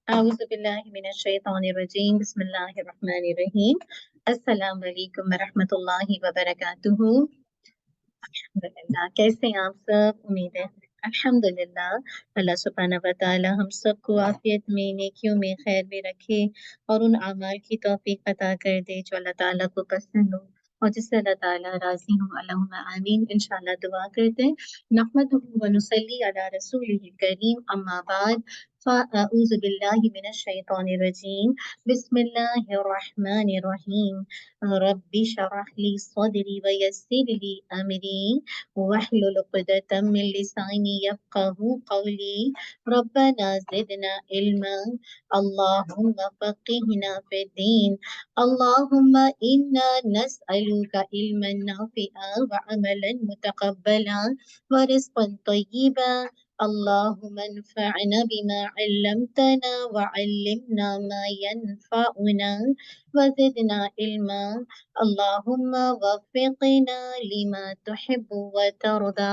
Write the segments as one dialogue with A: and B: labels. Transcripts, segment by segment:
A: أعوذ بالله من الشيطان الرجيم بسم الله الرحمن الرحيم السلام علیکم ورحمۃ اللہ وبرکاتہ۔ الحمدللہ، کیسے ہیں آپ سب؟ امید ہے الحمدللہ اللہ سبحانہ و تعالی ہم سب کو عافیت میں، نیکیوں میں، خیر میں رکھے اور ان اعمال کی توفیق عطا کر دے جو اللہ تعالیٰ کو پسند ہو اور جس سے اللہ تعالیٰ راضی ہوں۔ اللہم آمین۔ انشاءاللہ دعا کرتے ہیں۔ نحمدہ و نصلی علی رسولہ الکریم، اما بعد فاعوذ باللہ من الشیطان الرجیم بسم اللہ الرحمن الرحیم۔ رب اشرح لي صدري ويسر لي أمري واحلل عقدة من لساني يفقهوا قولي ربنا زدنا علما اللهم فقهنا في الدين اللهم إنا نسألك علما نافعا وعملا متقبلا ورزقا طيبا اللهم انفعنا بما علمتنا وعلمنا ما ينفعنا وزدنا علما اللهم وفقنا لما تحب وترضى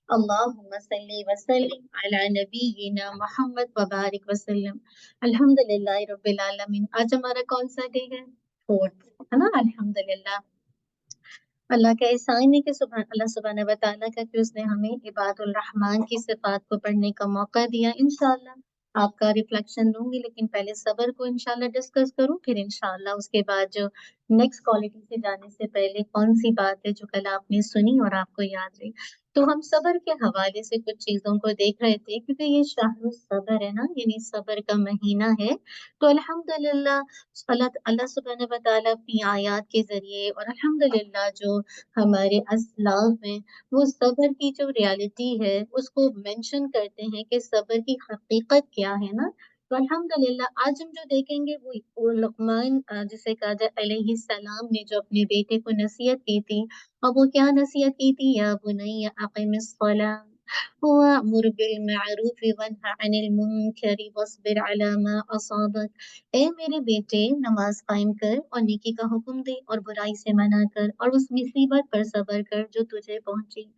A: اللهم صل وسلم على نبینا محمد وبارک وسلم۔ الحمدللہ رب العالمین۔ آج ہمارا کون سا ڈے ہے؟ فورتھ ہے نا؟ الحمدللہ اللہ کا احسان ہے کہ اللہ سبحانہ و تعالیٰ کا کہ اس نے ہمیں عباد الرحمن کی صفات کو پڑھنے کا موقع دیا۔ انشاءاللہ آپ کا ریفلیکشن لوں گی، لیکن پہلے صبر کو انشاءاللہ ڈسکس کروں، پھر انشاءاللہ اس کے بعد جو نیکسٹ کوالٹی سے جانے سے پہلے کون سی بات ہے جو کل آپ نے سنی اور آپ کو یاد رہی۔ تو ہم صبر کے حوالے سے کچھ چیزوں کو دیکھ رہے تھے، کیونکہ یہ شہر الصبر ہے نا، یعنی صبر کا مہینہ ہے۔ تو الحمدللہ اللہ سبحانہ و تعالیٰ اپنی آیات کے ذریعے اور الحمدللہ جو ہمارے اسلاف ہیں وہ صبر کی جو ریالٹی ہے اس کو مینشن کرتے ہیں کہ صبر کی حقیقت کیا ہے نا۔ تو الحمدللہ آج ہم جو دیکھیں گے وہ لقمان جسے کہا جائے علیہ السلام نے جو اپنے بیٹے کو نصیحت کی تھی، اور وہ کیا نصیحت کی تھی؟ یا بنی اقم الصلاۃ وَأْمُرْ بِالْمَعْرُوفِ وَانْهَ عَنِ الْمُنْكَرِ وَاصْبِرْ عَلَى مَا أَصَابَكَ۔ اے میرے بیٹے نماز قائم کر اور نیکی کا حکم دے اور برائی سے منع کر اور اس مصیبت پر صبر کر جو تجھے پہنچی۔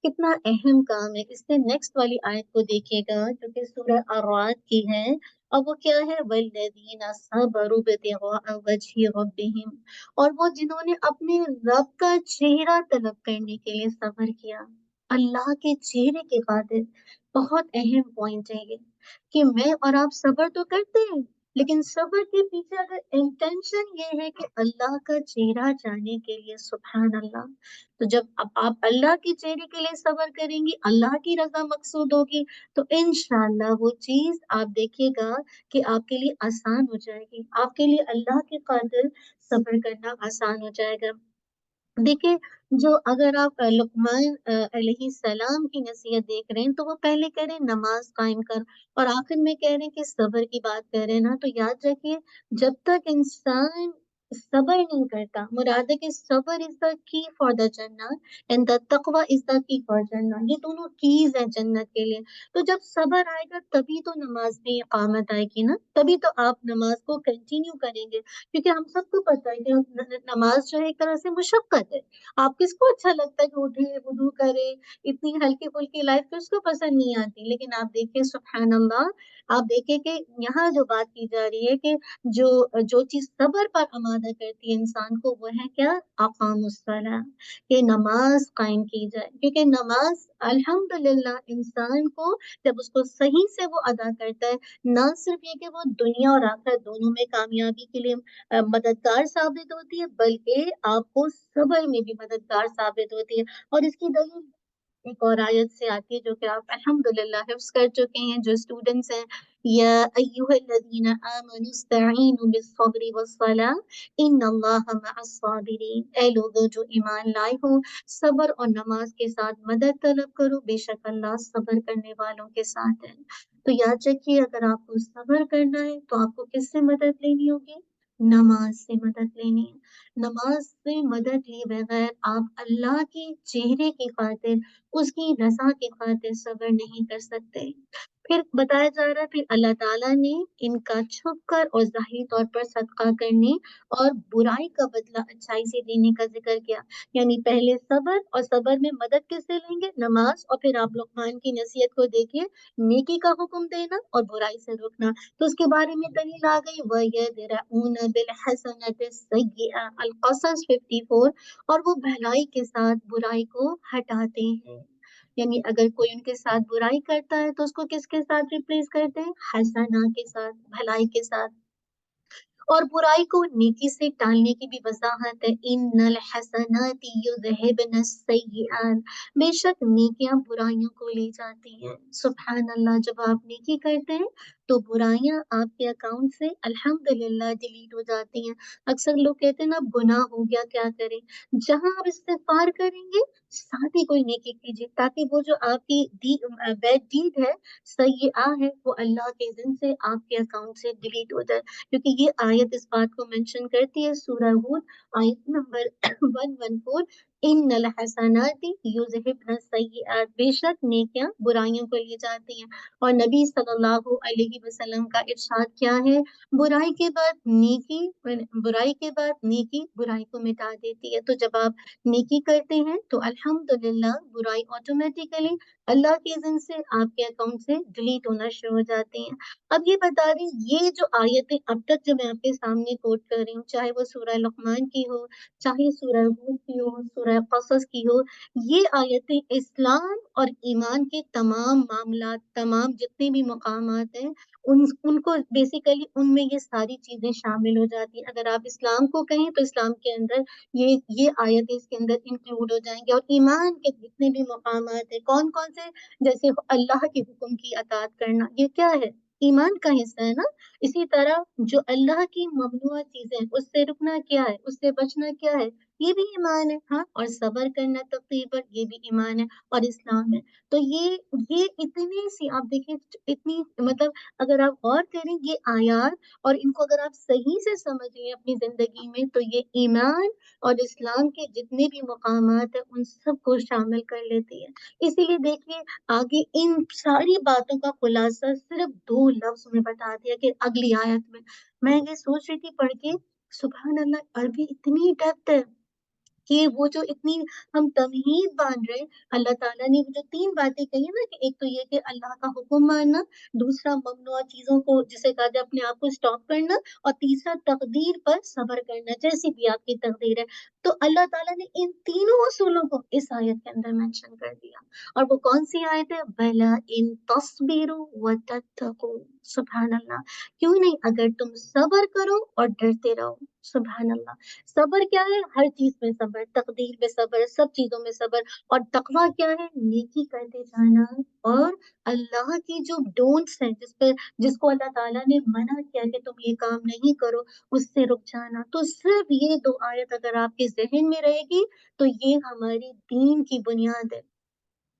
A: کتنا اہم کام ہے۔ اس سے نیکسٹ والی آیت کو دیکھیے گا جو کہ سورہ الرعد کی ہے، اور وہ کیا ہے؟ وَالَّذِينَ صَبَرُوا ابْتِغَاءَ وَجْهِ رَبِّهِمْ، اور وہ جنہوں نے اپنے رب کا چہرہ طلب کرنے کے لیے صبر کیا، اللہ کے چہرے کے خاطر۔ بہت اہم پوائنٹ ہے یہ کہ میں اور آپ صبر تو کرتے ہیں، لیکن صبر کے پیچھے اگر انٹینشن یہ ہے کہ اللہ کا چہرہ چاہنے کے لیے، سبحان اللہ، تو جب اب آپ اللہ کے چہرے کے لیے صبر کریں گی، اللہ کی رضا مقصود ہوگی، تو انشاءاللہ وہ چیز آپ دیکھیے گا کہ آپ کے لیے آسان ہو جائے گی، آپ کے لیے اللہ کے خاطر صبر کرنا آسان ہو جائے گا۔ دیکھیں، جو اگر آپ لقمان علیہ السلام کی نصیحت دیکھ رہے ہیں تو وہ پہلے کہہ رہے ہیں نماز قائم کر، اور آخر میں کہہ رہے ہیں کہ صبر کی بات کر رہے ہیں نا۔ تو یاد رکھیے جب تک انسان صبر نہیں کرتا، مراد ہے کہ صبر از دا کی فار دا جنت اینڈ دا تقوی از دا کی فار جنت، یہ دونوں کیز ہیں جنت کے لیے۔ تو جب صبر آئے گا تبھی تو نماز میں اقامت آئے گی نا، تبھی تو آپ نماز کو کنٹینیو کریں گے، کیونکہ ہم سب کو پتہ ہے کہ نماز جو ہے ایک طرح سے مشقت ہے۔ آپ کس کو اچھا لگتا ہے کہ اٹھے وضو کرے؟ اتنی ہلکی پھلکی لائف کس کو پسند نہیں آتی؟ لیکن آپ دیکھیں سبحان اللہ، آپ دیکھیں کہ یہاں جو بات کی جا رہی ہے کہ جو چیز صبر پر آمادہ کرتی ہے انسان کو، وہ ہے کیا؟ اقام الصلاۃ، کہ نماز قائم کی جائے، کیونکہ نماز الحمدللہ انسان کو جب اس کو صحیح سے وہ ادا کرتا ہے، نہ صرف یہ کہ وہ دنیا اور آخرت دونوں میں کامیابی کے لیے مددگار ثابت ہوتی ہے، بلکہ آپ کو صبر میں بھی مددگار ثابت ہوتی ہے۔ اور اس کی دلیل ایک اور آیت سے آتی ہے جو کہ آپ الحمدللہ حفظ کر چکے ہیں جو اسٹوڈنٹس ہیں، یا ایھا الذین آمنوا استعینوا بالصبر والصلاۃ ان اللہ مع الصابرین۔ اے لوگوں جو ایمان لائے ہو، صبر اور نماز کے ساتھ مدد طلب کرو، بے شک اللہ صبر کرنے والوں کے ساتھ ہے۔ تو یاد رکھیے اگر آپ کو صبر کرنا ہے تو آپ کو کس سے مدد لینی ہوگی؟ نماز سے مدد لینی ہے۔ نماز سے مدد لیے بغیر آپ اللہ کے چہرے کی خاطر، اس کی رضا کی خاطر صبر نہیں کر سکتے۔ फिर बताया जा रहा है फिर अल्लाह ताला ने इनका छुप कर और ज़ाहिरी तौर पर सदका करने और बुराई का बदला अच्छाई से देने का ज़िक्र किया। यानी पहले सब्र और सब्र में मदद किससे लेंगे? नमाज़ और फिर आप लुक़मान की नसीहत को देखिए, नेकी का हुक्म देना और बुराई से रोकना। तो उसके बारे में दलील आ गई वयदरऊन बिलहसनति सय्यिअ अल-क़सस 54 और वो भलाई के साथ बुराई को हटाते हैं। यानी अगर कोई उनके साथ बुराई करता है तो उसको किसके साथ रिप्लेस करते हैं? हसना के साथ, भलाई के साथ। और बुराई को नेकी से टालने की भी वजाहत है इन्नल हसनाति युज़हिबन सय्यिआत बेशक नेकियां बुराइयों को ले जाती हैं। सुभान अल्लाह जब आप नेकी करते हैं तो बुराइयां आपके अकाउंट से अल्हम्दुलिल्लाह डिलीट हो जाती हैं। अक्सर लोग कहते हैं ना अब गुनाह हो गया क्या करें? जहां आप इस्तिगफार करेंगे साथ ही कोई नेकी कीजिए ताकि वो जो आपकी बैड डीड है सय्यिआ है वो अल्लाह के इज़्न से आपके अकाउंट से डिलीट हो जाए। क्योंकि ये आयत इस बात को मेंशन करती है सूरह हूद आयत नंबर 114 इन्नल हसनाति युज़हिबन सय्यिआत बेशक नेकियां बुराइयों को ले जाती हैं। और नबी सल्लल्लाहु अलैहि वसल्लम का इरशाद क्या है? बुराई के बाद नेकी बुराई के बाद नेकी बुराई को मिटा देती है। तो जब आप नेकी करते हैं तो अल्हम्दुलिल्लाह बुराई ऑटोमेटिकली अल्लाह के इज़्न से आपके अकाउंट से डिलीट होना शुरू हो जाती हैं। अब ये बता दें ये जो आयतें अब तक जो मैं आपके सामने कोट कर रही हूँ, चाहे वो सूरह लुक़मान की हो, चाहे सूरह हूद की हो, सूरह क़सस की हो, ये आयतें इस्लाम और ईमान के तमाम मामलात, तमाम जितने भी मकामात हैं, उनको बेसिकली उनमें ये सारी चीज़ें शामिल हो जाती हैं। अगर आप इस्लाम को कहें तो इस्लाम के अंदर ये आयतें इसके अंदर इंक्लूड हो जाएँगी और ईमान के जितने भी मकामात हैं, कौन-कौन से जैसे अल्लाह के हुक्म की अताअत करना, ये क्या है? ईमान का हिस्सा है ना? इसी तरह जो अल्लाह की ममनूआ चीज़ें हैं, उससे रुकना क्या है? उससे बचना क्या है? ये भी ईमान है, हाँ? और सब्र करना तकदीर पर, ये भी ईमान है और इस्लाम है। तो ये इतनी सी आप देखिए इतनी मतलब अगर आप गौर करें ये आयात और इनको अगर आप सही से समझ लें अपनी ज़िंदगी में, तो ये ईमान और इस्लाम के जितने भी मकामात हैं, उन सबको शामिल कर लेती है। इसीलिए देखिए आगे इन सारी बातों का खुलासा सिर्फ 2 लफ्ज़ में बता दिया कि अगली आयत में। मैं ये सोच रही थी पढ़ के, सुभान अल्लाह अरबी इतनी डेप्थ है। कि वो जो इतनी हम तमहीद बाँध रहे हैं, अल्लाह ताला ने जो 3 बातें कही है ना कि एक तो ये कि अल्लाह का हुक्म मानना, दूसरा ममनूआ चीज़ों को जिसे कहा जाए अपने आप को स्टॉप करना और तीसरा तकदीर पर सब्र करना, जैसी भी आपकी तकदीर है। तो अल्लाह ताला ने इन तीनों असूलों को इस आयत के अंदर मेंशन कर दिया। और वो कौन-सी आयत है? बला इन तस्बिरु व तत्तकू सुभान अल्लाह। क्यों नहीं अगर तुम सब्र करो और डरते रहो, सुभान अल्लाह। सब्र क्या है? हर चीज़ में सब्र, तकदीर में सब्र, सब चीज़ों में सब्र और तक़वा क्या है? नेकी करते जाना और अल्लाह की जो डोंट्स हैं जिसको अल्लाह ताला ने मना किया कि तुम ये काम नहीं करो, उससे रुक जाना। तो सिर्फ़ ये 2 आयत अगर आपके ज़हन में रहेगी, तो ये हमारी दीन की बुनियाद है।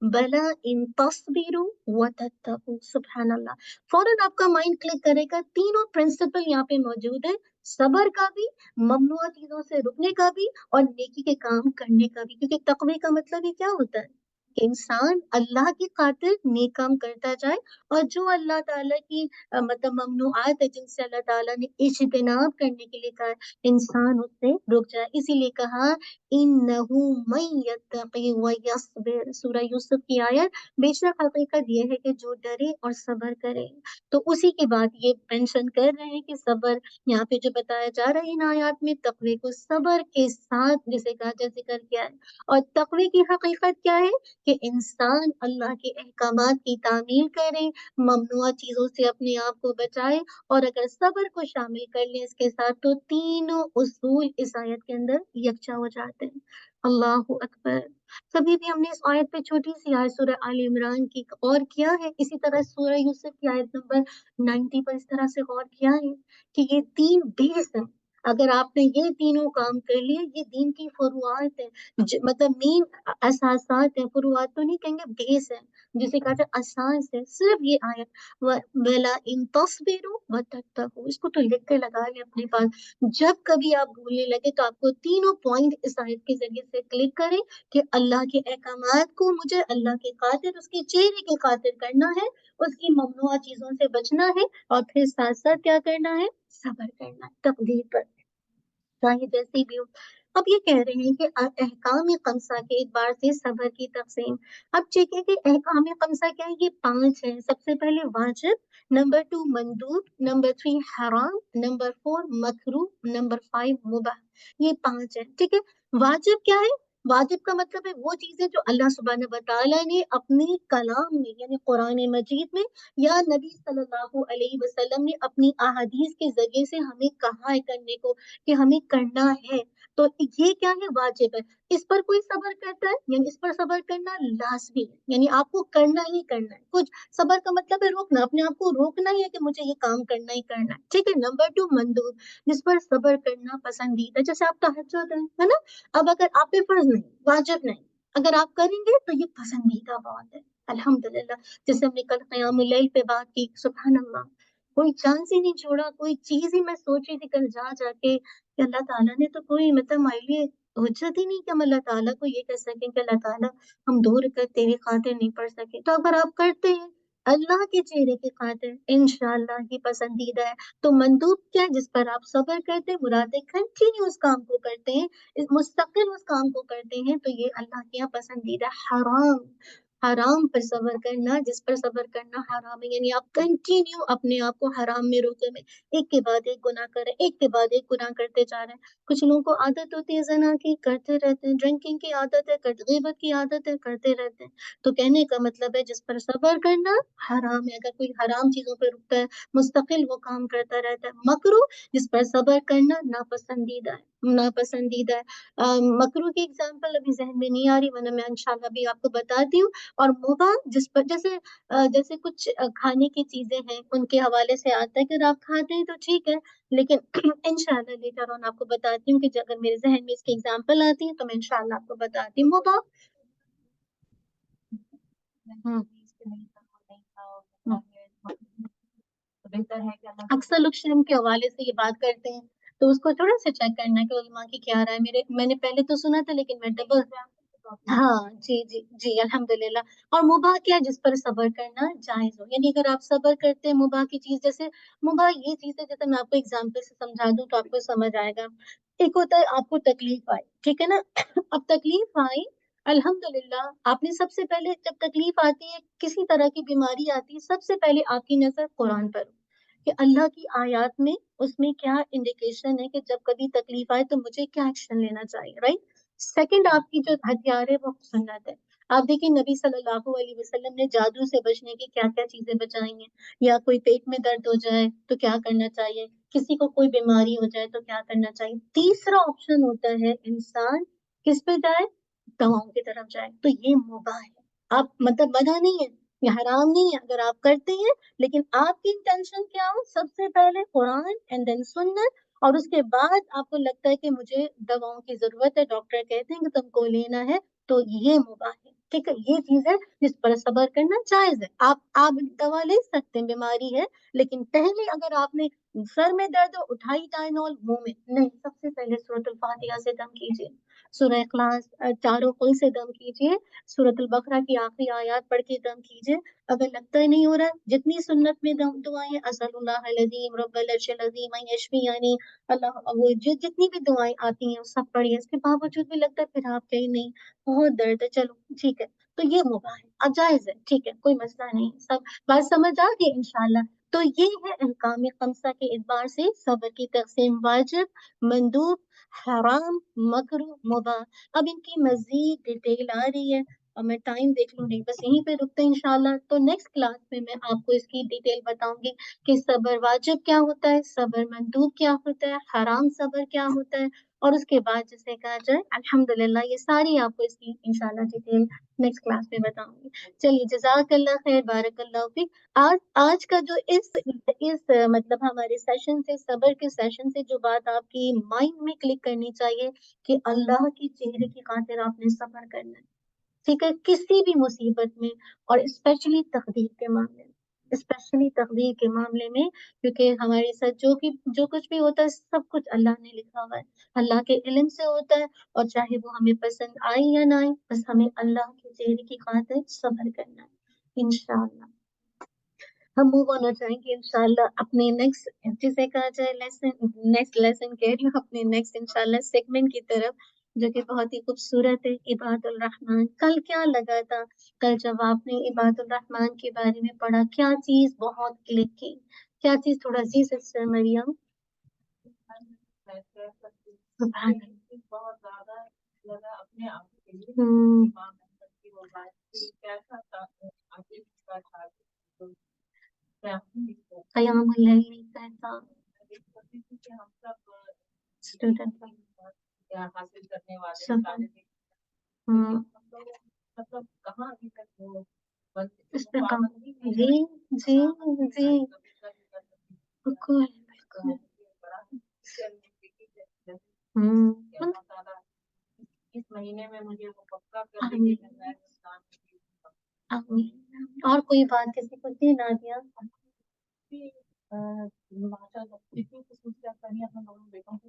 A: बला इन तस्बिरु व तत्तकू सुभान अल्लाह। फ़ौरन आपका माइंड क्लिक करेगा तीनों प्रिंसिपल यहाँ पे मौजूद है, सब्र का भी, ममनूआ चीज़ों से रुकने का भी और नेकी के काम करने का भी। क्योंकि तक़वे का मतलब ही क्या होता है? कि इंसान अल्लाह की खातिर नेक काम करता जाए और जो अल्लाह ताला की मतलब ममनूआत है जिनसे अल्लाह ताला ने इज्तिनाब करने के लिए कहा है, इंसान उससे रुक जाए। इसीलिए कहा इन्नहु मन यत्तक़ी व यस्बिर सूरह यूसुफ की आयत बेशक हकीकत ये है कि जो डरे और सब्र करे। तो उसी की बात ये मेंशन कर रहे हैं कि सब्र यहाँ पे जो बताया जा रहा है इन आयत में तक़वे को सब्र के साथ जिसे कहा जाए ज़िक्र किया है। और तक़वे की हकीकत क्या है? कि इंसान अल्लाह के अहकामात की तामील करे, ममनूआ चीज़ों से अपने आप को बचाए और अगर सब्र को शामिल कर लें इसके साथ तो तीनों उसूल इस आयत के अंदर यकजा हो जाते हैं। अल्लाहु अकबर! कभी भी हमने इस आयत पे छोटी-सी आयत सूरह आल इमरान की और किया है, इसी तरह सूरह यूसुफ की आयत नंबर 90 पर इस तरह से गौर किया है कि ये 3 बेस हैं। اگر آپ نے یہ تینوں کام کر لیے، یہ دین کی فروعات ہے، مطلب مین اساسات ہیں، فروعات تو نہیں کہیں گے، بیس ہے جسے کہا جائے اساس ہے صرف یہ آیت وَلَا إِن تَصْبِرُوا وَتَتَّقُوا، اس کو تو لکھ کے لگا لیں اپنے پاس، جب کبھی آپ بھولنے لگے تو آپ کو تینوں پوائنٹ اس آیت کے ذریعے سے کلک کریں کہ اللہ کے احکامات کو مجھے اللہ کے خاطر، اس کے چہرے کے خاطر کرنا ہے، اس کی ممنوع چیزوں سے بچنا ہے، اور پھر ساتھ ساتھ کیا کرنا ہے، صبر کرنا ہے تقدیر پر، چاہے جیسی بھی ہو۔ اب یہ کہہ رہے ہیں کہ احکام خمسہ کے اعتبار سے صبر کی تقسیم، اب چیک ہے کہ احکام خمسہ کیا ہے، یہ 5 ہیں۔ سب سے پہلے واجب، نمبر 2 مندوب، نمبر 3 حرام، نمبر 4 مکروہ، نمبر 5 مباح، یہ 5 ہیں، ٹھیک ہے۔ واجب کیا ہے؟ واجب کا مطلب ہے وہ چیزیں جو اللہ سبحانہ وتعالیٰ نے اپنے کلام میں یعنی قرآن مجید میں یا نبی صلی اللہ علیہ وسلم نے اپنی احادیث کے ذریعے سے ہمیں کہا ہے کرنے کو کہ ہمیں کرنا ہے، تو یہ کیا ہے، واجب ہے۔ اس پر کوئی صبر کرتا ہے یعنی اس پر صبر کرنا لازمی ہے، یعنی آپ کو کرنا ہی کرنا ہے، کچھ صبر کا مطلب ہے روکنا، اپنے آپ کو روکنا ہی ہے کہ مجھے یہ کام کرنا ہی کرنا ہے، ٹھیک ہے۔ نمبر 2 مندوب، جس پر صبر کرنا پسندیدہ، جیسے آپ تہجد ہے نا، اب اگر آپ پہ فرض نہیں، واجب نہیں، اگر آپ کریں گے تو یہ پسندیدہ بات ہے، الحمدللہ۔ جیسے ہم نے کل قیام اللیل پہ بات کی، سبحان اللہ، کوئی چانس ہی نہیں چھوڑا، کوئی چیز ہی میں سوچ رہی تھی کل جا کے کہ اللہ تعالیٰ نے تو کوئی مطلب ہمارے لیے حجت ہی نہیں کہ ہم اللہ تعالیٰ کو یہ کہہ سکیں کہ اللہ تعالیٰ ہم 2 رکعت تیری خاطر نہیں پڑھ سکے، تو اگر آپ کرتے ہیں اللہ کے چہرے کی خاطر انشاءاللہ یہ پسندیدہ ہے۔ تو مندوب کیا ہے، جس پر آپ صبر کرتے ہیں، مراد ہے کنٹینیو اس کام کو کرتے ہیں، مستقل اس کام کو کرتے ہیں، تو یہ اللہ کے یہاں پسندیدہ۔ حرام، حرام پر صبر کرنا، جس پر صبر کرنا حرام ہے، یعنی آپ کنٹینیو اپنے آپ کو حرام میں روکے میں ایک کے بعد ایک گناہ کر رہے ہیں، ایک کے بعد ایک گناہ کرتے جا رہے ہیں۔ کچھ لوگوں کو عادت ہوتی ہے زنا کی، کرتے رہتے ہیں، ڈرنکنگ کی عادت ہے، غیبت کی عادت ہے، کرتے رہتے ہیں۔ تو کہنے کا مطلب ہے جس پر صبر کرنا حرام ہے، اگر کوئی حرام چیزوں پہ رکتا ہے، مستقل وہ کام کرتا رہتا ہے۔ مکرو، جس پر صبر کرنا ناپسندیدہ ہے، ناپسندیدہ ہے۔ مکرو کی اگزامپل ابھی ذہن میں نہیں آ رہی، ورنہ میں انشاءاللہ بھی آپ کو بتاتی ہوں۔ اور مباح، جس پر جیسے کچھ کھانے کی چیزیں ہیں، ان کے حوالے سے آتا ہے کہ اگر آپ کھاتے ہیں تو ٹھیک ہے، لیکن انشاءاللہ لیٹر آن آپ کو بتاتی ہوں کہ اگر میرے ذہن میں اس کی اگزامپل آتی ہے تو میں انشاءاللہ آپ کو بتاتی ہوں۔ مباح اکثر لوگ شرم کے حوالے سے یہ بات کرتے ہیں، تو اس کو تھوڑا سا چیک کرنا ہے کہ علماء کی کیا رائے ہے۔ میں نے پہلے تو سنا تھا لیکن میں ڈبل، ہاں جی جی جی الحمدللہ۔ اور مباح کیا، جس پر صبر کرنا جائز ہو، یعنی اگر آپ صبر کرتے ہیں مباح کی چیز، جیسے مباح یہ چیز ہے، جیسے میں آپ کو اگزامپل سے سمجھا دوں تو آپ کو سمجھ آئے گا۔ ایک ہوتا ہے آپ کو تکلیف آئی، ٹھیک ہے نا، اب تکلیف آئی، الحمدللہ، آپ نے سب سے پہلے جب تکلیف آتی ہے، کسی طرح کی بیماری آتی ہے، سب سے پہلے آپ کی نظر قرآن پر ہو کہ اللہ کی آیات میں اس میں کیا انڈیکیشن ہے کہ جب کبھی تکلیف آئے تو مجھے کیا ایکشن لینا چاہیے، رائٹ۔ سیکنڈ، آپ کی جو ہتھیار ہے وہ سنت ہے۔ آپ دیکھیں نبی صلی اللہ علیہ وسلم نے جادو سے بچنے کی کیا کیا چیزیں بچائی ہیں، یا کوئی پیٹ میں درد ہو جائے تو کیا کرنا چاہیے، کسی کو کوئی بیماری ہو جائے تو کیا کرنا چاہیے۔ تیسرا آپشن ہوتا ہے انسان کس پہ جائے، دواؤں کی طرف جائے، تو یہ مباح ہے، آپ مطلب منع نہیں ہے، یہ حرام نہیں ہے اگر آپ کرتے ہیں، لیکن آپ کی انٹینشن کیا ہو، سب سے پہلے قرآن اینڈ دین سنت، اور اس کے بعد آپ کو لگتا ہے کہ مجھے دواؤں کی ضرورت ہے، ڈاکٹر کہتے ہیں کہ تم کو لینا ہے، تو یہ مباح ہے، ٹھیک ہے۔ یہ چیز ہے جس پر صبر کرنا جائز ہے، آپ دوا لے سکتے ہیں، بیماری ہے، لیکن پہلے اگر آپ نے سر میں درد ہو، اٹھائی ٹائنول منہ میں نہیں، سب سے پہلے سورۃ الفاتحہ سے دم کیجیے، سورہ اخلاص چاروں قل سے دم کیجیے، سورۃ البقرہ کی آخری آیات پڑھ کے دم کیجیے۔ اگر لگتا ہی نہیں ہو رہا، جتنی سنت میں دعائیں، اسأل اللہ العظیم رب العرش العظیم ان یشفیانی، اللہ، وہ جتنی بھی دعائیں آتی ہیں وہ سب پڑھیے، اس کے باوجود بھی لگتا ہے پھر آپ کہیں نہیں بہت درد ہے، چلو ٹھیک ہے، تو یہ مباح ہے، جائز ہے، ٹھیک ہے، کوئی مسئلہ نہیں، سب بات سمجھ آ گئی انشاءاللہ۔ تو یہ ہے احکام خمسہ کے اعتبار سے صبر کی تقسیم: واجب، مندوب، حرام، مکروہ، مباح۔ اب ان کی مزید ڈیٹیل آ رہی ہے، اور میں ٹائم دیکھ لوں نہیں، بس یہیں پہ رکتے ہیں انشاءاللہ۔ تو نیکسٹ کلاس میں میں آپ کو اس کی ڈیٹیل بتاؤں گی کہ صبر واجب کیا ہوتا ہے، صبر مندوب کیا ہوتا ہے، حرام صبر کیا ہوتا ہے، اور اس کے بعد جسے کہا جائے الحمدللہ، یہ ساری آپ کو اس کی انشاءاللہ ڈیٹیل نیکسٹ کلاس میں بتاؤں گی۔ چلیے جزاک اللہ خیر، بارک اللہ فیک۔ آج کا جو اس مطلب ہمارے سیشن سے، صبر کے سیشن سے جو بات آپ کی مائنڈ میں کلک کرنی چاہیے کہ اللہ کی چہرے کی خاطر آپ نے صبر کرنا ہے، ٹھیک ہے، کسی بھی مصیبت میں، اور اسپیشلی تقدیر کے معاملے میں، اسپیشلی تقدیر کے معاملے میں، کیونکہ ہمارے ساتھ جو کچھ بھی ہوتا ہے سب کچھ اللہ نے لکھا ہوا ہے، اللہ کے علم سے ہوتا ہے، اور چاہے وہ ہمیں پسند آئے یا نہ آئے، بس ہمیں اللہ کے چہرے کی خاطر صبر کرنا ہے انشاءاللہ۔ ہم موو آن جائیں گے انشاءاللہ اپنے نیکسٹ، جسے کہا جائے نیکسٹ لیسن کہہ رہی ہوں، اپنے نیکسٹ انشاءاللہ سیگمنٹ کی طرف، جو کہ بہت ہی خوبصورت ہے، عباد الرحمن۔ کل کیا لگا تھا؟ کل جب آپ نے عباد الرحمن کے بارے میں پڑھا، کیا چیز بہت کلک کی؟ کیا چیز تھوڑا جی سسٹر مریم؟ سبحان اللہ۔ بہت زیادہ لگا اپنے آپ کے لیے، امام احمد کی وہ بات تھی، کیسا تھا عقیدے کا تھا، قیام اللیل کہتا کہ ہم سب اسٹوڈنٹ حاصل کرنے والے، مطلب کہاں ابھی تک وہ جی جی جی بالکل بالکل۔ اس مہینے میں مجھے وہ پکا کر دیں گے۔ اور کوئی بات کسی کو تھی نادیہ؟ اتنی خصوصیات کرنی اپنے دونوں بیٹوں کو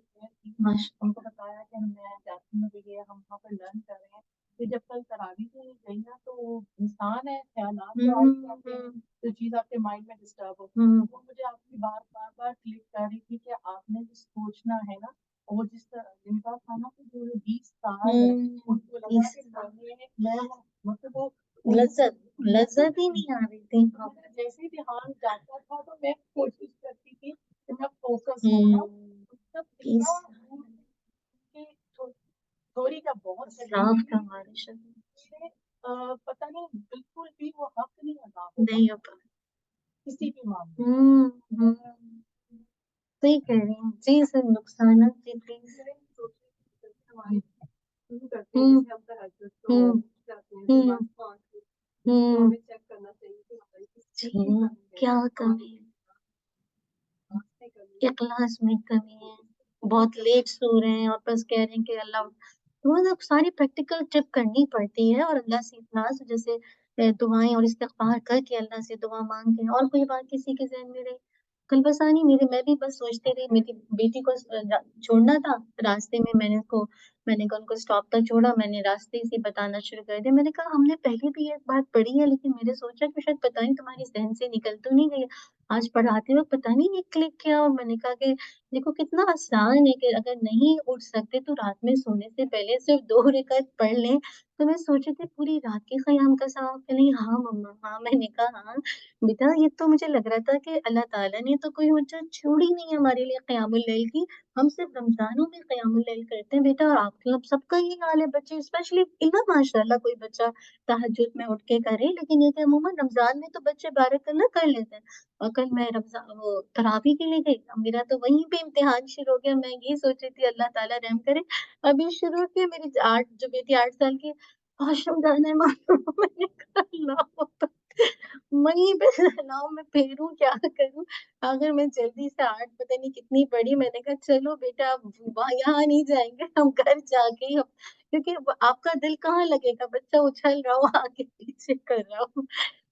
A: ان کو بتایا کہ میں جاتی ہوں بھی ہے، ہم وہاں پر لرن کر رہے ہیں، پھر جب کل تراویح کے لیے گئی نا تو انسان ہے، خیالات جو چیز آپ کے مائنڈ میں ڈسٹرب ہو، وہ مجھے آپ کی بات بار بار کلک کر رہی تھی کہ آپ نے جو سوچنا ہے نا، وہ جس طرح جن کا تھا نا کہ جو 20 سال ان کو لگا کہ میں مطلب وہ لذت ہی نہیں آ رہی تھی، جیسے بھی ہاتھ جاتا تھا تو میں کوشش کرتی تھی کہ میں فوکس تھوڑی کا بہت صاف تھا ہمارے پتہ نہیں بالکل بھی وہ حق نہیں ادا نہیں ہو پا کسی بھی معاملے۔ صحیح کہہ رہی ہیں جی سر، نقصانات جی پلیز۔ کیا کمی ہے؟ اخلاص میں کمی ہے، بہت لیٹ سو رہے ہیں اور بس کہہ رہے ہیں کہ اللہ، مطلب ساری پریکٹیکل ٹرپ کرنی پڑتی ہے، اور اللہ سے اخلاص جیسے دعائیں اور استغفار کر کے اللہ سے دعا مانگتے ہیں۔ اور کوئی بات کسی کے ذہن میں رہی؟ کل بس آنی میں بھی بس سوچتی رہی، میری بیٹی کو چھوڑنا تھا راستے میں، میں نے ان کو اسٹاپ تک چھوڑا، میں نے راستے سے بتانا شروع کر دیا، میں نے کہا ہم نے پہلے بھی یہ بات پڑھی ہے، لیکن میں نے سوچا کہ شاید پتہ نہیں تمہاری ذہن سے نکل تو نہیں گئی، آج پڑھاتے وقت پتہ نہیں یہ کلک کیا، اور میں نے کہا کہ دیکھو کتنا آسان ہے کہ اگر نہیں اٹھ سکتے تو رات میں سونے سے پہلے صرف 2 رکعت پڑھ لیں۔ تو میں سوچی تھی پوری رات کے قیام کا ثواب کہ نہیں؟ ہاں مما ہاں، میں نے کہا ہاں بیٹا، یہ تو مجھے لگ رہا تھا کہ اللہ تعالیٰ نے تو کوئی حجت چھوڑی نہیں ہے ہمارے لیے قیام اللیل کی، ہم صرف رمضانوں میں قیام اللیل کرتے ہیں بیٹا، اور آپ کے سب کا یہ حال ہے، بچے اسپیشلی ماشاء اللہ کوئی بچہ تہجد میں اٹھ کے کرے، لیکن یہ کہ عموماً رمضان میں تو بچے بارک اللہ کر لیتے ہیں۔ اور کل میں رمضان وہ تراویح کے لیے گئی، میرا تو وہیں پہ امتحان شروع ہو گیا، میں یہ سوچ رہی تھی اللہ تعالیٰ رحم کرے، ابھی شروع کی میری جو بیٹی 8 سال کی، واش روم جانا ہے ماما، میں نے کہا اللہ اکبر، وہیں پہ سلاؤ میں پھیروں کیا کروں، اگر میں جلدی سے 8 پتہ نہیں کتنی پڑھی، میں نے کہا چلو بیٹا یہاں نہیں جائیں گے ہم، گھر جا کے ہی کیونکہ آپ کا دل کہاں لگے گا، بچہ اچھل رہا ہو آگے پیچھے کر رہا ہو،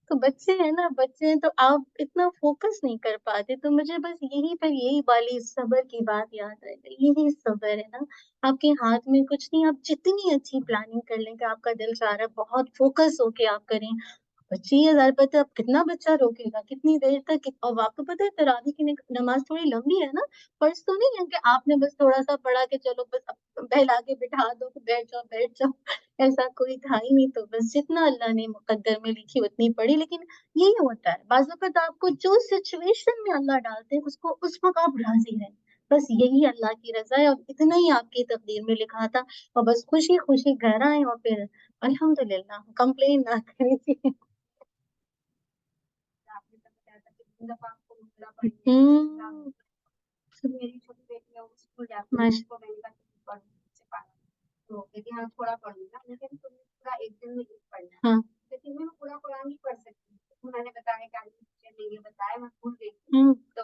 A: تو بچے ہیں نا، بچے ہیں تو آپ اتنا فوکس نہیں کر پاتے، تو مجھے بس یہی والی صبر کی بات یاد آ گئی، یہی صبر ہے نا، آپ کے ہاتھ میں کچھ نہیں، آپ جتنی اچھی پلاننگ کر لیں کہ آپ کا دل چاہ رہا ہے بہت فوکس ہو کے آپ کریں، 25,000 پتہ اب کتنا بچہ روکے گا کتنی دیر تک، اور آپ کو پتہ ہے تراویح کی نماز تھوڑی لمبی ہے نا، فرض تو نہیں ہے کہ آپ نے بس تھوڑا سا پڑھا کہ چلو بس بہلا کے بٹھا دو کہ بیٹھ جاؤ، ایسا کوئی تھا ہی نہیں، تو بس جتنا اللہ نے مقدر میں لکھی اتنی پڑھی، لیکن یہی ہوتا ہے بعض اوقات آپ کو جو سچویشن میں اللہ ڈالتے ہیں اس وقت آپ راضی رہیں، بس یہی اللہ کی رضا ہے، اور اتنا ہی آپ کی تقدیر میں لکھا تھا، اور بس خوشی خوشی گھر آئے، اور پھر الحمدللہ کمپلین نہ کریں تھی۔
B: हाँ थोड़ा पढ़ूंगा, लेकिन तुम्हें पूरा एक दिन में नहीं पढ़ना है।
A: हाँ
B: लेकिन मैं पूरा कुरान नहीं पढ़ सकती, तो मैंने बताया कि आज टीचर ने ये बताया, मैं भूल गई थी। तो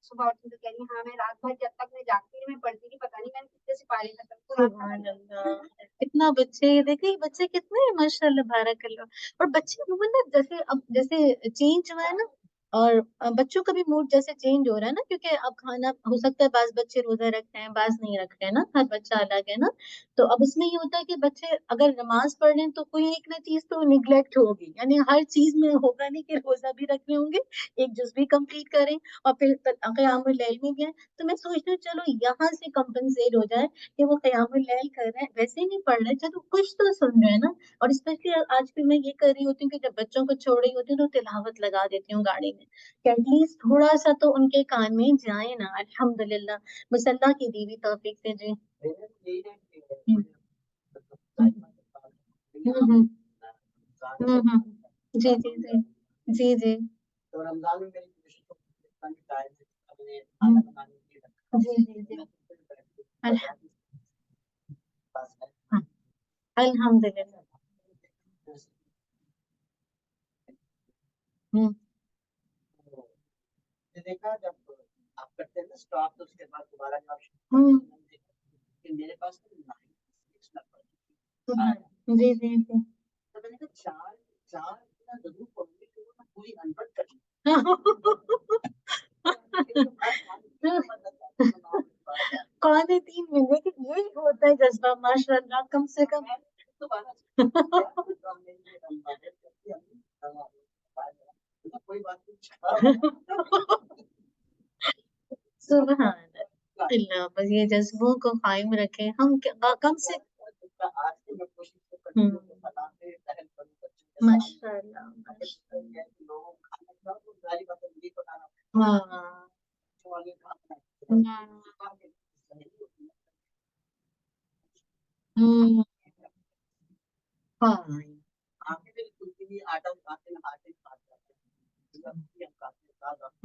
B: सुबह उठी तो कह रही हाँ मैं रात भर जब तक मैं जागती रही मैं पढ़ती रही, पता नहीं मैंने कितने सिपाही खत्म कुरान खत्म
A: सुभान
B: कर दिया।
A: अल्लाह, कितना बच्चे, ये देखे बच्चे कितने माशाल्लाह बारकल्लाह। और बच्चे अमूमन ना जैसे अब जैसे चेंज हुआ है ना, और बच्चों का भी मूड जैसे चेंज हो रहा है ना, क्योंकि अब खाना हो सकता है बाज बच्चे रोजा रखते हैं, बाज नहीं रखते हैं ना, हर बच्चा अलग है ना। तो अब उसमें ये होता है कि बच्चे अगर नमाज पढ़ रहे हैं तो कोई एक ना चीज तो निग्लेक्ट होगी, यानी हर चीज में होगा नहीं कि रोजा भी रख रहे होंगे, एक जुज भी कंप्लीट करें और फिर क़यामुल लैल में भी है। तो मैं सोच रही हूँ चलो यहाँ से कंपनसेट हो जाए कि वो क़यामुल लैल कर रहे हैं, वैसे ही नहीं पढ़ रहे, चलो कुछ तो सुन रहे हैं ना। और स्पेशली आज भी मैं ये कर रही होती हूँ कि जब बच्चों को छोड़ रही होती हूँ तो तिलावत लगा देती हूँ गाड़ी में, कि एटलीस्ट थोड़ा सा तो उनके कान में जाए ना। अल्हम्दुलिल्लाह, बस अल्लाह की दी हुई तौफीक से जी। हम्म हम्म हम्म हम्म। जी जी जी जी जी। तो रमजान में मेरी कोशिश तो जी जी जी। अल्हम्दुलिल्लाह, हाँ, अल्हम्दुलिल्लाह। हम्म देखा जब आप करते हैं ना स्टॉप, तो उसके बाद दोबारा जब आप कि मेरे पास तो जी जी जी। तो मैंने कहा चार चार इतना जरूर पढ़ूंगी कि वो मैं पूरी अनपढ़ कर कौन है 3 महीने की, यही होता है जज्बा माशाल्लाह कम से कम। कोई बात सुबह अल्लाह, बस ये जज्बों को कायम रखे हम, कम से माशाल्लाह हाँ हम्म, हाँ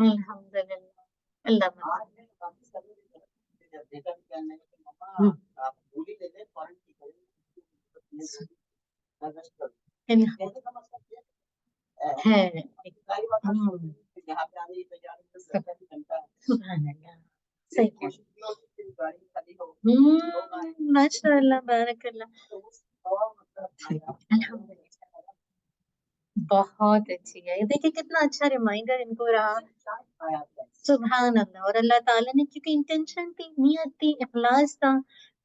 A: अल्हम्दुलिल्लाह, अल्लाह है। हम्म, सुभान अल्लाह, सही कह। माशाल्लाह बारकल्लाह। अल्हम्दुलिल्लाह, बहुत अच्छी है, ये देखिए कितना अच्छा रिमाइंडर इनको रहा। सुभान अल्लाह, और अल्लाह ताला ने क्योंकि इंटेंशन थी, नियत थी, इखलास था।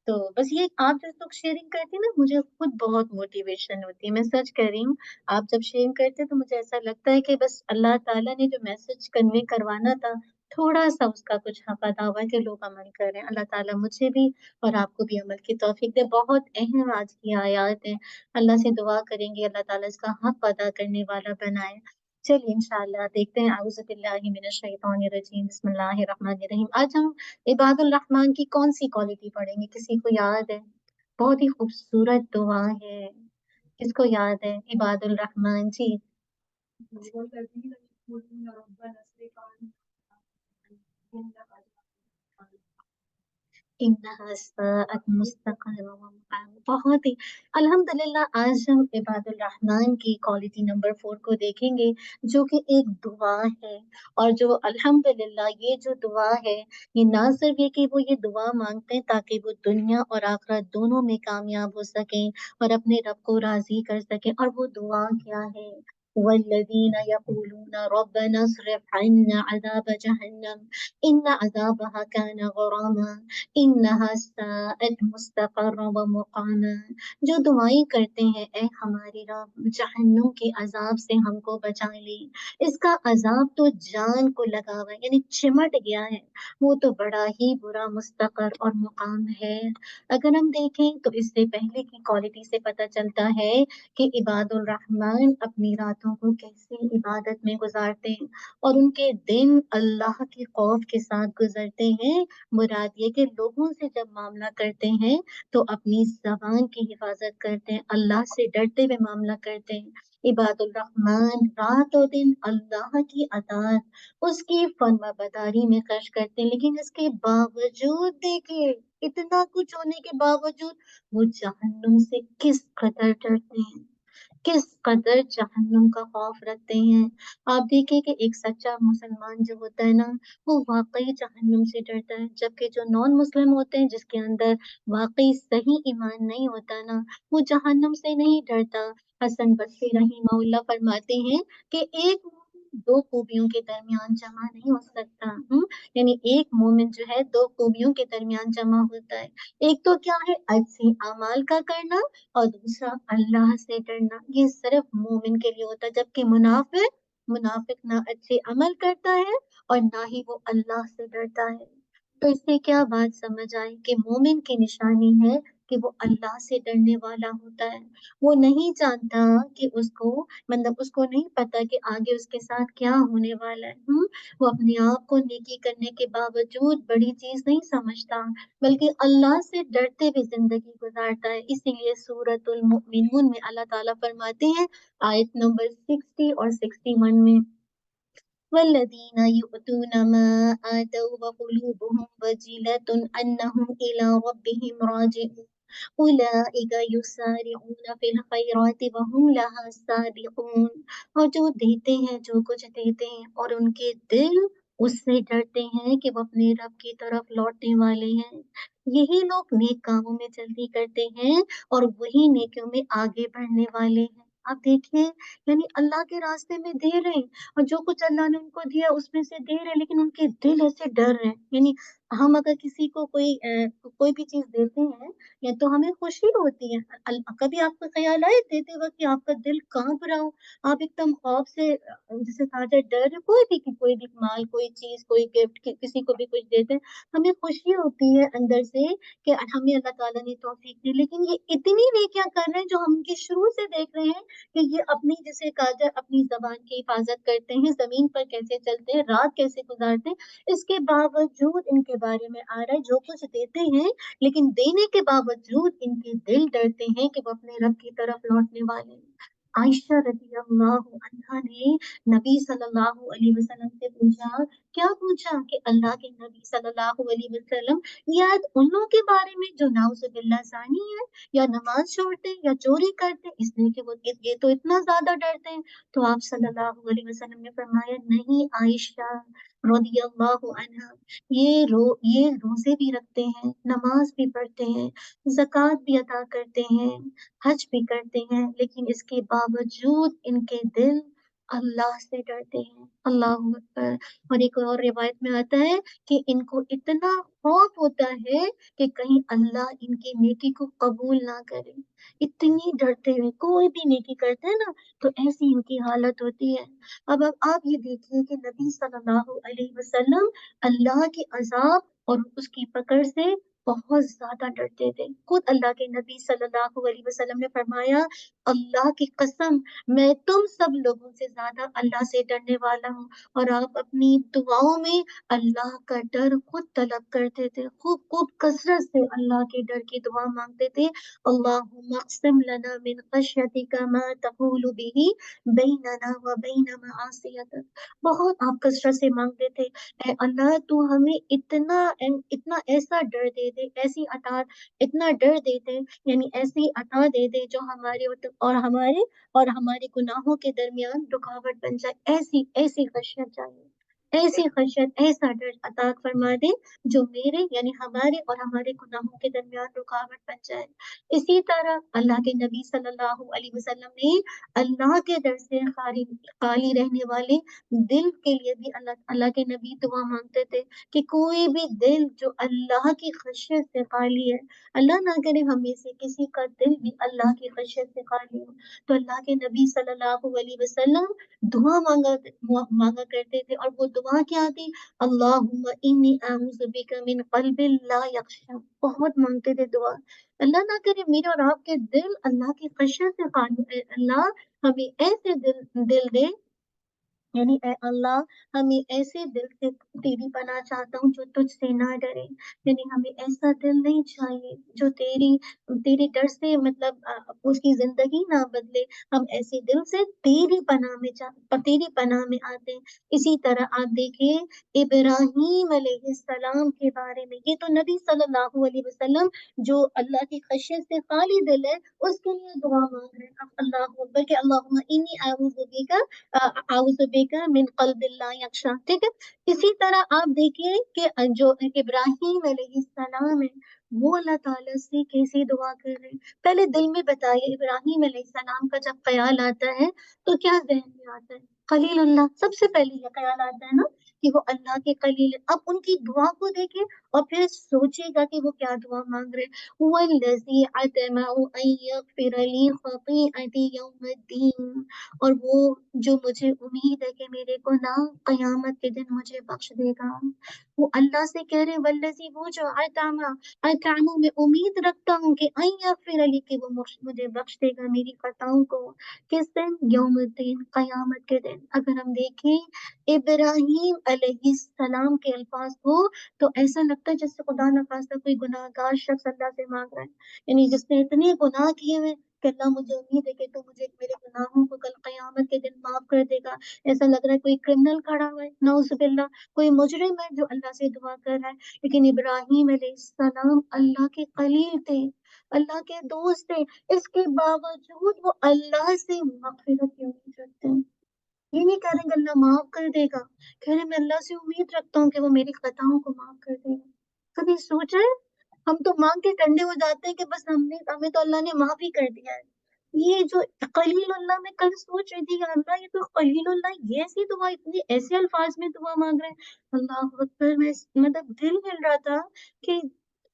A: तो बस ये आप जब लोग शेयरिंग करते हैं ना, मुझे खुद बहुत मोटिवेशन होती है, मैं सच कह रही हूँ। आप जब शेयरिंग करते हैं तो मुझे ऐसा लगता है कि बस अल्लाह ताला ने जो मैसेज कन्वे करवाना था, थोड़ा सा उसका कुछ हक अदा हुआ कि लोग अमल करें। अल्लाह ताला मुझे भी और आपको भी अमल की तौफीक दे। बहुत अहम आज की आयत है, अल्लाह से दुआ करेंगे अल्लाह ताला इसका हक अदा करने वाला बनाए। चलिए इंशाल्लाह देखते हैं। औज़ु बिल्लाहि मिनश शैतानिर रजीम, बिस्मिल्लाहिर रहमानिर रहीम। आज हम इबादुल रहमान की कौन सी क्वालिटी पढ़ेंगे, किसी को याद है? बहुत ही खूबसूरत दुआ है, किसको याद है? इबादुल रहमान जी। इन्नहा साअत मुस्तक़र्रम व मुक़ाम। बहुत ही अल्हम्दुलिल्लाह, आज हम इबादुर रहमान की क्वालिटी नंबर 4 को देखेंगे, जो कि एक दुआ है। और जो अल्हम्दुलिल्लाह ये जो दुआ है, ये ना सिर्फ ये कि वो ये दुआ मांगते हैं ताकि वो दुनिया और आखिरत दोनों में कामयाब हो सकें और अपने रब को राजी कर सकें। और वो दुआ क्या है? वल्लज़ीना यक़ूलूना रब्बना अस्रिफ़ अन्ना अज़ाब जहन्नम इन्न अज़ाबहा कान गरामा इन्नहा साअत मुस्तक़र्रा व मुक़ामा। जो दुआएं करते हैं, ए हमारे रब जहन्नुम के अजाब से हमको बचा ले, इसका अजाब तो जान को लगा हुआ है, यानी चिमट गया है, वो तो बड़ा ही बुरा मुस्तकर और मुकाम है। अगर हम देखें तो इससे पहले की क्वालिटी से पता चलता है कि इबादुर रहमान अपनी रातों को कैसे इबादत में गुजारते हैं और उनके दिन अल्लाह के खौफ के साथ गुजरते हैं। मुराद ये कि लोगों से जब मामला करते हैं तो अपनी ज़बान की हिफाज़त करते हैं, अल्लाह से डरते हुए मामला करते हैं। इबादुर रहमान रात और दिन अल्लाह की अताअत, उसकी फर्माबरदारी में खर्च करते हैं, लेकिन इसके बावजूद देखिए, इतना कुछ होने के बावजूद वो जहन्नुम से किस कदर डरते हैं, किस कदर जहन्नुम का खौफ रखते हैं। आप देखिए कि एक सच्चा मुसलमान जो होता है ना, वो वाकई जहन्नुम से डरता है, जबकि जो नॉन मुस्लिम होते हैं, जिसके अंदर वाकई सही ईमान नहीं होता ना, वो जहन्नुम से नहीं डरता। हसन बसरी रहीमहुल्लाह फरमाते हैं कि एक मोमिन दो खूबियों के दरमियान जमा नहीं हो सकता। यानी एक मोमिन जो है दो खूबियों के दरमियान जमा होता है। एक तो क्या है, अच्छे अमाल का करना, और दूसरा अल्लाह से डरना। ये सिर्फ मोमिन के लिए होता है, जबकि मुनाफिक मुनाफिक ना अच्छे अमल करता है और ना ही वो अल्लाह से डरता है। तो इससे क्या बात समझ आई कि मोमिन की निशानी है कि वो अल्लाह से डरने वाला होता है। वो नहीं जानता कि उसको, मतलब उसको नहीं पता कि आगे उसके साथ क्या होने वाला है। वो अपने आप को नेकी करने के बावजूद बड़ी चीज नहीं समझता, बल्कि अल्लाह से डरते हुए जिंदगी गुजारता है। इसीलिए सूरतुल मुमिनून में अल्लाह ताला फरमाते हैं, आयत नंबर 60 और 61 में, वल्लज़ीना युअतूना मा आतौ व क़ुलूबुहुम वजिलतुन अन्नहुम इला रब्बिहिम राजिऊन उलाइका युसारिऊना फिल खैराति व हुम लहा साबिकून। और जो देते हैं, जो कुछ देते हैं और उनके दिल उससे डरते हैं कि वो अपने रब की तरफ लौटने वाले हैं, यही लोग नेक कामों में जल्दी करते हैं और वही नेकियों में आगे बढ़ने वाले हैं। आप देखिए, यानी अल्लाह के रास्ते में दे रहे हैं, और जो कुछ अल्लाह ने उनको दिया उसमें से दे रहे हैं, लेकिन उनके दिल ऐसे डर रहे हैं। यानी हम अगर किसी को कोई भी चीज देते हैं, या तो हमें खुशी होती है, कभी आपका ख्याल आए देते वक्त कि आपका दिल कांप रहा हो, आप एकदम खौफ से, जैसे कहा जाए डर, कोई भी माल, कोई चीज, कोई गिफ्ट, किसी को भी कुछ देते हैं, हमें खुशी होती है अंदर से कि हमें अल्लाह ताला ने तौफीक दी। लेकिन ये इतनी नेकियां कर रहे हैं जो हम इनकी शुरू से देख रहे हैं कि ये अपनी, जैसे कहा जाए, अपनी जबान की हिफाजत करते हैं, जमीन पर कैसे चलते हैं, रात कैसे गुजारते हैं, इसके बावजूद इनके बारे में आ रहा है जो कुछ देते हैं, लेकिन देने के बावजूद इनके दिल डरते हैं कि वो अपने रब की तरफ लौटने वाले हैं। आयशा रजी अल्लाह अन्हा ने नबी सल्लल्लाहु अलैहि वसल्लम से पूछा, क्या पूछा कि अल्लाह के नबी सल्लल्लाहु अलैहि वसल्लम, ये आयत उन लोगों के बारे में जो नाउजुबिल्लाह जानी है, या नमाज छोड़ते हैं, या चोरी करते हैं, इसलिए कि वो ये तो इतना ज्यादा डरते हैं। तो आप सल्लल्लाहु अलैहि वसल्लम ने फरमाया, नहीं आयशा रदियल्लाहु अन्हा, ये रोजे भी रखते हैं, नमाज भी पढ़ते हैं, ज़कात भी अदा करते हैं, हज भी करते हैं, लेकिन इसके बावजूद इनके दिल अल्लाह से डरते हैं। अल्लाह अकबर। और एक और रिवायत में आता है कि इनको इतना खौफ होता है कि कहीं अल्लाह इनकी नेकी को कबूल ना करे। इतनी डरते हुए कोई भी नेकी करते हैं ना, तो ऐसी इनकी हालत होती है। अब आप ये देखिए कि नबी सल्लल्लाहु अलैहि वसल्लम अल्लाह के अजाब और उसकी पकड़ से बहुत ज्यादा डरते थे। खुद अल्लाह के नबी सल्लल्लाहु अलैहि वसल्लम ने फरमाया, अल्लाह की कसम, मैं तुम सब लोगों से ज्यादा अल्लाह से डरने वाला हूँ। और आप अपनी दुआओं में अल्लाह का डर खुद तलब करते थे, खूब खूब कसरत से अल्लाह के डर की दुआ मांगते थे। अल्लाहुम्मा अक़सिम लना मिन खश्यतिका मा तहूलु बिही बैनना व बैन मआसियतिक। बहुत आप कसरत से मांगते थे, ऐ अल्लाह तू हमें इतना ऐसा डर दे दे, ऐसी अता, इतना डर दे दे, यानी ऐसी अता दे दे जो और हमारे गुनाहों के दरमियान रुकावट बन जाए। ऐसी ऐसी खशियत चाहिए, ऐसी खशियत, ऐसा डर अता फरमा दे जो मेरे, यानी हमारे और हमारे गुनाहों के दरमियान रुकावट बन जाए। इसी तरह अल्लाह के नबी सल्लल्लाहु अलैहि वसल्लम ने अल्लाह के डर से खाली खाली रहने वाले दिल के लिए भी अल्लाह अल्लाह के नबी दुआ मांगते थे कि कोई भी दिल जो अल्लाह की खशियत से खाली है, अल्लाह ना करे हमें से किसी का दिल भी अल्लाह की खशियत से खाली हो, तो अल्लाह के नबी सल्लल्लाहु अलैहि वसल्लम दुआ मांगा करते थे। और वो दुआ क्या थी, अल्लाहुम्मा इन्नी अऊज़ु बिका मिन क़ल्बिन ला यख़शा। बहुत मांगते थे दुआ, अल्लाह ना करे मेरे और आपके दिल अल्लाह की खशियत से खाली है। अल्लाह हमें ऐसे दिल दिल दे यानी ए अल्लाह, हमें ऐसे दिल से तेरी पनाह चाहता हूँ जो तुझसे ना डरे। यानी हमें ऐसा दिल नहीं चाहिए जो तेरे डर से मतलब उसकी जिंदगी ना बदले। हम ऐसे दिल से तेरी पनाह में आते हैं। इसी तरह आप देखिए इब्राहीम अलैहिस्सलाम के बारे में, ये तो नबी सल्लल्लाहु अलैहि वसल्लम जो अल्लाह की खशियत से खाली दिल है, उसके लिए दुआ मांग रहे हैं। अब अल्लाह अकबर के अल्लाहुम्मा इन्नी अऊज़ु बिका आउज़ु बिका मिन क़ल्बिन ला यख़शा, ठीक है। इसी तरह आप देखिए कि जो इब्राहीम अलैहिस्सलाम है, वो अल्लाह ताला से कैसी दुआ कर रहे हैं। पहले दिल में बताइए, इब्राहीम अलैहिस्सलाम का जब ख्याल आता है तो क्या जहन में आता है? खलीलुल्लाह, सबसे पहले ये ख्याल आता है ना कि वो अल्लाह के खलील है। अब उनकी दुआ को देखिए और फिर सोचिएगा कि वो क्या दुआ मांग रहे हैं। वल्लज़ी अतमउ अन यग़फ़िर ली ख़तीअती यौमिद्दीन, और वो जो मुझे उम्मीद है कि मेरे गुनाह क़यामत के दिन मुझे बख्श देगा। वो अल्लाह से कह रहे हैं वल्लज़ी, वो जो अतमु मैं उम्मीद रखता हूँ कि अन यग़फ़िर ली, कि वो मुझे बख्श देगा मेरी खताओं को। किस दिन? यौमुद्दीन, क़यामत के दिन। अगर हम देखें इब्राहीम अलैहिस्सलाम के अल्फाज को तो ऐसा लगता है जैसे खुदा न खास्ता कोई गुनाहगार शख्स अल्लाह से मांग रहा है, यानी जिसने इतने गुनाह किए हुए कि अल्लाह मुझे उम्मीद है कि तू मुझे मेरे गुनाहों को कल क़यामत के दिन माफ कर देगा। ऐसा लग रहा है कोई क्रिमिनल खड़ा हुआ है, नऊज़ुबिल्लाह, कोई मुजरिम है जो अल्लाह से दुआ कर रहा है। लेकिन इब्राहीम अलैहिस्सलाम अल्लाह के खलील थे, अल्लाह के दोस्त थे, इसके बावजूद वो अल्लाह से मग़फ़िरत की उम्मीद रखते हैं। ये नहीं कह रहे कि अल्लाह माफ कर देगा, कह रहे मैं अल्लाह से उम्मीद रखता हूँ कि वो मेरी खताओं को माफ कर देगा। कभी सोचा है? हम तो मांग के ठंडे हो जाते हैं कि बस हमें तो अल्लाह ने माफ ही कर दिया है। ये जो खलीलुल्लाह, मैं कल सोच रही थी कि अल्लाह ये तो खलीलुल्लाह, ये ऐसी दुआ, इतने ऐसे अल्फाज में दुआ मांग रहे हैं। अल्लाह अकबर, मैं मतलब दिल हिल रहा था कि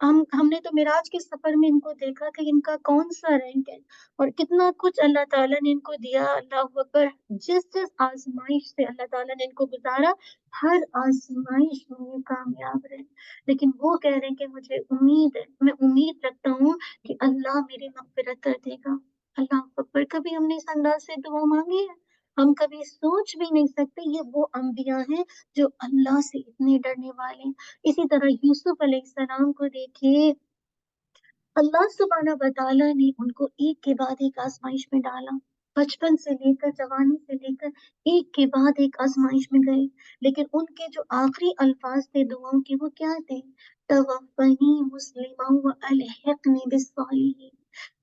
A: हमने तो मिराज के सफर में इनको देखा कि इनका कौन सा रैंक है और कितना कुछ अल्लाह ताला ने इनको दिया। अल्लाह अकबर, जिस आजमाइश से अल्लाह ताला ने इनको गुजारा, हर आजमाइश में ये कामयाब रहे। लेकिन वो कह रहे हैं कि मुझे उम्मीद है, मैं उम्मीद रखता हूँ कि अल्लाह मेरी मग़फ़िरत कर देगा। अल्लाह अकबर, कभी हमने इस अंदाज से दुआ मांगी है? हम कभी सोच भी नहीं सकते। ये वो अंबिया हैं जो अल्लाह से इतने डरने वाले हैं। इसी तरह यूसुफ अलैहिस्सलाम को देखिए, अल्लाह सुब्हाना व तआला ने उनको एक के बाद एक आज़माइश में डाला। बचपन से लेकर जवानी से लेकर एक के बाद एक आज़माइश में गए। लेकिन उनके जो आखिरी अल्फाज़ थे दुआओं के, वो क्या थे? तवफ़्फ़नी मुस्लिमा व अलहिक़नी बिस्सालिहीन।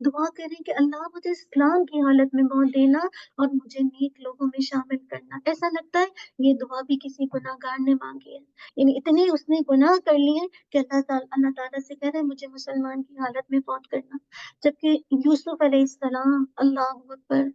A: दुआ करें कि अल्लाह मुझे इस्लाम की हालत में मौत देना और मुझे नेक लोगों में शामिल करना। ऐसा लगता है ये दुआ भी किसी गुनाहगार ने मांगी है। यानी इतने उसने गुनाह कर लिए कि अल्लाह ताला से कह रहे हैं मुझे मुसलमान की हालत में फौत करना। जबकि यूसुफ अलैहिस्सलाम, अल्लाहू अकबर,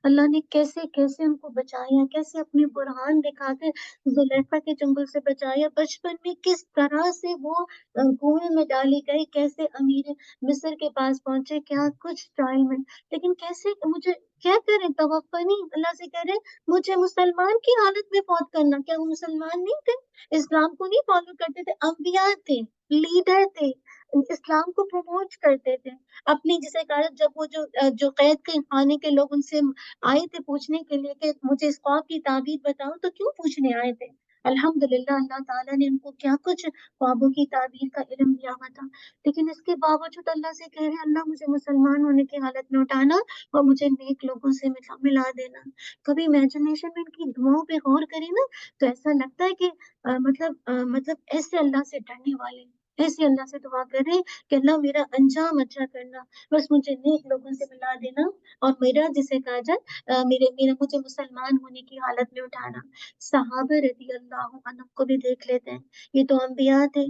A: अल्लाह ने कैसे-कैसे उनको बचाया, कैसे अपने बुरहान दिखाकर ज़ुलेखा के चुंगल से बचाया। बचपन में किस तरह से वो कुएँ में डाले गए, कैसे अमीर मिस्र के पास पहुँचे, क्या कुछ ट्रायल में। लेकिन कैसे मुझे क्या करें, तवफ़्फ़नी, अल्लाह से कह रहे हैं मुझे मुसलमान की हालत में फौत करना। क्या वो मुसलमान नहीं थे? इस्लाम को नहीं फॉलो करते थे? अंबिया थे, लीडर थे, इस्लाम को प्रमोट करते थे। अपनी जिसे कहा जब वो जो कैद के खाने के लोग उनसे आए थे पूछने के लिए कि मुझे इस ख्वाब की ताबीर बताओ, तो क्यों पूछने आए थे? अल्हम्दुलिल्लाह, अल्लाह ताला ने उनको क्या कुछ ख्वाबों की ताबीर का इल्म दिया हुआ था। लेकिन इसके बावजूद अल्लाह से कह रहे हैं अल्लाह मुझे मुसलमान होने की हालत में उठाना और मुझे नेक लोगों से मिला देना। कभी इमेजिनेशन में इनकी दुआओं पे गौर करें ना, तो ऐसा लगता है कि मतलब ऐसे अल्लाह से डरने वाले, ऐसे अल्लाह से दुआ करें कि अल्लाह मेरा अंजाम अच्छा करना, बस मुझे नेक लोगों से मिला देना और मेरा जिसे कहा जाए मेरे मेरा मुझे मुसलमान होने की हालत में उठाना। सहाबा रज़ियल्लाहु अन्हुम को भी देख लेते हैं, ये तो अंबिया थे।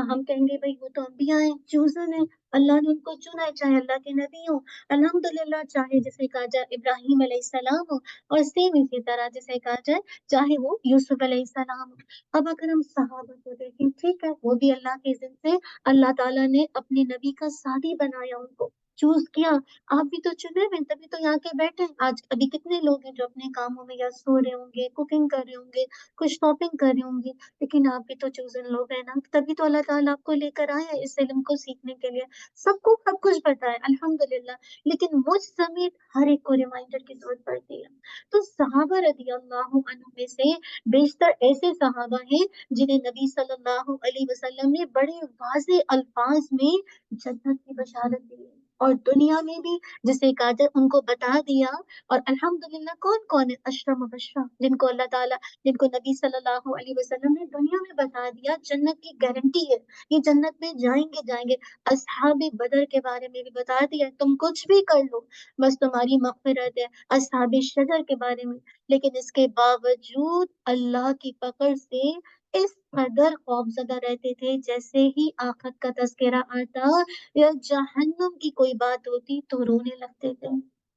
A: हम कहेंगे भई वो तो अंबिया हैं, चूज़न हैं, अल्लाह ने उनको चुना है, चाहे अल्लाह के नबी हों, अल्हम्दुलिल्लाह, चाहे जिसे कहा जाए इब्राहीम अलैहिस्सलाम हो, और सेम इसी तरह जिसे कहा जाए चाहे वो यूसुफ अलैहिस्सलाम हो। अब अगर हम सहाबा को देखें, ठीक है, वो भी अल्लाह के इज़्न से अल्लाह ताला ने अपने नबी का साथी बनाया उनको। चूज किया, आप भी तो चुने हुए हैं, तभी तो यहाँ के बैठे हैं। आज अभी कितने लोग हैं जो अपने कामों में या सो रहे होंगे, कुकिंग कर रहे होंगे, कुछ शॉपिंग कर रहे होंगे, लेकिन आप भी तो चूजन लोग हैं ना, तभी तो अल्लाह ताला आपको लेकर आए हैं इस इल्म को सीखने के लिए। सबको सब कुछ पता है अल्हम्दुलिल्लाह, लेकिन मुझ समेत हर एक को रिमाइंडर की जरूरत पड़ती है। तो सहाबा रदी अल्लाह अन्हु में से बेशतर ऐसे सहाबा हैं जिन्हें नबी सल्लल्लाहु अलैहि वसल्लम ने बड़े वाज़े अल्फाज में जन्नत की बशारत दी है। और दुनिया में भी जिसे कहा उनको बता दिया। और अल्हम्दुलिल्लाह कौन कौन है अशरा मुबशरा जिनको अल्लाह ताला, जिनको नबी सल्लल्लाहु अलैहि वसल्लम ने दुनिया में बता दिया जन्नत की गारंटी है, ये जन्नत में जाएंगे जाएंगे। असहाबे बदर के बारे में भी बता दिया, तुम कुछ भी कर लो बस तुम्हारी मग़फ़िरत है। असहाबे शजर के बारे में, लेकिन इसके बावजूद अल्लाह की पकड़ से इस कदर खौफजदा रहते थे, जैसे ही आखिरत का तज़किरा आता या जहन्नुम की कोई बात होती तो रोने लगते थे,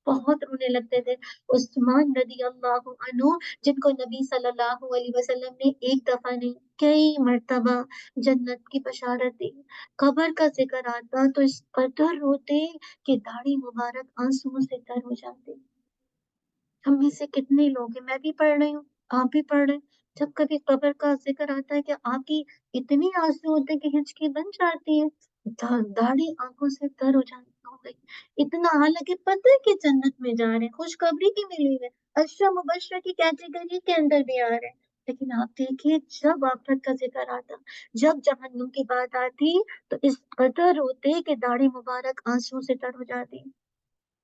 A: बहुत रोने लगते थे। उस्मान रदी अल्लाह अन्हु, जिनको नबी सल्लल्लाहु अलैहि वसल्लम ने एक दफा नहीं कई मर्तबा जन्नत की बशारत दी, कब्र का जिक्र आता तो इस कदर रोते कि दाढ़ी मुबारक आंसुओं से तर हो जाती। हम में से कितने लोग हैं, मैं भी पढ़ रही हूँ, आप भी पढ़ रहे हैं, जब कभी कब्र का ज़िक्र आता है कि आपकी इतनी आँसू होते हैं कि हिचकी बन जाती है, दाढ़ी आँखों से तर हो गई। इतना, हालाँकि पता है कि जन्नत में जा रहे हैं, खुशखबरी भी मिली है, अशरा मुबशरा की कैटेगरी के अंदर भी आ रहे हैं। लेकिन आप देखिए जब आखिरत का ज़िक्र आता, जब जहन्नुम की बात आती, तो इस कदर रोते कि दाढ़ी मुबारक आँसुओं से तर हो जाती।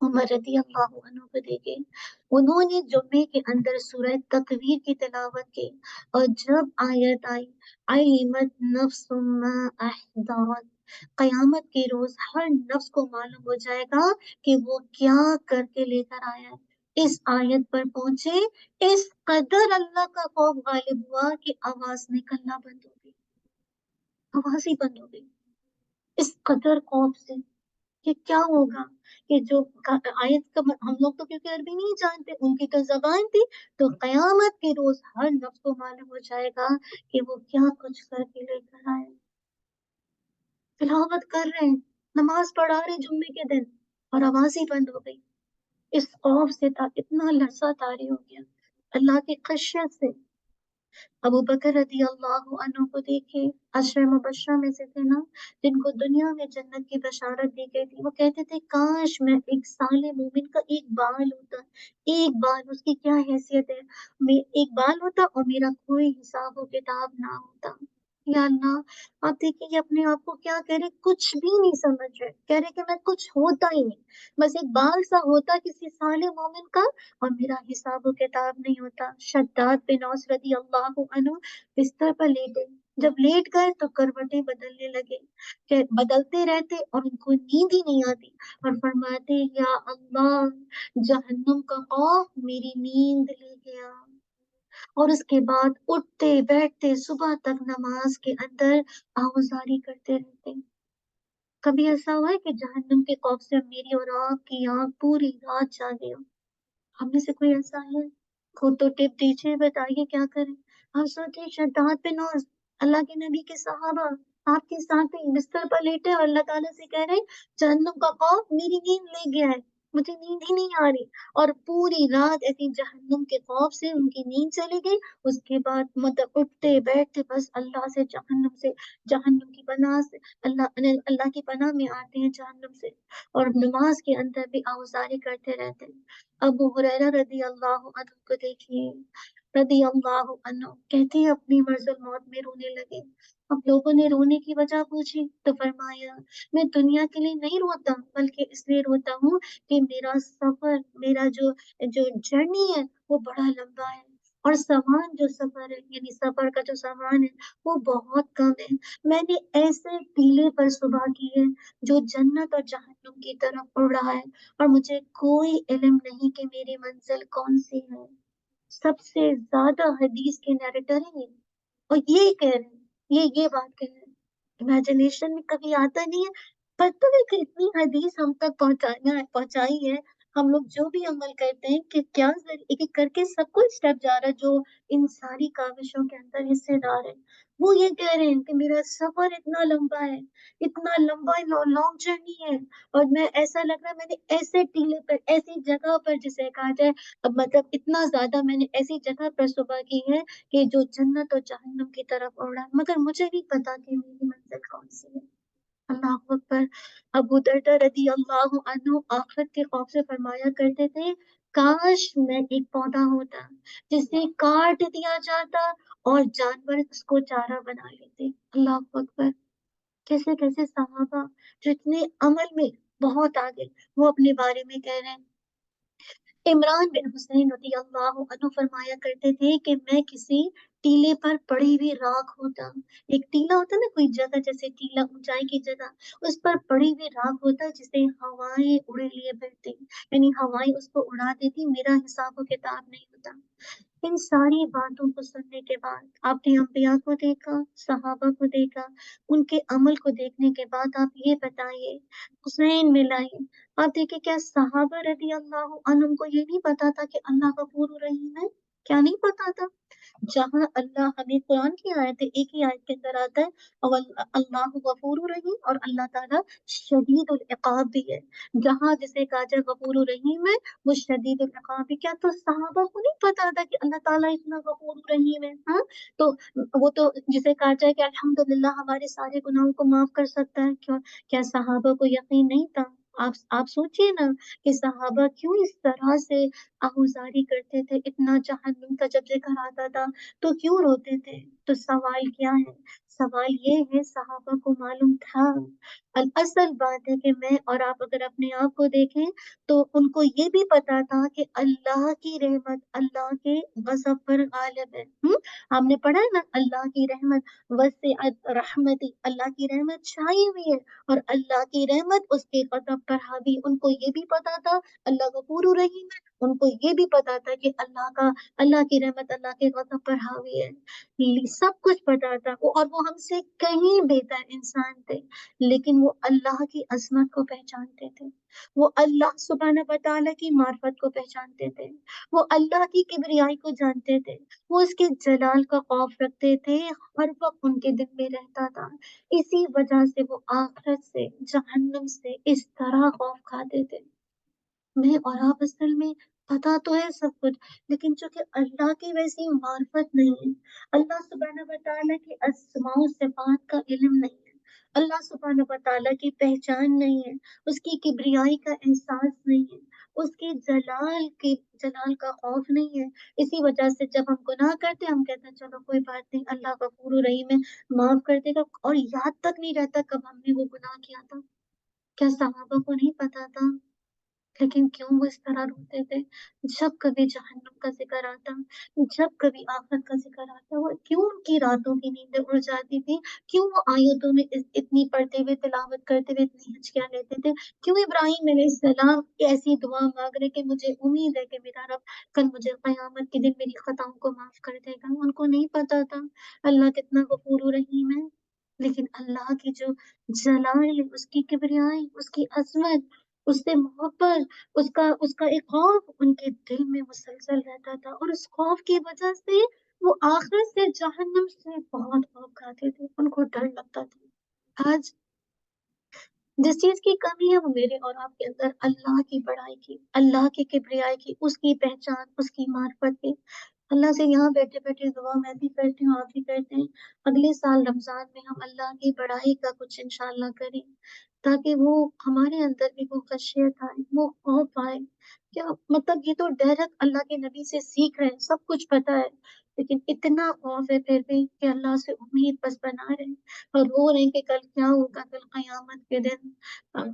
A: उमर रज़ी अल्लाहु अन्हु को देखिए, उन्होंने जुम्मे के अंदर सूरह तकवीर की तिलावत की और जब आयत आई, अलिमत नफ्सुम मा अहदरत, कयामत के रोज हर नफ्स को मालूम हो जाएगा कि वो क्या करके लेकर आया है। इस आयत पर पहुंचे, इस कदर अल्लाह का खौफ गालिब हुआ कि आवाज निकलना बंद हो गई, आवाज ही बंद हो गई। इस कदर खौफ से कि क्या होगा, कि जो आयत का हम लोग तो क्योंकि अरबी नहीं जानते, उनकी तो जबान थी, तो कयामत के रोज हर नफ्स को मालूम हो जाएगा कि वो क्या कुछ करके लेकर आए। तिलावत कर रहे हैं, नमाज पढ़ा रहे जुम्मे के दिन, और आवाज ही बंद हो गई। इस खौफ से था इतना लरसा तारी हो गया अल्लाह की खशियत से। अबू बकर रदी अल्लाह अन्हु को देखे, अशरे मुबशरा में से थे ना, जिनको दुनिया में जन्नत की बशारत दी गई थी। वो कहते थे काश मैं एक साले मोमिन का एक बाल होता, एक बाल, उसकी क्या हैसियत है, मैं एक बाल होता और मेरा कोई हिसाब व किताब ना होता। या अल्लाह, आप देखिए ये अपने आप को क्या कह रहे, कुछ भी नहीं समझ रहे, कह रहे कि मैं कुछ होता ही नहीं, बस एक बाल सा होता किसी साले मोमिन का और मेरा हिसाब व किताब नहीं होता। शद्दाद बिन औस रदी अल्लाह अन्हु बिस्तर पर लेटे, जब लेट गए तो करवटें बदलने लगे, बदलते रहते और उनको नींद ही नहीं आती, और फरमाते या अल्लाह, जहन्नुम का खौफ मेरी नींद ले गया। और उसके बाद उठते बैठते सुबह तक नमाज के अंदर आहुजारी करते रहते। कभी ऐसा हुआ है कि जहन्नुम के खौफ से मेरी और आपकी आंख पूरी रात जागे हो? हम में से कोई ऐसा है? खुद तो टिप दीजिए, बताइए क्या करें। आप सोचिए शद्दाद बिन औस, अल्लाह के नबी के सहाबा, आपके साथ ही बिस्तर पर लेटे और अल्लाह ताला से कह रहे हैं जहन्नुम का खौफ मेरी नींद ले गया है, मुझे नींद ही नहीं आ रही। और पूरी रात ऐसी जहन्नुम के खौफ से उनकी नींद चली गई। उसके बाद मतलब उठते बैठते बस अल्लाह से जहन्नुम से, जहन्नुम की पनाह से, अल्लाह की पनाह में आते हैं जहन्नुम से, और नमाज के अंदर भी आहुजारी करते रहते हैं। अबू हुरैरा रदी अल्लाह अन्हु को देखिए, रदी अल्लाह अन्हु कहते हैं अपनी मर्ज़ुल मौत में रोने लगे। अब लोगों ने रोने की वजह पूछी तो फरमाया, मैं दुनिया के लिए नहीं रोता, बल्कि इसलिए रोता हूँ कि मेरा सफर, मेरा जो जो जर्नी है वो बड़ा लंबा है, और सामान जो सफर है यानी सफर का जो सामान है वो बहुत कम है। मैंने ऐसे टीले पर सुबह की है जो जन्नत और जहन्नुम की तरफ उड़ रहा है, और मुझे कोई इल्म नहीं कि मेरी मंजिल कौन सी है। सबसे ज्यादा हदीस के नैरेटर हैं ये, और ये कह रहे हैं, ये बात कह रहे हैं। इमेजिनेशन में कभी आता नहीं है, पता है कि इतनी हदीस हम तक पहुंचाई है, हम लोग जो भी अमल करते हैं कि क्या एक एक करके सब कोई स्टेप जा रहा है जो इन सारी काविशों के अंदर हिस्सेदार है। वो ये कह रहे हैं कि मेरा सफर इतना लंबा है, इतना लंबा लॉन्ग जर्नी है, और मैं ऐसा लग रहा है मैंने ऐसे टीले पर ऐसी जगह पर जिसे कहा जाए, अब मतलब इतना ज्यादा मैंने ऐसी जगह पर सुबह की है कि जो जन्नत और जहन्नम की तरफ उड़ रहा है, मगर मुझे नहीं पता कि मेरी मंजिल कौन सी है। अल्लाह अकबर। अबू दरदा रदी अल्लाह अन्हु आखिरत के खौफ से फरमाया करते थे, काश मैं एक पौधा होता जिसे काट दिया जाता और जानवर उसको चारा बना लेते। अल्लाह अकबर। कैसे कैसे सहाबा जो इतने अमल में बहुत आगे, वो अपने बारे में कह रहे हैं। इमरान बिन हुसैन रज़ियल्लाहु अन्हु फरमाया करते थे कि मैं किसी टीले पर पड़ी हुई राख होता। एक टीला होता है ना, कोई जगह जैसे टीला ऊंचाई की जगह, उस पर पड़ी हुई राख होता जिसे हवाएं उड़े लिए फिरती, यानी हवाएं उसको उड़ा देती, मेरा हिसाब किताब नहीं होता। इन सारी बातों को सुनने के बाद आपने अंबिया को देखा, सहाबा को देखा, उनके अमल को देखने के बाद आप ये बताइए, हुसैन मिलाइए, आप देखिए क्या सहाबा रदी अल्लाह अन्हुम को ये नहीं पता था कि अल्लाह गफूर रहीम है? क्या नहीं पता था? जहाँ अल्लाह हमें कुरान की आयत है, एक ही आयत के अंदर आता है, और अल्लाह गफूर रहीम और अल्लाह ताला शदीदुल इकाब भी है। जहाँ जिसे कहा जाए गफूर रहीम है, वो शदीदुल इकाब भी। क्या तो सहाबा को नहीं पता था कि अल्लाह ताला इतना गफूर रहीम है? हाँ, तो वो तो जिसे कहा जाए कि अल्हम्दुलिल्लाह हमारे सारे गुनाहों को माफ कर सकता है, क्यों? क्या सहाबा को यकीन नहीं था? आप सोचिए ना कि सहाबा क्यों इस तरह से आहुजारी करते थे, इतना जहन्नुम का जब जिक्र आता था तो क्यों रोते थे? तो सवाल क्या है? सवाल ये है, सहाबा को मालूम था। असल बात है कि मैं और आप अगर अपने आप को देखें तो उनको ये भी पता था कि अल्लाह की रहमत अल्लाह के गजब पर गालिब है। हमने पढ़ा है ना, अल्लाह की रहमत वसिअत रहमती, अल्लाह की रहमत छाई हुई है और अल्लाह की रहमत उसके गजब पर हावी। उनको ये भी पता था अल्लाह गफूर रहीम है, उनको ये भी पता था कि अल्लाह की रहमत अल्लाह के गजब पर हावी है। सब कुछ पता था वो, और वो हमसे कहीं बेहतर इंसान थे, लेकिन वो अल्लाह की अजमत को पहचानते थे, वो अल्लाह सुब्हानहू व तआला की मार्फत को पहचानते थे, वो अल्लाह की किबरियाई को जानते थे, वो उसके जलाल का खौफ रखते थे, हर वक्त उनके दिल में रहता था। इसी वजह से वो आखिरत से, जहन्नुम से इस तरह खौफ खाते थे। मैं और आप असल में पता तो है सब कुछ, लेकिन चूंकि अल्लाह की वैसी मार्फत नहीं है, अल्लाह सुब्हानहू व तआला की अस्माओ सिफात का इल्म नहीं है, अल्लाह सुब्हानहू व तआला की पहचान नहीं है, उसकी किब्रियाई का एहसास नहीं है, उसके जलाल का खौफ नहीं है। इसी वजह से जब हम गुनाह करते हैं हम कहते हैं चलो कोई बात नहीं, अल्लाह गफूर रहीम है, माफ कर देगा, और याद तक नहीं रहता कब हमने वो गुनाह किया था। क्या सहाबा को नहीं पता था? लेकिन क्यों वो इस तरह रोते थे? जब कभी जहन्नुम का ज़िक्र आता, जब कभी आखिरत का ज़िक्र आता, वो क्यों उनकी रातों की नींदें उड़ जाती थी? क्यों वो आयतों में इतनी पढ़ते हुए, तिलावत करते हुए इतनी हिचकियाँ लेते थे? क्यों इब्राहीम अलैहिस्सलाम ऐसी दुआ माँग रहे कि मुझे उम्मीद है कि मेरा रब कल मुझे क़यामत के दिन मेरी ख़ताओं को माफ़ कर देगा? उनको नहीं पता था अल्लाह कितना गफूर रहीम है। लेकिन अल्लाह की जो जलाल है, उसकी किब्रियाई, उसकी अज़मत, उससे मोहब्बत, उसका उसका एक खौफ उनके दिल में मुसलसल रहता था, और उस खौफ की वजह से वो आखिरत से, जहन्नुम से बहुत खौफ खाते थे, उनको डर लगता था। आज जिस चीज की कमी है वो मेरे और आपके अंदर अल्लाह की बड़ाई की, अल्लाह की किब्रियाई की, उसकी पहचान, उसकी मार्फत की। अल्लाह से यहाँ बैठे बैठे दुआ मैं भी करती हूँ, आप भी करते हैं, अगले साल रमजान में हम अल्लाह की बड़ाई का कुछ इंशाल्लाह करें, ताकि वो हमारे अंदर भी वो खशियत आए, वो खौफ आए। क्या मतलब, ये तो डायरेक्ट अल्लाह के नबी से सीख रहे हैं, सब कुछ पता है, लेकिन इतना खौफ है फिर भी कि अल्लाह से उम्मीद बस बना रहे हैं, और रो रहे हैं कि कल क्या होगा, कल कयामत के दिन। अ,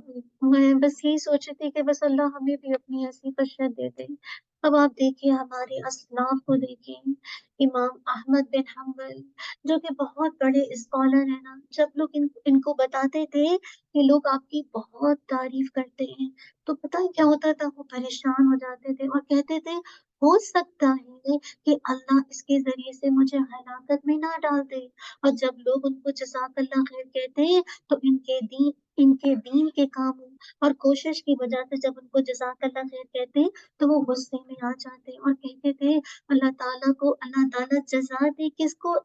A: मैं बस यही सोच रही थी कि बस अल्लाह हमें भी अपनी ऐसी खशियत दे दे। अब आप देखिए हमारे असलाफ को देखिए, इमाम अहमद बिन हम्बल, जो कि बहुत बड़े स्कॉलर हैं ना, जब लोग इनको बताते थे कि लोग आपकी बहुत तारीफ करते हैं, तो पता है क्या होता था? वो परेशान हो जाते थे और कहते थे, हो सकता है कि अल्लाह इसके ज़रिए से मुझे हलाकत में ना डाल दे। और जब लोग उनको जज़ाकल्लाह खैर कहते हैं, तो इनके दीन के कामों और कोशिश की वजह से जब उनको जज़ाकल्लाह खैर कहते हैं, तो वो गुस्से में आ जाते हैं और कहते थे अल्लाह ताला जज़ा दे किसको?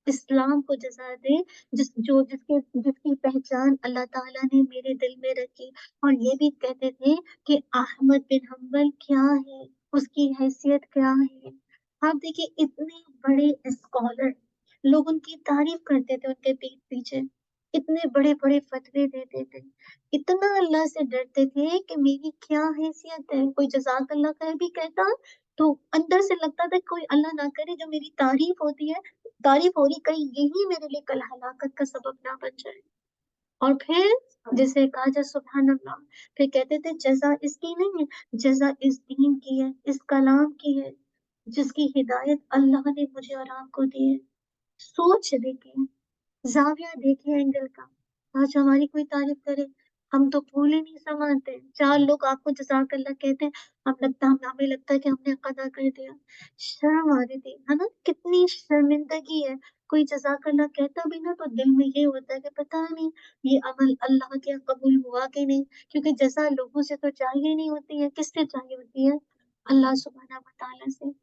A: इस्लाम को जज़ा दे, जिसकी पहचान अल्लाह ताला ने मेरे दिल में रखी। और ये भी कहते थे कि अहमद बिन हम्बल क्या है, उसकी हैसियत क्या है। आप देखिए इतने बड़े स्कॉलर, लोग उनकी तारीफ करते थे उनके पीठ पीछे, इतने बड़े-बड़े फतवे देते थे, इतना अल्लाह से डरते थे कि मेरी क्या हैसियत है, कोई जज़ाकल्लाह खैर भी कहता तो अंदर से लगता था कोई अल्लाह ना करे जो मेरी तारीफ हो रही कहीं यही मेरे लिए कल हलाकत का सबब ना बन जाए। और फिर जैसे कहा जाए सुभान अल्लाह, फिर कहते थे जज़ा इसकी नहीं है, जज़ा इस दीन की है, इस कलाम की है, जिसकी हिदायत अल्लाह ने मुझे और आपको दी है। सोच देखिए, ज़ाविया देखिए एंगल का। आज हमारी कोई तारीफ करे, हम तो फूल ही नहीं समाते। 4 लोग आपको जज़ाकल्लाह कहते हैं, हमें लगता है कि हमने कदा कर दिया। शर्म आ रही थी, है ना? कितनी शर्मिंदगी है। कोई जज़ाकल्लाह कहता भी ना तो दिल में ये होता है कि पता नहीं ये अमल अल्लाह के यहाँ कबूल हुआ कि नहीं, क्योंकि जज़ा लोगों से तो चाहिए नहीं होती है, किससे चाहिए होती है? अल्लाह सुब्हानहू व तआला से।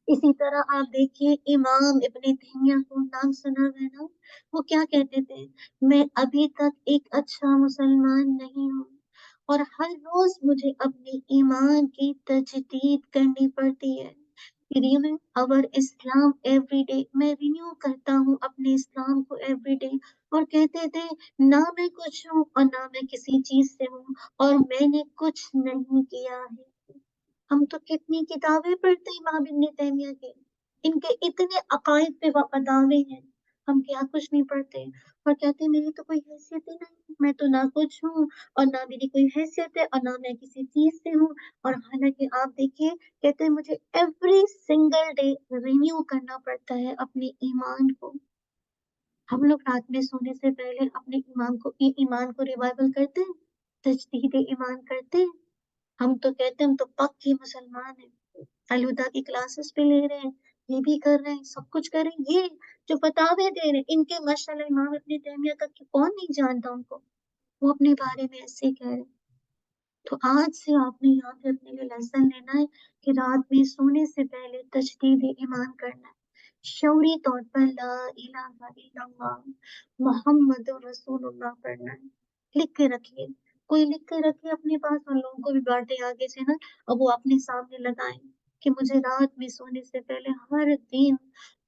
A: इसी तरह आप देखिए इमाम इब्न तैमिया को नाम सुना है ना? वो क्या कहते थे? मैं अभी तक एक अच्छा मुसलमान नहीं हूँ और हर रोज मुझे अपने ईमान की तजदीद करनी पड़ती है। रिन्यू अवर इस्लाम एवरी डे। मैं रिन्यू करता हूँ अपने इस्लाम को एवरी डे। और कहते थे ना मैं कुछ हूँ और ना मैं किसी चीज से हूँ और मैंने कुछ नहीं किया है। हम तो कितनी किताबें पढ़ते हैं इमाम इब्न तैमिया की, इनके इतने अकायद पे दावे हैं, हम क्या कुछ नहीं पढ़ते और कहते हैं मेरी तो कोई हैसियत ही नहीं, मैं तो ना कुछ हूँ और ना मेरी कोई हैसियत है और ना मैं किसी चीज से हूँ। और हालांकि आप देखिए कहते हैं मुझे एवरी सिंगल डे रिन्यू करना पड़ता है अपने ईमान को। हम लोग रात में सोने से पहले अपने ईमान को रिवाइवल करते हैं, तजदीद ईमान करते हैं। हम तो कहते हैं हम तो पक्के मुसलमान हैं, अलहुदा की क्लासेस भी ले रहे हैं, ये भी कर रहे हैं, सब कुछ कर रहे हैं। ये जो फतावे दे रहे हैं, इनके माशाल्लाह इमाम इब्न तैमिया का कि कौन नहीं जानता उनको, वो अपने बारे में ऐसे कह रहे हैं। तो आज से आपने यहाँ पे अपने लिए लेसन लेना है कि रात में सोने से पहले तजदीद ईमान करना है, शऊरी तौर पर ला इलाहा इल्लल्लाह मुहम्मदुर रसूलुल्लाह पढ़ना है। लिख के रखिए, कोई लिख के रखे अपने पास और लोगों को भी बांटे आगे से ना, और वो अपने सामने लगाएं कि मुझे रात में सोने से पहले हर दिन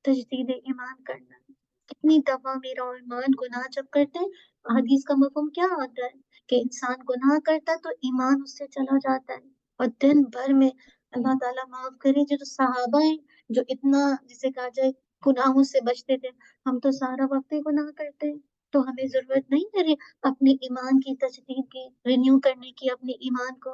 A: तजदीद ईमान करना है। कितनी दफा मेरा और ईमान गुनाह जब करते हैं, हदीस का मफहूम क्या होता है कि इंसान गुनाह करता है तो ईमान उससे चला जाता है। और दिन भर में अल्लाह ताला माफ करे जो सहाबा हैं, जो इतना जिसे कहा जाए गुनाहों से बचते थे, हम तो सारा वक्त ही गुनाह करते हैं। तो हमें जरूरत नहीं है अपने ईमान की तजदीद की, रिन्यू करने की अपने ईमान को।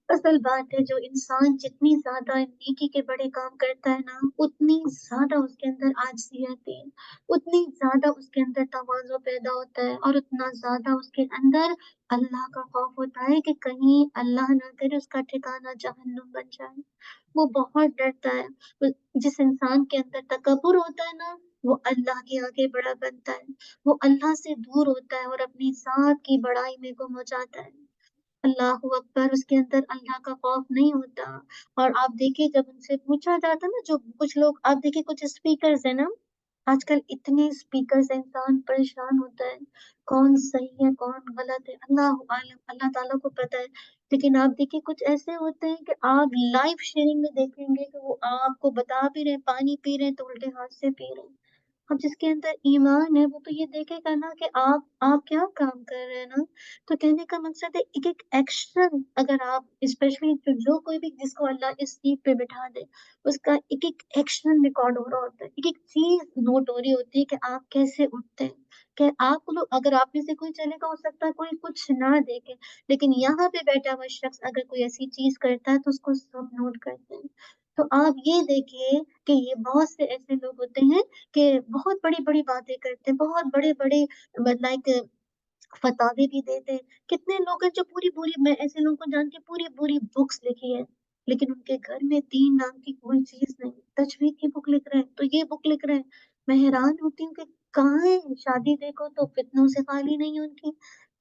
A: असल बात है जो इंसान जितनी ज्यादा नेकी के बड़े काम करता है ना, उतनी ज्यादा उसके अंदर आजिज़ी आती है, उतनी ज्यादा उसके अंदर तवाज़ु पैदा होता है और उतना ज्यादा उसके अंदर अल्लाह का खौफ होता है कि कहीं अल्लाह ना करे उसका ठिकाना जहन्नुम बन जाए। वो बहुत डरता है। जिस इंसान के अंदर तकब्बुर होता है ना, वो अल्लाह के आगे बड़ा बनता है, वो अल्लाह से दूर होता है और अपनी जात की बड़ाई में गुम हो जाता है। अल्लाहू अकबर, उसके अंदर अल्लाह का खौफ नहीं होता। और आप देखिए जब उनसे पूछा जाता ना, जो कुछ लोग आप देखिए कुछ स्पीकर्स है ना, आजकल इतने स्पीकर से इंसान परेशान होता है, कौन सही है कौन गलत है अल्लाह आलम, अल्लाह ताला को पता है। लेकिन आप देखिए कुछ ऐसे होते हैं कि आप लाइव शेयरिंग में देखेंगे कि वो आपको बता भी रहे हैं, पानी पी रहे हैं तो उल्टे हाथ से पी रहे हैं। अब जिसके अंदर ईमान है वो तो ये देखेगा ना कि आप क्या काम कर रहे हैं ना। तो कहने का मकसद है एक एक एक्शन, अगर आप स्पेशली जो कोई भी जिसको अल्लाह इस सीट पे बिठा दे, उसका एक एक एक्शन रिकॉर्ड हो रहा होता है, एक एक चीज नोट हो रही होती है कि आप कैसे उठते हैं। कि आप लोग अगर आप में से कोई चलेगा, हो सकता है कोई कुछ ना देखे, लेकिन यहाँ पे बैठा हुआ शख्स अगर कोई ऐसी चीज करता है तो उसको सब नोट करते हैं। तो आप ये देखिए कि ये बहुत से ऐसे लोग होते हैं कि बहुत बड़ी-बड़ी बातें करते हैं, बहुत बड़े-बड़े लाइक फतावे भी देते हैं। कितने लोग हैं जो पूरी-पूरी, मैं ऐसे लोगों को जानती हूँ, पूरी-पूरी बुक्स लिखी है, लेकिन उनके घर में दीन नाम की कोई चीज़ नहीं। तजवीद की बुक लिख रहे हैं, तो ये बुक लिख रहे हैं। मैं हैरान होती हूँ कि कहाँ है? शादी देखो तो फितनों से खाली नहीं है उनकी।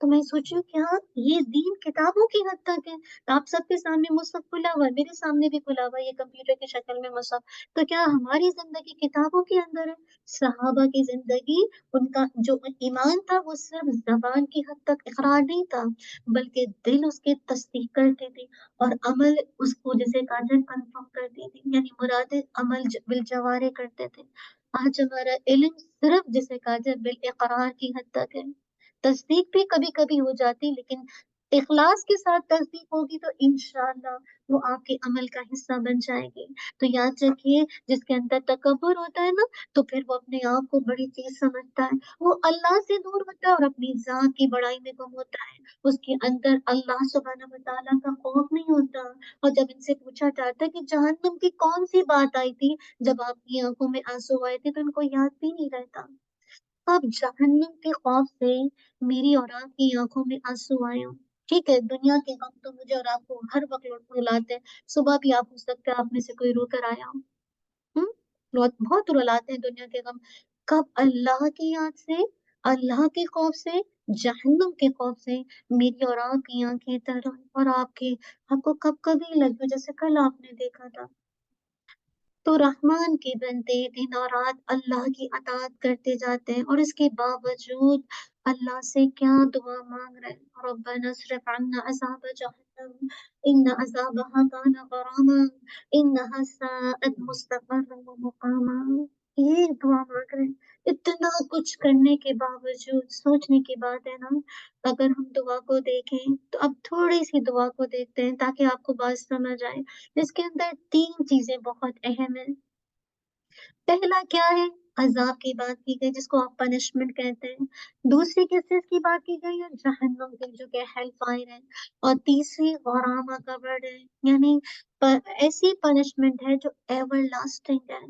A: तो मैं सोची हूँ क्या ये दीन किताबों की हद तक है? आप सबके सामने मुसहफ खुला हुआ है, मेरे सामने भी खुला हुआ है ये कंप्यूटर की शक्ल में मुसहफ। तो क्या हमारी ज़िंदगी किताबों के अंदर है? सहाबा की ज़िंदगी, उनका जो ईमान था वो सिर्फ ज़बान की हद तक इकरार नहीं था, बल्कि दिल उसके तस्दीक करते थे और अमल उसको जैसे काजल कन्फर्म करती थी, यानी मुरादे अमल बिल जवारे करते थे। आज हमारा इल्म सिर्फ जिसे काजल बिल इकरार की हद तक है। तस्दीक भी कभी-कभी हो जाती, लेकिन इखलास के साथ तस्दीक होगी तो इंशाअल्लाह वो आपके अमल का हिस्सा बन जाएगी। तो याद रखिए, जिसके अंदर तकब्बुर होता है ना, तो फिर वो अपने आप को बड़ी चीज़ समझता है। वो अल्लाह से दूर होता है और अपनी ज़ात की बड़ाई में गुम होता है। उसके अंदर अल्लाह सुब्हानहू व तआला का खौफ नहीं होता। और जब इनसे पूछा जाता है कि जहन्नम की कौन-सी बात आई थी, जब आपकी आँखों में आँसू आए थे, तो इनको याद भी नहीं रहता। अब जहन्नम के खौफ से मेरी और आपकी आँखों में आँसू आए हों। ठीक है, दुनिया के गम तो मुझे और आपको हर वक़्त रुलाते हैं। सुबह भी आप हो सकता है आप में से कोई रो कर आया हो। हुँ? बहुत बहुत रुलाते हैं दुनिया के गम। कब अल्लाह की याद से, अल्लाह के खौफ से, जहन्नम के खौफ से मेरी और आपकी आँखें तर आईं और आपको कब कभी लगे जैसे कल आपने देखा था। तो रहमान के बंदे दिन और रात अल्लाह की अताअत करते जाते हैं और इसके बावजूद अल्लाह से क्या दुआ माँग रहे हैं, रब्बना अस्रिफ अन्ना अज़ाब जहन्नम इन्न अज़ाबहा काना गरामा इन्नहा साअत मुस्तक़र्रन व मुक़ामा। ये दुआ माँग रहे हैं। इतना कुछ करने के बावजूद, सोचने की बात है ना, अगर हम दुआ को देखें, तो अब थोड़ी-सी दुआ को देखते हैं ताकि आपको बात समझ आए। इसके अंदर 3 चीज़ें बहुत अहम हैं। पहला क्या है? अज़ाब की बात की गई जिसको आप पनिशमेंट कहते हैं। दूसरी किस चीज़ की बात की गई है? जहन्नम की जो कि हेल फायर है। और तीसरी गरामा का वर्ड है, यानी प ऐसी पनिशमेंट है जो एवरलास्टिंग है।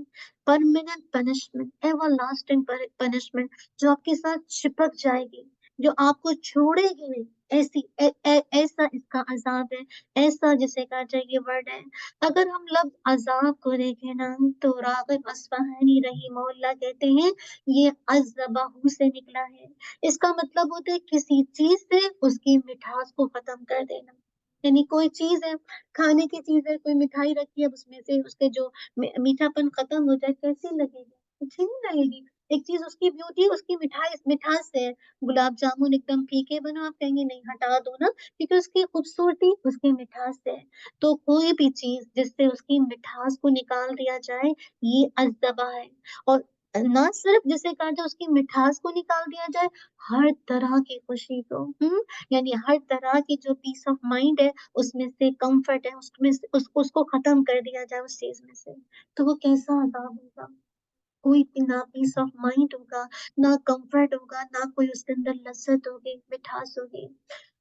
A: परमानेंट पनिशमेंट, एवरलास्टिंग पनिशमेंट जो आपके साथ चिपक जाएगी, जो आपको छोड़ेगी नहीं। ऐसी ए ए ऐसा इसका अज़ाब है, ऐसा जिसे कहा जाए ये वर्ड है। अगर हम लफ्ज़ अज़ाब को देखें ना, तो राग़िब अस्फ़हानी रहिमहुल्लाह कहते हैं ये अज़्ज़बहु से निकला है। इसका मतलब होता है किसी चीज़ से उसकी मिठास को ख़त्म कर देना। यानी कोई चीज़ है, खाने की चीज़ है, कोई मिठाई रखी है, अब उसमें से उसके जो मीठापन ख़त्म हो जाए, कैसी लगेगी? अच्छी नहीं लगेगी। एक चीज़ उसकी ब्यूटी उसकी मिठास से है। गुलाब जामुन एकदम फीके बनो, आप कहेंगे नहीं हटा दो ना, क्योंकि उसकी खूबसूरती उसकी मिठास से है। तो कोई भी चीज़ जिससे उसकी मिठास को निकाल दिया जाए, ये अज़्ज़बा है। और ना सिर्फ़ जिसे कहा जाए उसकी मिठास को निकाल दिया जाए, हर तरह की खुशी को, यानी हर तरह की जो पीस ऑफ माइंड है, उसमें से कम्फ़र्ट है, उसमें से उसको ख़त्म कर दिया जाए उस चीज़ में से। तो वो कैसा अज़ाब होगा? कोई भी ना पीस ऑफ माइंड होगा, ना कम्फ़र्ट होगा, ना कोई उसके अंदर लज़्ज़त होगी, मिठास होगी।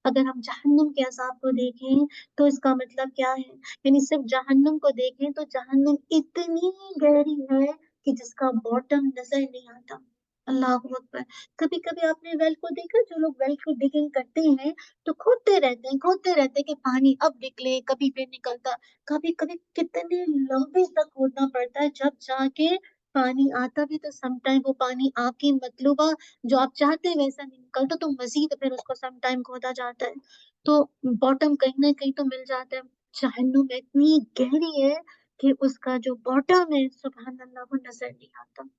A: अगर हम जहन्नुम के अज़ाब को देखें, तो इसका मतलब क्या है? यानी सिर्फ़ जहन्नुम को देखें तो जहन्नुम इतनी गहरी है कि जिसका बॉटम नज़र नहीं आता। अल्लाहू अकबर! कभी-कभी आपने वेल को देखा, जो लोग वेल को डिगिंग करते हैं, तो खोदते रहते हैं कि पानी अब निकले, कभी फिर निकलता। कभी-कभी कितने लंबे तक खोदना पड़ता है, जब जाके पानी आता भी, तो सम टाइम वो पानी आपकी मतलूबा जो आप चाहते हैं वैसा नहीं निकलता, तो मज़ीद फिर उसको सम टाइम खोदा जाता है। तो बॉटम कहीं न कहीं तो मिल जाता है। जहन्नुम इतनी गहरी है कि उसका जो बॉटम है, सुबहान अल्लाह, वो नज़र नहीं आता।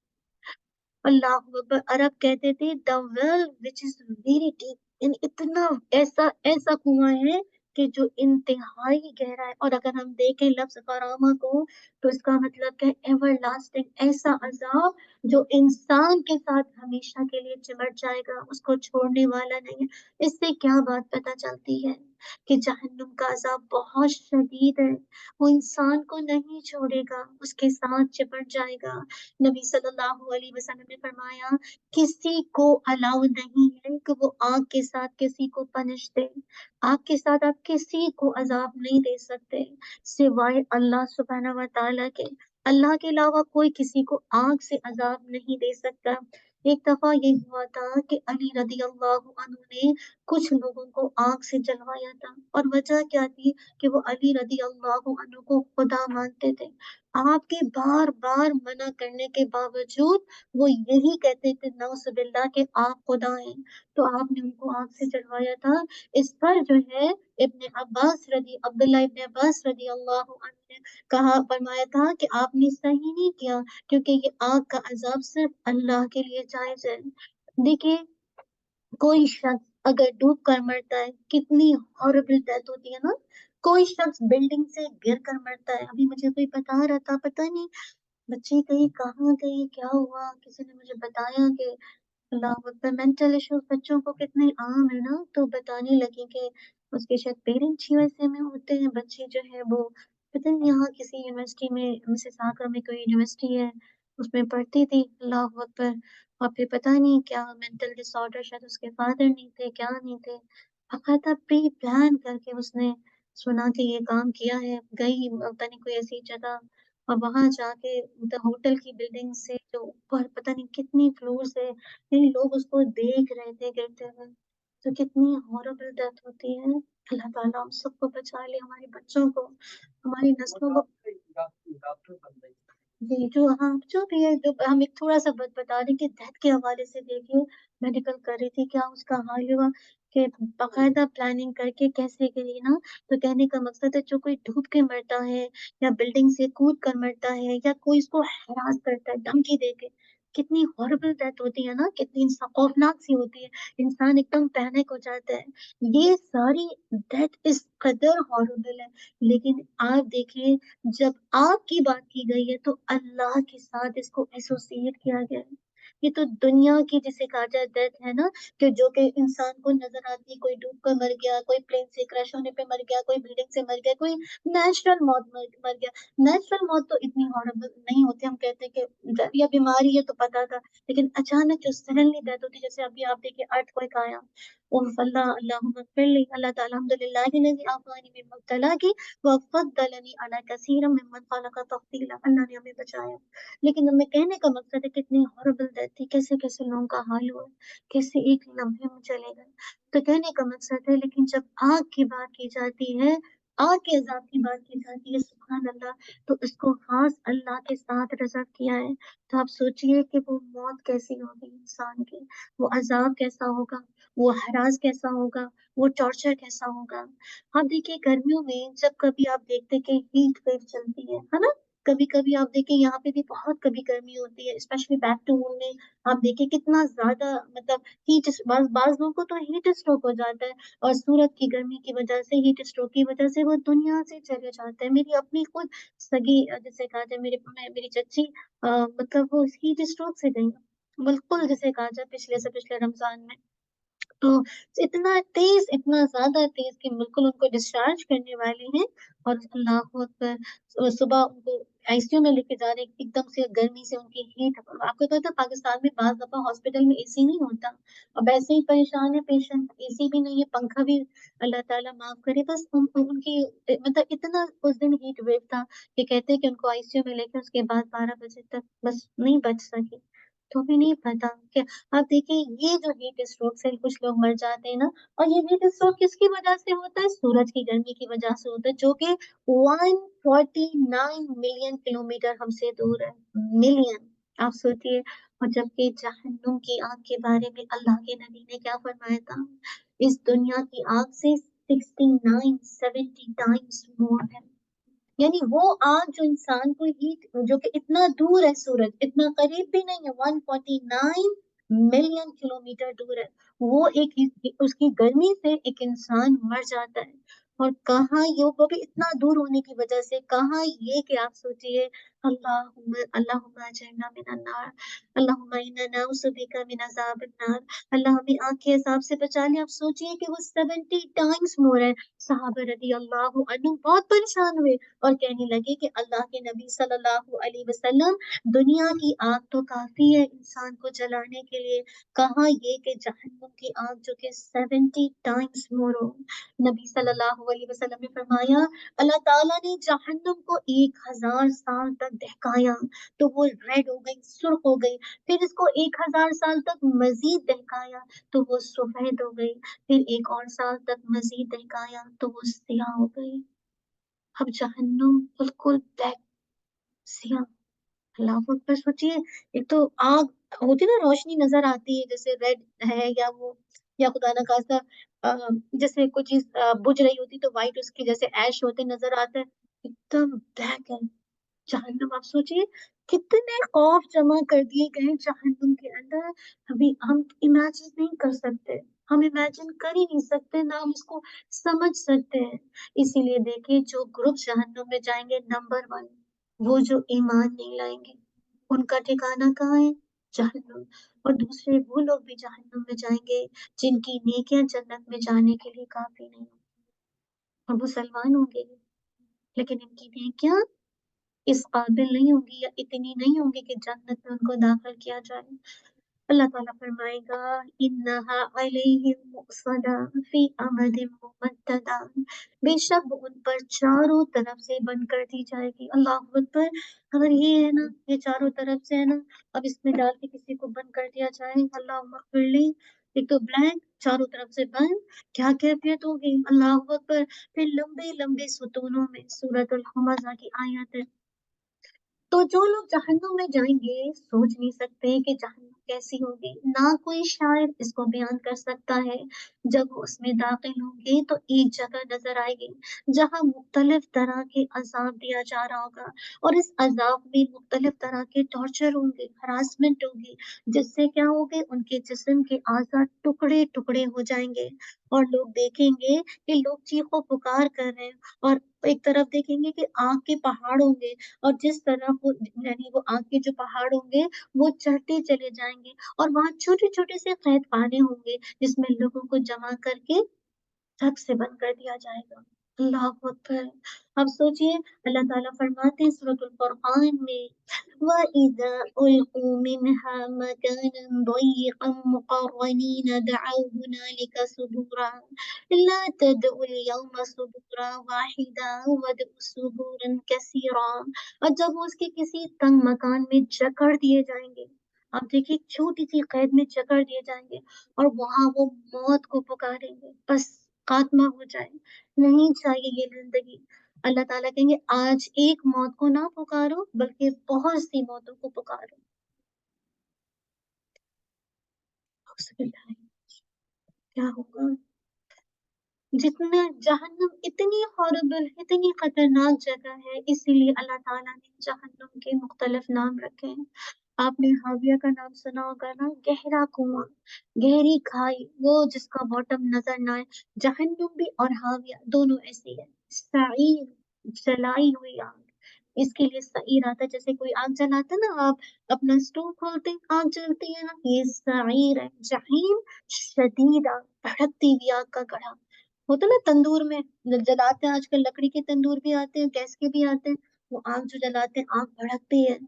A: अल्लाहू अकबर! अरब कहते थे the well which is very deep, यानी इतना ऐसा ऐसा कुआँ है कि जो इंतहाई गहरा है। और अगर हम देखें लफ्ज़ ग़रामा को, तो इसका मतलब क्या है? एवरलास्टिंग, ऐसा अज़ाब जो इंसान के साथ हमेशा के लिए चिमट जाएगा, उसको छोड़ने वाला नहीं है। इससे क्या बात पता चलती है? कि जहन्नुम का अज़ाब बहुत शदीद है, वो इंसान को नहीं छोड़ेगा, उसके साथ चिपट जाएगा। नबी सल्लल्लाहु अलैहि वसल्लम ने फरमाया, किसी को अलाउ नहीं है कि वो आग के साथ किसी को पनिश दे। आग के साथ आप किसी को अज़ाब नहीं दे सकते, सिवाय अल्लाह सुब्हानहू व तआला के। अल्लाह के अलावा कोई किसी को आग से अज़ाब नहीं दे सकता। ایک دفعہ یہ ہوا تھا کہ علی رضی اللہ عنہ نے کچھ لوگوں کو آگ سے جلوایا تھا، اور وجہ کیا تھی کہ وہ علی رضی اللہ عنہ کو خدا مانتے تھے۔ آپ کے بار بار منع کرنے کے باوجود وہ یہی کہتے تھے نعوذ باللہ کہ آپ خدا ہیں، تو آپ نے ان کو آگ سے جلوایا تھا۔ اس پر جو ہے عبداللہ ابن عباس رضی اللہ عنہ نے کہا فرمایا تھا کہ آپ نے صحیح نہیں کیا، کیونکہ یہ آگ کا عذاب صرف اللہ کے لیے جائز ہے۔ دیکھیے، کوئی شخص اگر ڈوب کر مرتا ہے کتنی ہاربل ڈیتھ ہوتی ہے نا۔ کوئی شخص بلڈنگ سے گر کر مرتا ہے، ابھی مجھے کوئی بتا رہا تھا، پتہ نہیں بچی کہیں کہاں گئی، کیا ہوا، کسی نے مجھے بتایا کہ اللہ اکبر، مینٹل ایشوز بچوں کو کتنے عام ہے نا، تو بتانے لگی کہ اس کے شاید پیرنٹس ہی ویسے میں ہوتے ہیں، بچی جو ہے وہ پتہ نہیں یہاں کسی یونیورسٹی میں، مسیساگا میں کوئی یونیورسٹی ہے، اس میں پڑھتی تھی، اللہ اکبر، اور پھر پتہ نہیں کیا مینٹل ڈس آرڈر، شاید اس کے فادر نہیں تھے، کیا نہیں تھے، باقاعدہ پری پلان کر کے اس نے سنا کہ یہ کام کیا ہے، گئی پتہ نہیں کوئی ایسی جگہ، اور وہاں جا کے ہوٹل کی بلڈنگ سے جو اوپر پتہ نہیں کتنی فلور سے، یعنی لوگ اس کو دیکھ رہے تھے گرتے ہوئے، تو کتنی ہاربل ڈیتھ ہوتی ہے۔ اللہ تعالیٰ ہم سب کو بچا لے، ہمارے بچوں کو، ہماری نسلوں کو۔ جی جو ہاں جو بھی ہے، جو ہم ایک تھوڑا سا بتا دیں کہ ڈیتھ کے حوالے سے دیکھیے، میڈیکل کر رہی تھی، کیا اس کا حال ہوا کہ باقاعدہ پلاننگ کر کے کیسے گئی نا، تو کہنے کا مقصد ہے جو کوئی ڈوب کے مرتا ہے یا بلڈنگ سے کود کر مرتا ہے یا کوئی اس کو ہراس کرتا ہے دھمکی دے کے، کتنی ہاربل ڈیتھ ہوتی ہے نا، کتنی خوفناک سی ہوتی ہے، انسان ایک دم پینک ہو جاتا ہے۔ یہ ساری ڈیتھ اس قدر ہاربل ہے، لیکن آپ دیکھیں جب آگ کی بات کی گئی ہے تو اللہ کے ساتھ اس کو ایسوسیٹ کیا گیا ہے۔ یہ تو دنیا کی جسے کہا جائے ڈیتھ ہے نا، کہ جو کہ انسان کو نظر آتی، کوئی ڈوب کر مر گیا، کوئی پلین سے کریش ہونے پہ مر گیا، کوئی بلڈنگ سے مر گیا، کوئی نیچرل موت مر گیا۔ نیچرل موت تو اتنی ہاربل نہیں ہوتی، ہم کہتے ہیں کہ یا بیماری ہے تو پتا تھا، لیکن اچانک جو سڈنلی ڈیتھ ہوتی، جیسے ابھی آپ دیکھیں ارتھ کوئک آیا، اوف اللہ، اللہم اغفر لی، اللہ تعالیٰ الحمدللہ الذی عافانی من مبتلا کی وفضلنی علی کثیر ممن خلق تفضیلا، اللہ نے ہمیں بچایا۔ لیکن ہمیں کہنے کا مقصد ہے کتنی ہاربل ڈیتھ تھی، کیسے کیسے لوگوں کا حال ہوا، کیسے ایک لمحے میں چلے گئے، تو کہنے کا مقصد ہے لیکن جب آگ کی بات کی جاتی ہے، آگ کے عذاب کی بات کی جاتی ہے، سبحان اللہ، تو اس کو خاص اللہ کے ساتھ ریزرو کیا ہے۔ تو آپ سوچئے کہ وہ موت کیسی ہوگی انسان کی، وہ عذاب کیسا ہوگا، وہ ہراس کیسا ہوگا، وہ ٹارچر کیسا ہوگا۔ آپ دیکھیے گرمیوں میں جب کبھی آپ دیکھتے کہ ہیٹ ویو چلتی ہے نا، کبھی کبھی آپ دیکھیں یہاں پہ بھی بہت کبھی گرمی ہوتی ہے، اسپیشلی بیک ٹو ہوم میں آپ دیکھیں کتنا زیادہ مطلب ہیٹ، بعض لوگوں کو تو ہیٹ اسٹروک ہو جاتا ہے، اور سورج کی گرمی کی وجہ سے، ہیٹ اسٹروک کی وجہ سے وہ دنیا سے چلے جاتے ہیں۔ میری اپنی خود سگی جیسے کہا جائے میری چچی مطلب وہ ہیٹ اسٹروک سے گئی، بالکل جیسے کہا جائے پچھلے سے پچھلے رمضان میں، تو اتنا زیادہ تیز کہ بالکل ان کو ڈسچارج کرنے والے ہیں، اور اللہ اکبر، صبح ان کو آئی سی یو میں لے کے جا رہے ہیں، ایک دم سے گرمی سے ان کی ہیٹ، آپ کو پتا پاکستان میں بعض دفعہ ہاسپٹل میں اے سی نہیں ہوتا، اب ایسے ہی پریشان ہے پیشنٹ، اے سی بھی نہیں ہے، پنکھا بھی اللہ تعالیٰ معاف کرے، بس ان کی مطلب اتنا اس دن ہیٹ ویو تھا کہ کہتے ہیں کہ ان کو آئی سی یو میں لے کے اس کے بعد 12 بجے تک بس نہیں بچ سکی، تو بھی نہیں پتا کہ آپ دیکھیں یہ جو ہیٹ اسٹروک سے کچھ لوگ مر جاتے ہیں نا، اور یہ ہیٹ اسٹروک کس کی وجہ سے ہوتا ہے؟ سورج کی گرمی کی وجہ سے ہوتا ہے، جو کہ 149 ملین کلومیٹر ہم سے دور ہے، ملین، آپ سوچئے۔ اور جبکہ جہنم کی آگ کے بارے میں اللہ کے نبی نے کیا فرمایا تھا؟ اس دنیا کی آگ سے 70 ٹائمز مور ہے، یعنی وہ آگ جو انسان کو ہیٹ، جو کہ اتنا دور ہے سورج، اتنا قریب بھی نہیں ہے، 149 ملین کلومیٹر دور ہے، وہ اس کی گرمی سے ایک انسان مر جاتا ہے، اور کہاں یہ وہ بھی اتنا دور ہونے کی وجہ سے، کہاں یہ کہ آپ سوچئے اللہم اجرنا من النار، اللہم انا نعوذ بک من عذاب النار، اللہ ہمیں آگ کے عذاب سے بچا لے۔ آپ سوچئے کہ وہ 70 ٹائمز مور ہے۔ صحابہ رضی اللہ عنہ بہت پریشان ہوئے اور کہنے لگے کہ اللہ کے نبی صلی اللہ علیہ وسلم، دنیا کی آگ تو کافی ہے انسان کو جلانے کے لیے، کہاں یہ کہ جہنم کی آگ جو کہ 70 ٹائمز مور ہو۔ نبی صلی اللہ علیہ وسلم نے فرمایا اللہ تعالیٰ نے جہنم کو 1000 سال تک तक दहकाया तो वो रेड हो गई, सुर्ख हो गई, फिर इसको 1000 साल तक मजीद दहकाया तो वो सफेद हो गई, फिर एक और साल तक मजीद दहकाया तो वो सियाह हो गई। अब जहन्नुम बिल्कुल ब्लैक, सियाह। अल्लाह अकबर, सोचिए, एक तो आग होती है ना, रोशनी नजर आती है जैसे रेड है, या वो, या खुदा ना खास्ता जैसे कोई चीज बुझ रही होती तो व्हाइट उसके जैसे ऐश होते नजर आता है, एकदम ब्लैक है जहन्नुम। आप सोचिए कितने खौफ जमा कर दिए गए जहन्नुम के अंदर, अभी हम इमेजिन नहीं कर सकते, हम इमेजिन कर ही नहीं सकते, ना हम इसको समझ सकते हैं। इसीलिए देखिए, जो ग्रुप जहन्नुम में जाएंगे, नंबर 1, वो जो ईमान नहीं लाएंगे, उनका ठिकाना कहाँ है? जहन्नुम। और दूसरे वो लोग भी जहन्नुम में जाएंगे जिनकी नेकियां जन्नत में जाने के लिए काफी नहीं, और मुसलमान होंगे, लेकिन इनकी नेकियां इस काबिल नहीं होंगी या इतनी नहीं होंगी कि जन्नत में उनको दाखिल किया जाए। अल्लाह ताला फरमाएगा, इन्नहा अलैहिम मुक़सदा फी अमदिन मुमद्ददा, बेशक वो उन पर चारों तरफ से बंद कर दी जाएगी। अल्लाह अकबर, अगर ये है ना, ये चारों तरफ से है ना, अब इसमें डाल के किसी को बंद कर दिया जाए, अल्लाह मगफिरली, एक तो ब्लैंक, चारों तरफ से बंद, क्या कैफियत होगी। अल्लाह अकबर, फिर लंबे लंबे सुतूनों में सूरतुल हुमज़ा की आयत है। तो जो लोग जहन्नुम में जाएंगे, सोच नहीं सकते कि जहन्नुम कैसी होगी, ना कोई शायर इसको बयान कर सकता है। जब वो उसमें दाखिल होंगे तो एक जगह नजर आएगी जहां मुख्तलिफ तरह के अजाब दिया जा रहा होगा, और इस अजाब में मुख्तलिफ तरह के टॉर्चर होंगे, हरासमेंट होगी, जिससे क्या होगे, उनके जिस्म के आज़ा टुकड़े टुकड़े हो जाएंगे, और लोग देखेंगे कि लोग चीखो पुकार कर रहे हैं, और एक तरफ देखेंगे कि आग के पहाड़ होंगे, और जिस तरह वो, यानी वो आग के जो पहाड़ होंगे वो चढ़ते चले जाएंगे, और वहां छोटे छोटे से कैद खाने होंगे जिसमें लोगों को जमा करके धक से बंद कर दिया जाएगा। अल्लाह अकबर। अब सोचिए, अल्लाह ताला फरमाते हैं सूरतुल फुरकान में, वइज़ा उल्कू मिनहा मकानन ضيقا मुक़र्रनीन दअऊ हुनालिका सुबूरा ला तदउ اليوم सुबूरा वाहिदा वदउ सुबूरन कसीरा। और जब वो उसके किसी तंग मकान में जकड़ दिए जाएंगे, आप देखिए छोटी सी कैद में जकड़ दिए जाएंगे, और वहां वो मौत को पुकारेंगे, बस खात्मा हो जाए, नहीं चाहिए ये जिंदगी। अल्लाह ताला कहेंगे, आज एक मौत को ना पुकारो, बल्कि बहुत सी मौतों को पुकारो। क्या होगा? जितना जहन्नुम इतनी हॉरिबल, इतनी खतरनाक जगह है, इसीलिए अल्लाह ताला ने जहन्नुम के मुख्तलिफ नाम रखे हैं। आपने हाविया का नाम सुना होगा ना, गहरा कुआं, गहरी खाई, वो जिसका बॉटम नजर ना आए। जहन्नुम भी और हाविया दोनों ऐसी है। सईर, जलाई हुई आग, इसके लिए सईर आता है, जैसे कोई आग जलाता है ना, आप अपना स्टोव खोलते हैं, आग जलती है ना, ये सईर है। जहीम, शदीद आग, भड़कती हुई आग का गढ़ा, होता ना तंदूर में जलाते हैं, आजकल लकड़ी के तंदूर भी आते हैं, गैस के भी आते हैं, वो आग जो जलाते हैं, आग भड़कती है।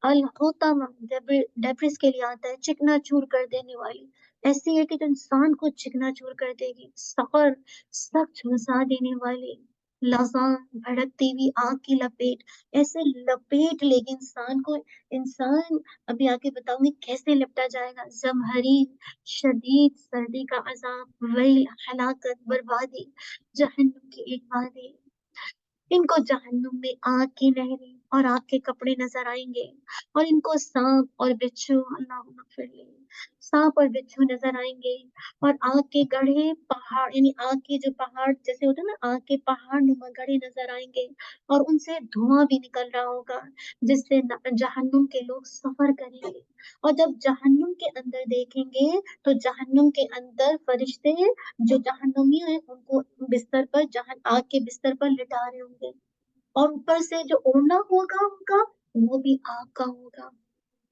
A: अल होतामा, डेब्रिस के लिए आता है, चिकना चूर कर देने वाली, ऐसी है कि जो इंसान को चिकना चूर कर देगी। सफर, सख्त झुलसा देने वाली। लजान, भड़कती हुई आग की लपेट, ऐसे लपेट लेगी इंसान को, इंसान, अभी आगे बताऊंगी कैसे लिपटा जाएगा। जमहरीर, शदीद सर्दी का अजाब, वैल, हलाकत, बर्बादी, जहन्नुम की एक वादी। इनको जहन्नुम में आग की नहरें और आग के कपड़े नजर आएंगे, और इनको सांप और बिच्छू, अल्लाह मगफिर ले, सांप और बिच्छू नजर आएंगे, और आग के गढ़े पहाड़, यानी आग के जो पहाड़ जैसे होते हैं ना, आग के पहाड़ नुमा गढ़े नजर आएंगे, और उनसे धुआं भी निकल रहा होगा, जिससे जहन्नुम के लोग सफर करेंगे। और जब जहन्नुम के अंदर देखेंगे तो जहन्नुम के अंदर फरिश्ते, जो जहन्नुमी है, उनको बिस्तर पर, जहन आग के बिस्तर पर लिटा रहे होंगे, और ऊपर से जो ओढ़ना होगा उनका, वो भी आग का होगा।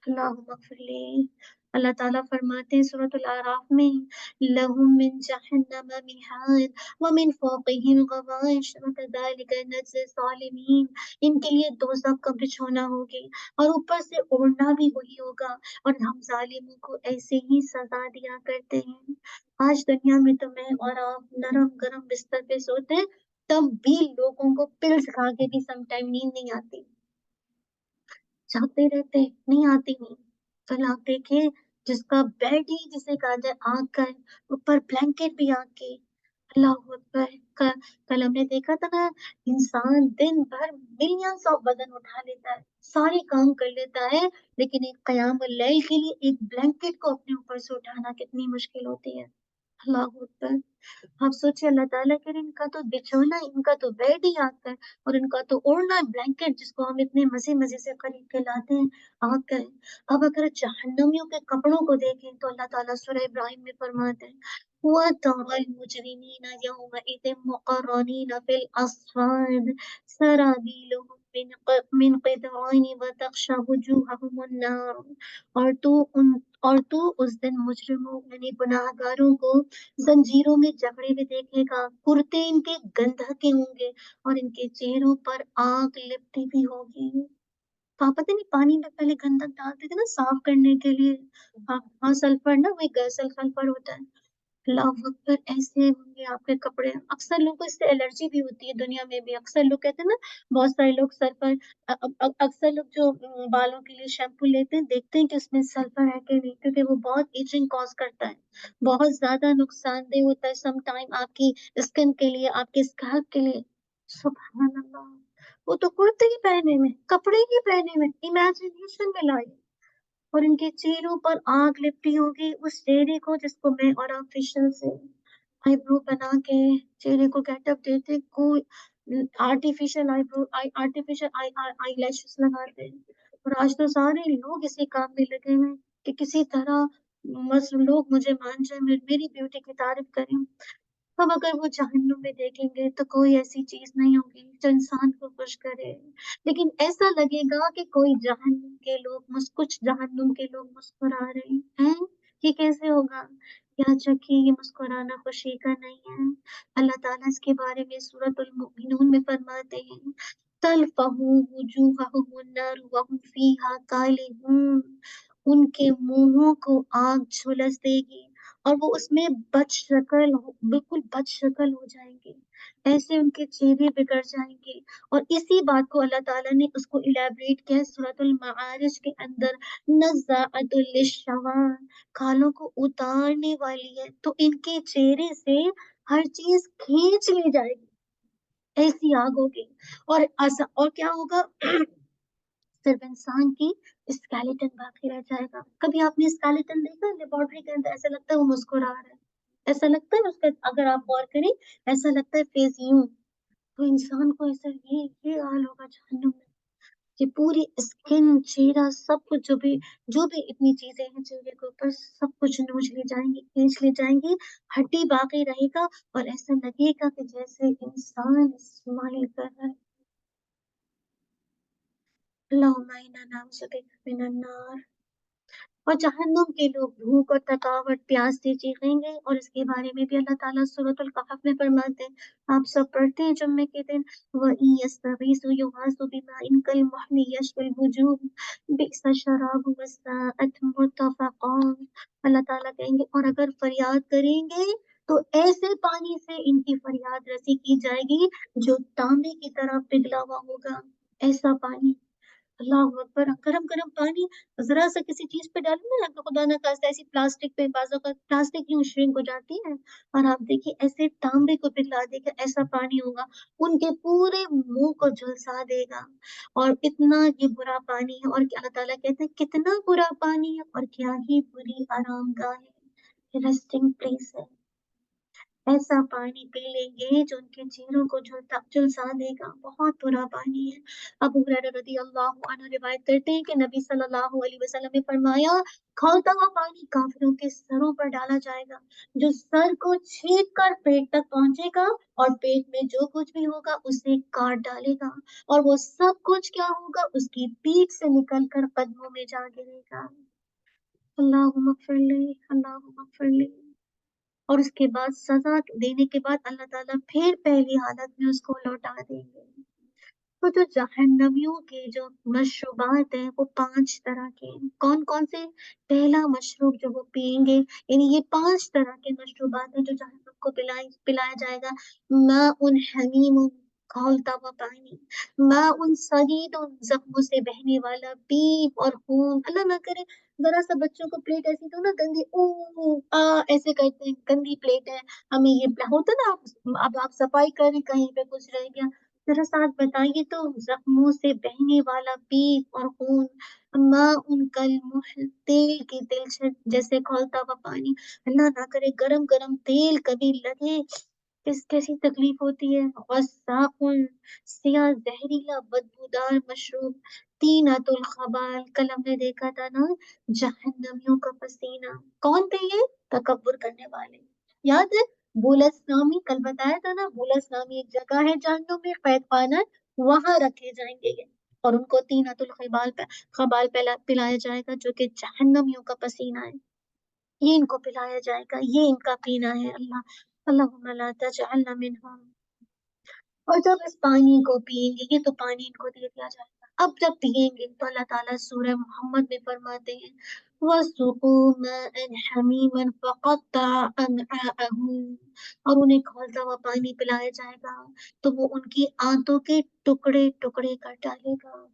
A: अल्लाह मगफिरली। अल्लाह ताला फरमाते हैं सूरतुल आराफ में, लहुम मिन जहन्नम मिहाद व मिन फौक़िहिम गवाश व कज़ालिका नज्ज़ि ज़ालिमीन। इनके लिए दोज़ख का बिछोना होगी, और ऊपर से ओढ़ना भी वही होगा, और हम जालिमों को ऐसे ही सजा दिया करते हैं। आज दुनिया में तो मैं और आप नरम गरम बिस्तर पे सोते हैं, तब भी लोगों को पिल्स खा के भी समटाइम नींद नहीं आती। जागते रहते हैं, नहीं आती नहीं। कल आप देखिए, जिसका बेड ही जिसे कहा जाए आग का है, ऊपर ब्लैंकेट भी आग की। अल्लाह अकबर। कल हमने देखा था ना, इंसान दिन भर मिलियंस ऑफ वजन उठा लेता है, सारे काम कर लेता है, लेकिन एक क़यामुल लैल के लिए एक ब्लैंकेट को अपने ऊपर से उठाना कितनी मुश्किल होती है। अल्लाह अकबर। आप सोचिए, अल्लाह ताला कह रहे इनका तो बिछौना, इनका तो बेड ही आग का है, और इनका तो ओढ़ना ब्लैंकेट जिसको हम इतने मजे मजे से खरीद के लाते हैं, आग का है। अब अगर जहन्नमियों के कपड़ों को देखें तो अल्लाह ताला सूरह इब्राहिम में फरमाते हैं, वतरल मुजरिमीन यौमइज़िन मुक़र्रनीन फिल अस्फ़ाद सराबीलुहुम मिन क़ितरीन व तग़शा वुजूहहुमुन नार। और तू उस दिन मुजरिमों यानी गुनाहगारों को जंजीरों में जकड़े हुए देखेगा, कुर्ते इनके गंधके होंगे और इनके चेहरों पर आग लिपटी हुई होगी। तो आप पता नहीं पानी में पहले गंधक डालते थे ना साफ करने के लिए। हाँ हाँ, सल्फर ना, वही गैसल सल्फर होता है। अल्लाह अकबर। ऐसे होंगे आपके कपड़े। अक्सर लोगों को इससे एलर्जी भी होती है, दुनिया में भी अक्सर लोग कहते हैं ना, बहुत सारे लोग सर पर अक्सर लोग जो बालों के लिए शैम्पू लेते हैं, देखते हैं कि उसमें सल्फर है कि नहीं, क्योंकि वो बहुत इचिंग कॉज करता है, बहुत ज्यादा नुकसानदेह होता है सम टाइम आपकी स्किन के लिए, आपके स्कैल्प के लिए। सुभान अल्लाह। वो तो कुर्ते ही पहने में, कपड़े ही पहने में, इमेजिनेशन में लाए, और इनके चेहरों पर आग लिपटी होगी, उस चेहरे को जिसको मैं और आप फेशियल से आईब्रो बना के चेहरे को गेटअप देते, कोई artificial eyebrow artificial eye eye lashes लगाते हैं। और आज तो सारे लोग इसी काम में लगे हुए हैं कि किसी तरह बस लोग मुझे मान जाए, मेरी ब्यूटी की तारीफ करें। अब अगर वो जहन्नुम में देखेंगे तो कोई ऐसी चीज नहीं होगी जो इंसान को खुश करे, लेकिन ऐसा लगेगा कि कोई जहन्नुम के लोग कुछ जहन्नुम के लोग मुस्कुरा रहे हैं। ये कैसे होगा? याद रखिए, ये मुस्कुराना खुशी का नहीं है। अल्लाह ताला इसके बारे में सूरतुल मुमिनून में फरमाते हैं, तलफहु वुजूहहुमुन नार व हुम फीहा कालिहून। उनके मुंहों को आग झुलस देगी और वो उसमें बिल्कुल बदशक्ल हो जाएंगे, ऐसे उनके चेहरे बिगड़ जाएंगे। और इसी बात को अल्लाह ताला ने उसको इलेबरेट किया है सूरतुल माआरिज के अंदर, नज़्ज़ाअतुल लिश्शवा, खालों को उतारने वाली है, तो इनके चेहरे से हर चीज खींच ली जाएगी, ऐसी आग होगी। और क्या होगा? सिर्फ इंसान की स्केलेटन बाकी रह जाएगा। कभी आपने स्केलेटन देखा है लेबोरेटरी के अंदर? ऐसा लगता है वो मुस्कुरा रहा है, ऐसा लगता है उसका, अगर आप गौर करें, ऐसा लगता है फेस यूं। तो इंसान को ऐसा ये हाल होगा जहन्नुम में, कि पूरी स्किन, चेहरा, सब कुछ, जो भी इतनी चीजें हैं चेहरे के ऊपर, सब कुछ नोच ले जाएंगी, खींच ले जाएंगी, हड्डी बाकी रहेगा, और ऐसा लगेगा कि जैसे इंसान स्माइल कर रहा है। अल्लाहुम्मा इन्ना नऊज़ु बिका मिनन नार। और जहन्नुम के लोग भूख और थकावट, प्यास से चीखेंगे, और इसके बारे में भी अल्लाह ताला सूरतुल कहफ में फरमाते हैं, आप सब पढ़ते हैं जुम्मे के दिन, व इन यस्तगीसु युगासु बिमाइन कलमुहली यशविल वुजूह बि'सा शराबु वस्साअत मुर्तफका। अल्लाह ताला कहेंगे, और अगर फरियाद करेंगे तो ऐसे पानी से इनकी फरियाद रसी की जाएगी जो तांबे की तरह पिघला हुआ होगा, ऐसा पानी। अल्लाह अकबर। गरम गरम पानी जरा सा किसी चीज पे डालो ना, तो खुदा ना खास्ता ऐसी प्लास्टिक पे, बाजू का प्लास्टिक यूं श्रिंक हो जाती है, और आप देखिए ऐसे तांबे को पिघला देगा, ऐसा पानी होगा, उनके पूरे मुंह को झुलसा देगा। और इतना ये बुरा पानी है, और अल्लाह ताला कहते हैं कितना बुरा पानी है, और क्या ही बुरी आरामगाह है, रेस्टिंग प्लेस है। ऐसा पानी पी लेंगे जो उनके चेहरों को झुलसा देगा, बहुत बुरा पानी है। अबू हुरैरा रज़ियल्लाहु अन्हु रिवायत करते हैं कि नबी सल्लल्लाहु अलैहि वसल्लम ने फरमाया, खौलता हुआ पानी काफिरों के सरों पर डाला जाएगा, जो सर को छींक कर पेट तक पहुंचेगा, और पेट में जो कुछ भी होगा उसे काट डालेगा, और वो सब कुछ क्या होगा, उसकी पीठ से निकल कर कदमों में जा गिरेगा। अल्लाहुम्मा फ़िरली, अल्लाहुम्मा फ़िरली। और उसके बाद सजा देने के बाद अल्लाह ताला फिर पहली हालत में उसको लौटा देंगे। तो जो जहन्नमियों के जो मशरूबात हैं वो 5 तरह के हैं। कौन कौन से? पहला मशरूब जो वो पियेंगे, यानी ये 5 तरह के मशरूबात हैं जो जहन्नम को पिलाया जाएगा। माउन हमीमुन, खौलता हुआ पानी, माउन सदीदुन ज़ख्मों से बहने वाला पीप और खून। अल्लाह ना करे ज़रा-सा बच्चों को प्लेट ऐसी दो ना गंदी ऐसे करते हैं, गंदी प्लेट है, हमें ये होता है ना अब आप सफाई करें कहीं पे कुछ रह गया, ज़रा-सा आप बताइए तो ज़ख्मों से बहने वाला पीप और खून, माउन कलमुहल तेल की तिलछट जैसे खौलता हुआ पानी। अल्लाह ना करे गरम-गरम तेल कभी लगे कैसी तकलीफ होती है। गस्साकुन सिया ज़हरीला बदबूदार मशरूब, तीनतुल खबाल कल हमने देखा था ना जहन्नमियों का पसीना। कौन थे ये? तकब्बुर करने वाले। याद है? बुलस नामी कल बताया था ना बुलस नामी एक जगह है जहन्नुम में कैद खाना वहां रखे जाएंगे ये और उनको तीनतुल खबाल खबाल पिलाया जाएगा जो कि जहन्नमियों का पसीना है। ये इनको पिलाया जाएगा, ये इनका पीना है। अल्लाहुम्मा ला तजअलना मिनहुम। और जब इस पानी को पिएंगे, ये तो पानी इनको दे दिया जाएगा। अब जब पिएंगे तो अल्लाह ताला सूरह मोहम्मद में फरमाते हैं वस्सुकू माअन हमीमन फक़त्ता अमआअहुम और उन्हें खौलता हुआ पानी पिलाया जाएगा तो वो उनकी आंतों के टुकड़े-टुकड़े कर डालेगा।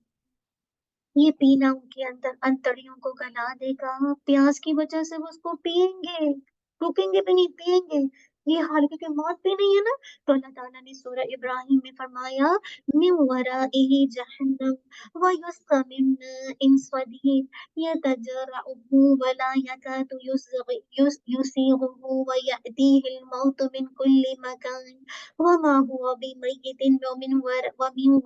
A: ये पीना उनके अंदर अंतड़ियों को गला देगा, प्यास की वजह से वो उसको पिएँगे, रुकेंगे भी नहीं, पिएँगे। ये हाल क्योंकि मौत भी नहीं है ना, तो अल्लाह ताला ने सूरह इब्राहीम में फरमाया मिन वराइही जहन्नम व युस्क़ा मिन माइन सदीद यतजर्रउहु व ला यकादु युसीगुहु व यअतीहिल मौतु मिन कुल्ली मकान व मा हुवा बिमय्यितिन व मिन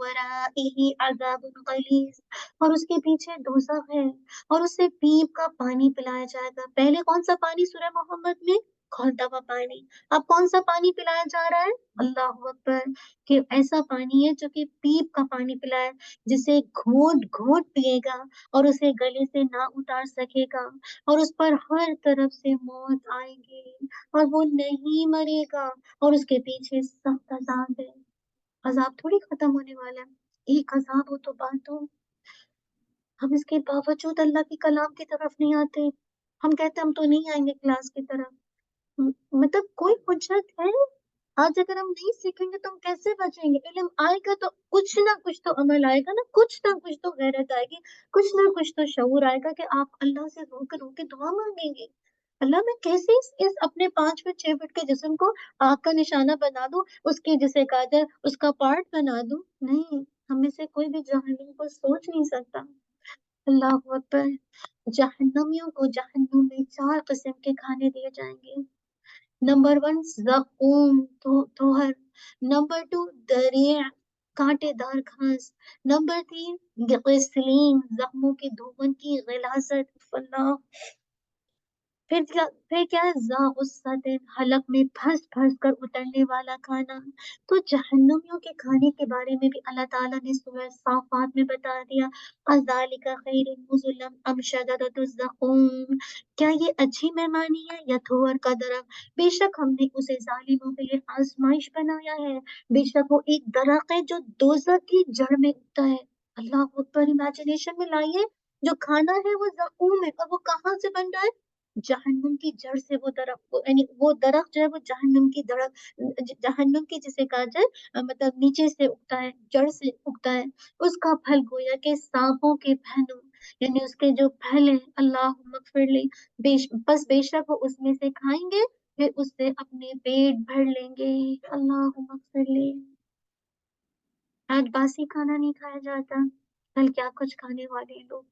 A: वराइही अज़ाबुन गलीज़। और उसके पीछे दोज़ख है और उसे पीप का पानी पिलाया जाएगा। पहले कौन-सा पानी सूरह मोहम्मद में? खौलता हुआ पानी। अब कौन-सा पानी पिलाया जा रहा है? अल्लाहू अकबर! कि ऐसा पानी है जो कि पीप का पानी पिलाया, जिसे घोंट-घोंट पिएगा और उसे गले से ना उतार सकेगा और उस पर हर तरफ से मौत आएगी और वो नहीं मरेगा और उसके पीछे सख्त अज़ाब है। अज़ाब थोड़ी खत्म होने वाला है। एक अज़ाब हो तो बात हो। हम इसके बावजूद अल्लाह के कलाम की तरफ नहीं आते। हम कहते हम तो नहीं आएँगे क्लास की तरफ। मतलब कोई हुज्जत है? आज अगर हम नहीं सीखेंगे तो हम कैसे बचेंगे? इल्म आएगा तो कुछ ना कुछ तो अमल आएगा ना, कुछ ना कुछ तो गैरत आएगी, कुछ ना कुछ तो शऊर आएगा कि आप अल्लाह से रो के दुआ माँगेंगे। अल्लाह मैं कैसे इस अपने 5 फीट 6 फीट के जिस्म को आग का निशाना बना दूँ, उसके जिसे कहा जाए उसका पार्ट बना दूँ? नहीं, हम में से कोई भी जहन्नुम को सोच नहीं सकता। अल्लाहू अकबर! जहन्नमियों को जहन्नुम में 4 किस्म के खाने दिए जाएँगे। नंबर 1 ज़क़ूम तोहर, नंबर 2 दरिया कांटेदार घास, नंबर 3 गिस्लीन ज़ख्मों के धोवन की गिलाज़त अल्लाह फिर क्या है ज़ाग़ुस्सतिन हलक में फँस-फँस कर उतरने वाला खाना। तो जहन्नमियों के खाने के बारे में भी अल्लाह ताला ने सूरह साफ़ात में बता दिया अज़ालिका खैरुन नुज़ुलन अम शजरतुज़ ज़क़ूम क्या ये अच्छी मेहमानी है या थोर का दरख्त? बेशक हमने उसे ज़ालिमों के लिए आज़माइश बनाया है। बेशक वो एक दरख्त है जो दोज़ख की जड़ में उगता है। अल्लाहू अकबर! इमेजिनेशन में लाइए जो खाना है वो ज़क़ूम है और वो कहाँ से बन रहा है? जहन्नुम की जड़ से वो यानी वो दरख्त जो है वो जहन्नुम की जहन्नुम की जिसे कहा जाए मतलब नीचे से उगता है, जड़ से उगता है। उसका फल गोया के सांपों के फनों यानी उसके जो फल हैं अल्लाहुम्मा फ़िरली बस बेशक वो उसमें से खाएँगे, फिर उससे अपने पेट भर लेंगे। अल्लाहुम्मा फ़िरली। आज बासी खाना नहीं खाया जाता, कल क्या कुछ खाने वाले हैं लोग।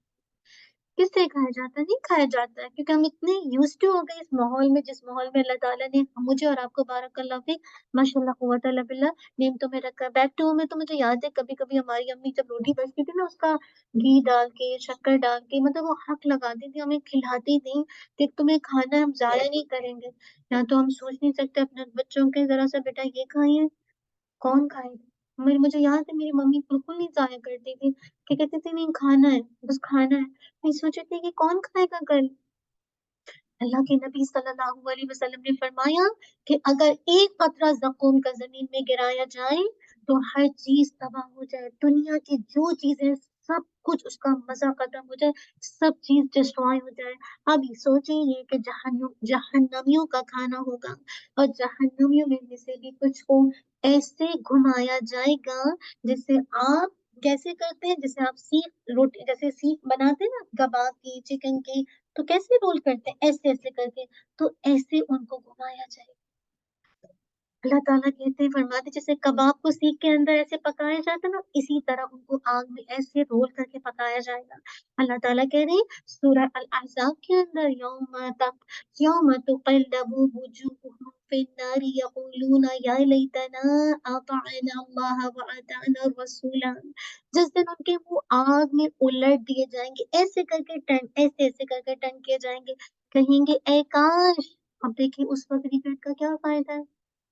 A: किससे खाया जाता है? नहीं खाया जाता है क्योंकि हम इतने यूज़्ड टू हो गए इस माहौल में जिस माहौल में अल्लाह ताला ने मुझे और आपको बारकल्लाहु फ़ीक माशाअल्लाह कुव्वत इल्ला बिल्लाह नेमतों में रखा है। बैक टू होम में तो मुझे याद है कभी-कभी हमारी अम्मी जब रोटी बचती थी ना उसका घी डाल के, शक्कर डाल के मतलब वो हक लगाती थी, हमें खिलाती थी कि तुम्हें खाना है हम ज़ाया नहीं करेंगे। या तो हम सोच नहीं सकते अपने बच्चों के ज़रा-सा बेटा ये खाइए कौन खाएगा? मुझे याद है मेरी मम्मी बिल्कुल नहीं ज़ाया करती थी, कि कहती थी नहीं खाना है, बस खाना है। मैं सोची थी कि कौन खाएगा कल? अल्लाह के नबी सल्लल्लाहु अलैहि वसल्लम ने फरमाया कि अगर एक कतरा ज़क़ूम का ज़मीन में गिराया जाए, तो हर चीज़ तबाह हो जाए। दुनिया की जो चीज़ें सब कुछ उसका मज़ा खत्म हो जाए, सब चीज़ डिस्ट्रॉय हो जाए। अब ये सोचिए ये कि जहन्नमियों का खाना होगा और जहन्नमियों में से भी कुछ को ایسے گھمایا جائے گا جیسے آپ کیسے کرتے ہیں، جیسے آپ سیخ روٹی جیسے سیخ بناتے ہیں نا کباب کی چکن کی، تو کیسے رول کرتے ہیں، ایسے ایسے کر کے، تو ایسے ان کو گھمایا جائے گا۔ اللہ تعالیٰ کہتے ہیں، فرماتے جیسے کباب کو سیخ کے اندر ایسے پکایا جاتا ہے نا، اسی طرح ان کو آگ میں ایسے رول کر کے پکایا جائے گا۔ اللہ تعالیٰ کہہ رہے ہیں سورہ الاحزاب کے اندر، یوم تقلب وجوہہم فی النار یقولون یا لیتنا اطعنا اللہ واطعنا الرسول، جس دن ان کے منہ آگ میں الٹ دیے جائیں گے، ایسے کر کے ٹرن ایسے ایسے کر کے ٹرن کیے جائیں گے، کہیں گے اے کاش۔ اب دیکھیے اس وقت ریگریٹ کا کیا فائدہ ہے،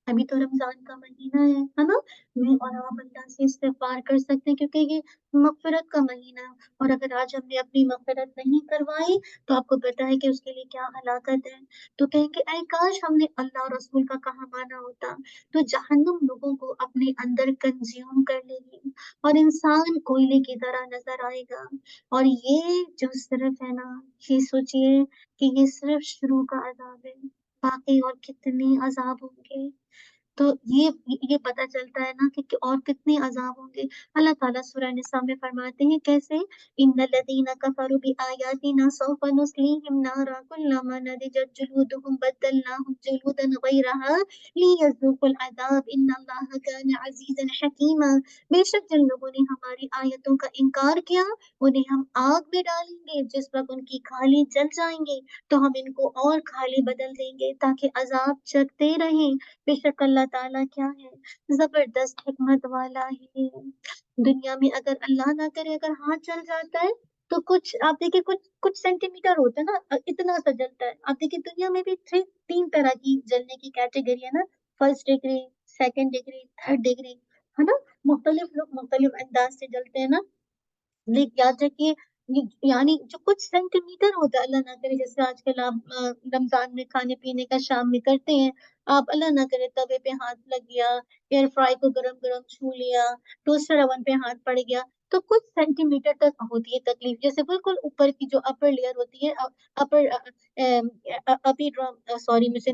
A: ابھی تو رمضان کا مہینہ ہے نا، میں اور آپ اللہ سے استغفار کر سکتے ہیں کیونکہ یہ مغفرت کا مہینہ ہے، اور اگر آج ہم نے اپنی مغفرت نہیں کروائی تو آپ کو پتا ہے کہ اس کے لیے کیا ہلاکت ہے۔ تو کہیں کہ اے کاش ہم نے اللہ اور رسول کا کہا مانا ہوتا، تو جہنم لوگوں کو اپنے اندر کنزیوم کر لے گی اور انسان کوئلے کی طرح نظر آئے گا۔ اور یہ جو صرف ہے نا، یہ سوچئے کہ یہ صرف شروع کا عذاب ہے، باقی اور کتنے عذاب ہوں گے۔ تو یہ پتہ چلتا ہے نا کہ اور کتنے عذاب ہوں گے۔ اللہ تعالیٰ سورہ نساء میں فرماتے ہیں کیسے، ان الذین کفروا بآیاتنا سوف نصلیہم نارا کلما نضجت جلودہم بدلناہم جلودا غیرہا لیذوقوا العذاب ان اللہ کان عزیزا حکیما۔ بے شک جن لوگوں نے ہماری آیتوں کا انکار کیا، انہیں ہم آگ میں ڈالیں گے، جس وقت ان کی کھالی جل جائیں گے تو ہم ان کو اور کھالی بدل دیں گے تاکہ عذاب چکتے رہیں۔ بے شک اللہ تعالیٰ کیا ہے، زبردست حکمت والا ہے۔ دنیا میں اگر اللہ نہ کرے اگر ہاتھ جل جاتا ہے تو کچھ آپ دیکھیں کچھ سینٹی میٹر ہوتا ہے نا، اتنا سا جلتا ہے۔ آپ دیکھیں دنیا میں بھی تین طرح کی جلنے کی کیٹیگری ہے نا، first degree, second degree, third degree, ہے نا، مختلف لوگ مختلف انداز سے جلتے ہیں نا، لیکن یاد رکھیے یعنی جو کچھ سینٹی میٹر ہوتا ہے، اللہ نہ کرے جیسے آج کل آپ رمضان میں کھانے پینے کا شام میں کرتے ہیں، آپ اللہ نہ کرے توے پہ ہاتھ لگ گیا، ایئر فرائی کو گرم گرم چھو لیا، ٹوسٹر اوون پہ ہاتھ پڑ گیا، تو کچھ سینٹی میٹر تک ہوتی ہے تکلیف، جیسے بالکل اوپر کی جو اپر لیئر ہوتی ہے، اپر سوری مجھے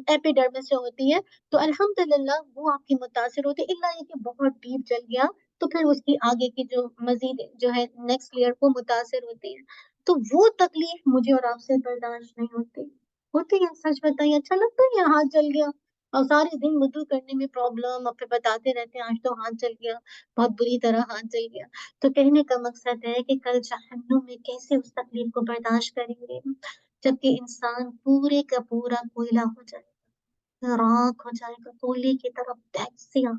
A: ایپیڈرمس جو ہوتی ہے، تو الحمدللہ وہ آپ کی متاثر ہوتی ہے، اللہ یہ کہ بہت ڈیپ جل گیا تو پھر اس کی آگے کی جو مزید جو ہے نیکسٹ لیئر وہ متاثر ہوتی ہے، تو وہ تکلیف مجھے اور آپ سے برداشت نہیں ہوتی ہے، سچ بتائیے اچھا لگتا ہے یہ ہاتھ جل گیا اور سارے دن وضو کرنے میں پرابلم، اور پھر بتاتے رہتے ہیں آج تو ہاتھ جل گیا، بہت بری طرح ہاتھ جل گیا۔ تو کہنے کا مقصد ہے کہ کل جہنم میں کیسے اس تکلیف کو برداشت کریں گے جبکہ انسان پورے کا پورا کوئلہ ہو جائے گا، راکھ ہو جائے گا، کوئلے کی طرف ٹیکسیاں۔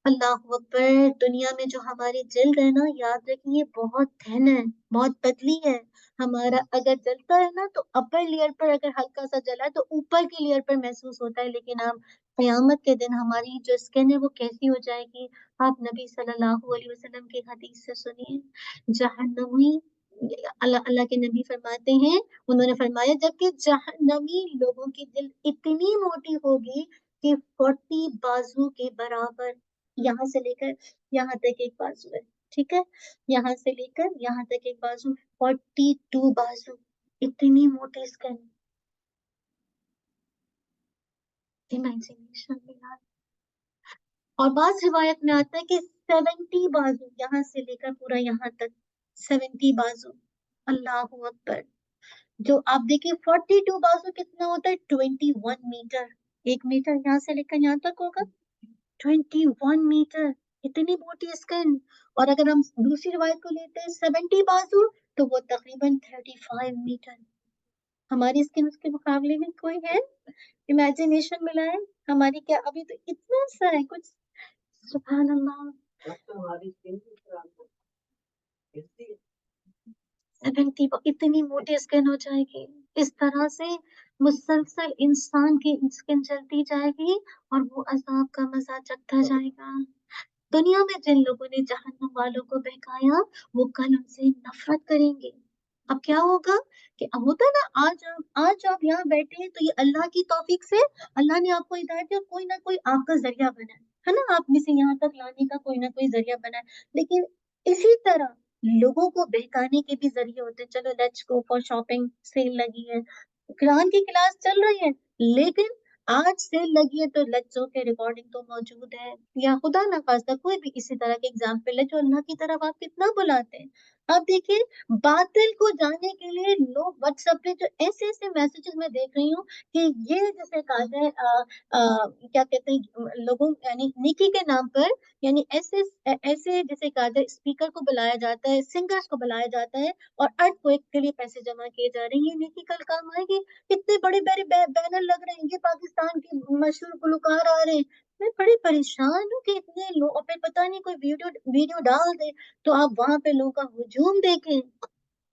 A: اللہ اکبر، دنیا میں جو ہماری جلد ہے نا، یاد رکھیے بہت تhin ہے، بہت پتلی ہے، ہمارا اگر جلتا ہے نا تو اپر لیئر پر اگر ہلکا سا جلا ہے تو اوپر کی لیئر پر محسوس ہوتا ہے، لیکن آپ قیامت کے دن ہماری جو اسکن ہے وہ کیسی ہو جائے گی، آپ نبی صلی اللہ علیہ وسلم کی حدیث سے سنیے، جہنمی اللہ کے نبی فرماتے ہیں، انہوں نے فرمایا جبکہ جہنمی لوگوں کی دل اتنی موٹی ہوگی کہ 40 بازو کے برابر، یہاں سے لے کر یہاں تک ایک بازو ہے، ٹھیک ہے، یہاں سے لے کر یہاں تک ایک بازو، 42 بازو، اتنی موٹی اسکن، امیجنیشن میں یاد۔ اور بعض روایت میں آتا ہے کہ 70 بازو، یہاں سے لے کر پورا یہاں تک 70 بازو، اللہ اکبر۔ جو آپ دیکھیں 42 بازو کتنا ہوتا ہے، 21 میٹر، 1 میٹر یہاں سے لے کر یہاں تک ہوگا، 21 میٹر، اتنی موٹی اسکن۔ اور اگر ہم دوسری روایت کو لیتے ہیں 70 بازو تو وہ تقریباً 35 میٹر، ہماری اسکن اس کے مقابلے میں کوئی ہے، امیجنیشن ملا ہے ہماری، کیا ابھی تو اتنا سا ہے کچھ، سبحان اللہ، 70 اتنی موٹی اسکن ہو جائے گی، اس طرح سے مسلسل انسان کی اسکن چلتی جائے گی اور وہ عذاب کا مزہ چکھتا جائے گا۔ دنیا میں جن لوگوں نے جہنم والوں کو بہکایا وہ کل ان سے نفرت کریں گے۔ اب کیا ہوگا کہ اب ہوتا ہے نا، آج آپ یہاں بیٹھے ہیں تو یہ اللہ کی توفیق سے اللہ نے آپ کو ہدایت دیا، کوئی نہ کوئی آپ کا ذریعہ بنا ہے نا، آپ میں سے یہاں تک لانے کا کوئی نہ کوئی ذریعہ بنا ہے، لیکن اسی طرح لوگوں کو بہکانے کے بھی ذریعے ہوتے ہیں، چلو let's go for shopping, sale لگی ہے، قرآن کی کلاس چل رہی ہے، لیکن आज सेल लगी है तो लज्जों के रिकॉर्डिंग तो मौजूद है, या खुदा ना खास्ता कोई भी इसी तरह के एग्जाम्पल है जो अल्लाह की तरफ आप कितना बुलाते हैं। अब देखिए, बातिल को जानने के लिए लोग व्हाट्सएप पे जो ऐसे ऐसे मैसेजेस मैं देख रही हूँ कि ये जैसे कहा जाए क्या कहते हैं लोगों यानी निकी के नाम पर, यानी ऐसे ऐसे जैसे कहा जाए स्पीकर को बुलाया जाता है, सिंगर्स को बुलाया जाता है और अर्थ के लिए पैसे जमा किए जा रहे हैं। ये नेकी कल काम आएगी? इतने बड़े बड़े बैनर लग रहे हैं, ये पाकिस्तान के मशहूर गुलकार आ रहे हैं। मैं बड़ी परेशान हूँ कि इतने लोग, और फिर पता नहीं कोई वीडियो वीडियो डाल दे तो आप वहां पे लोगों का हुजूम देखें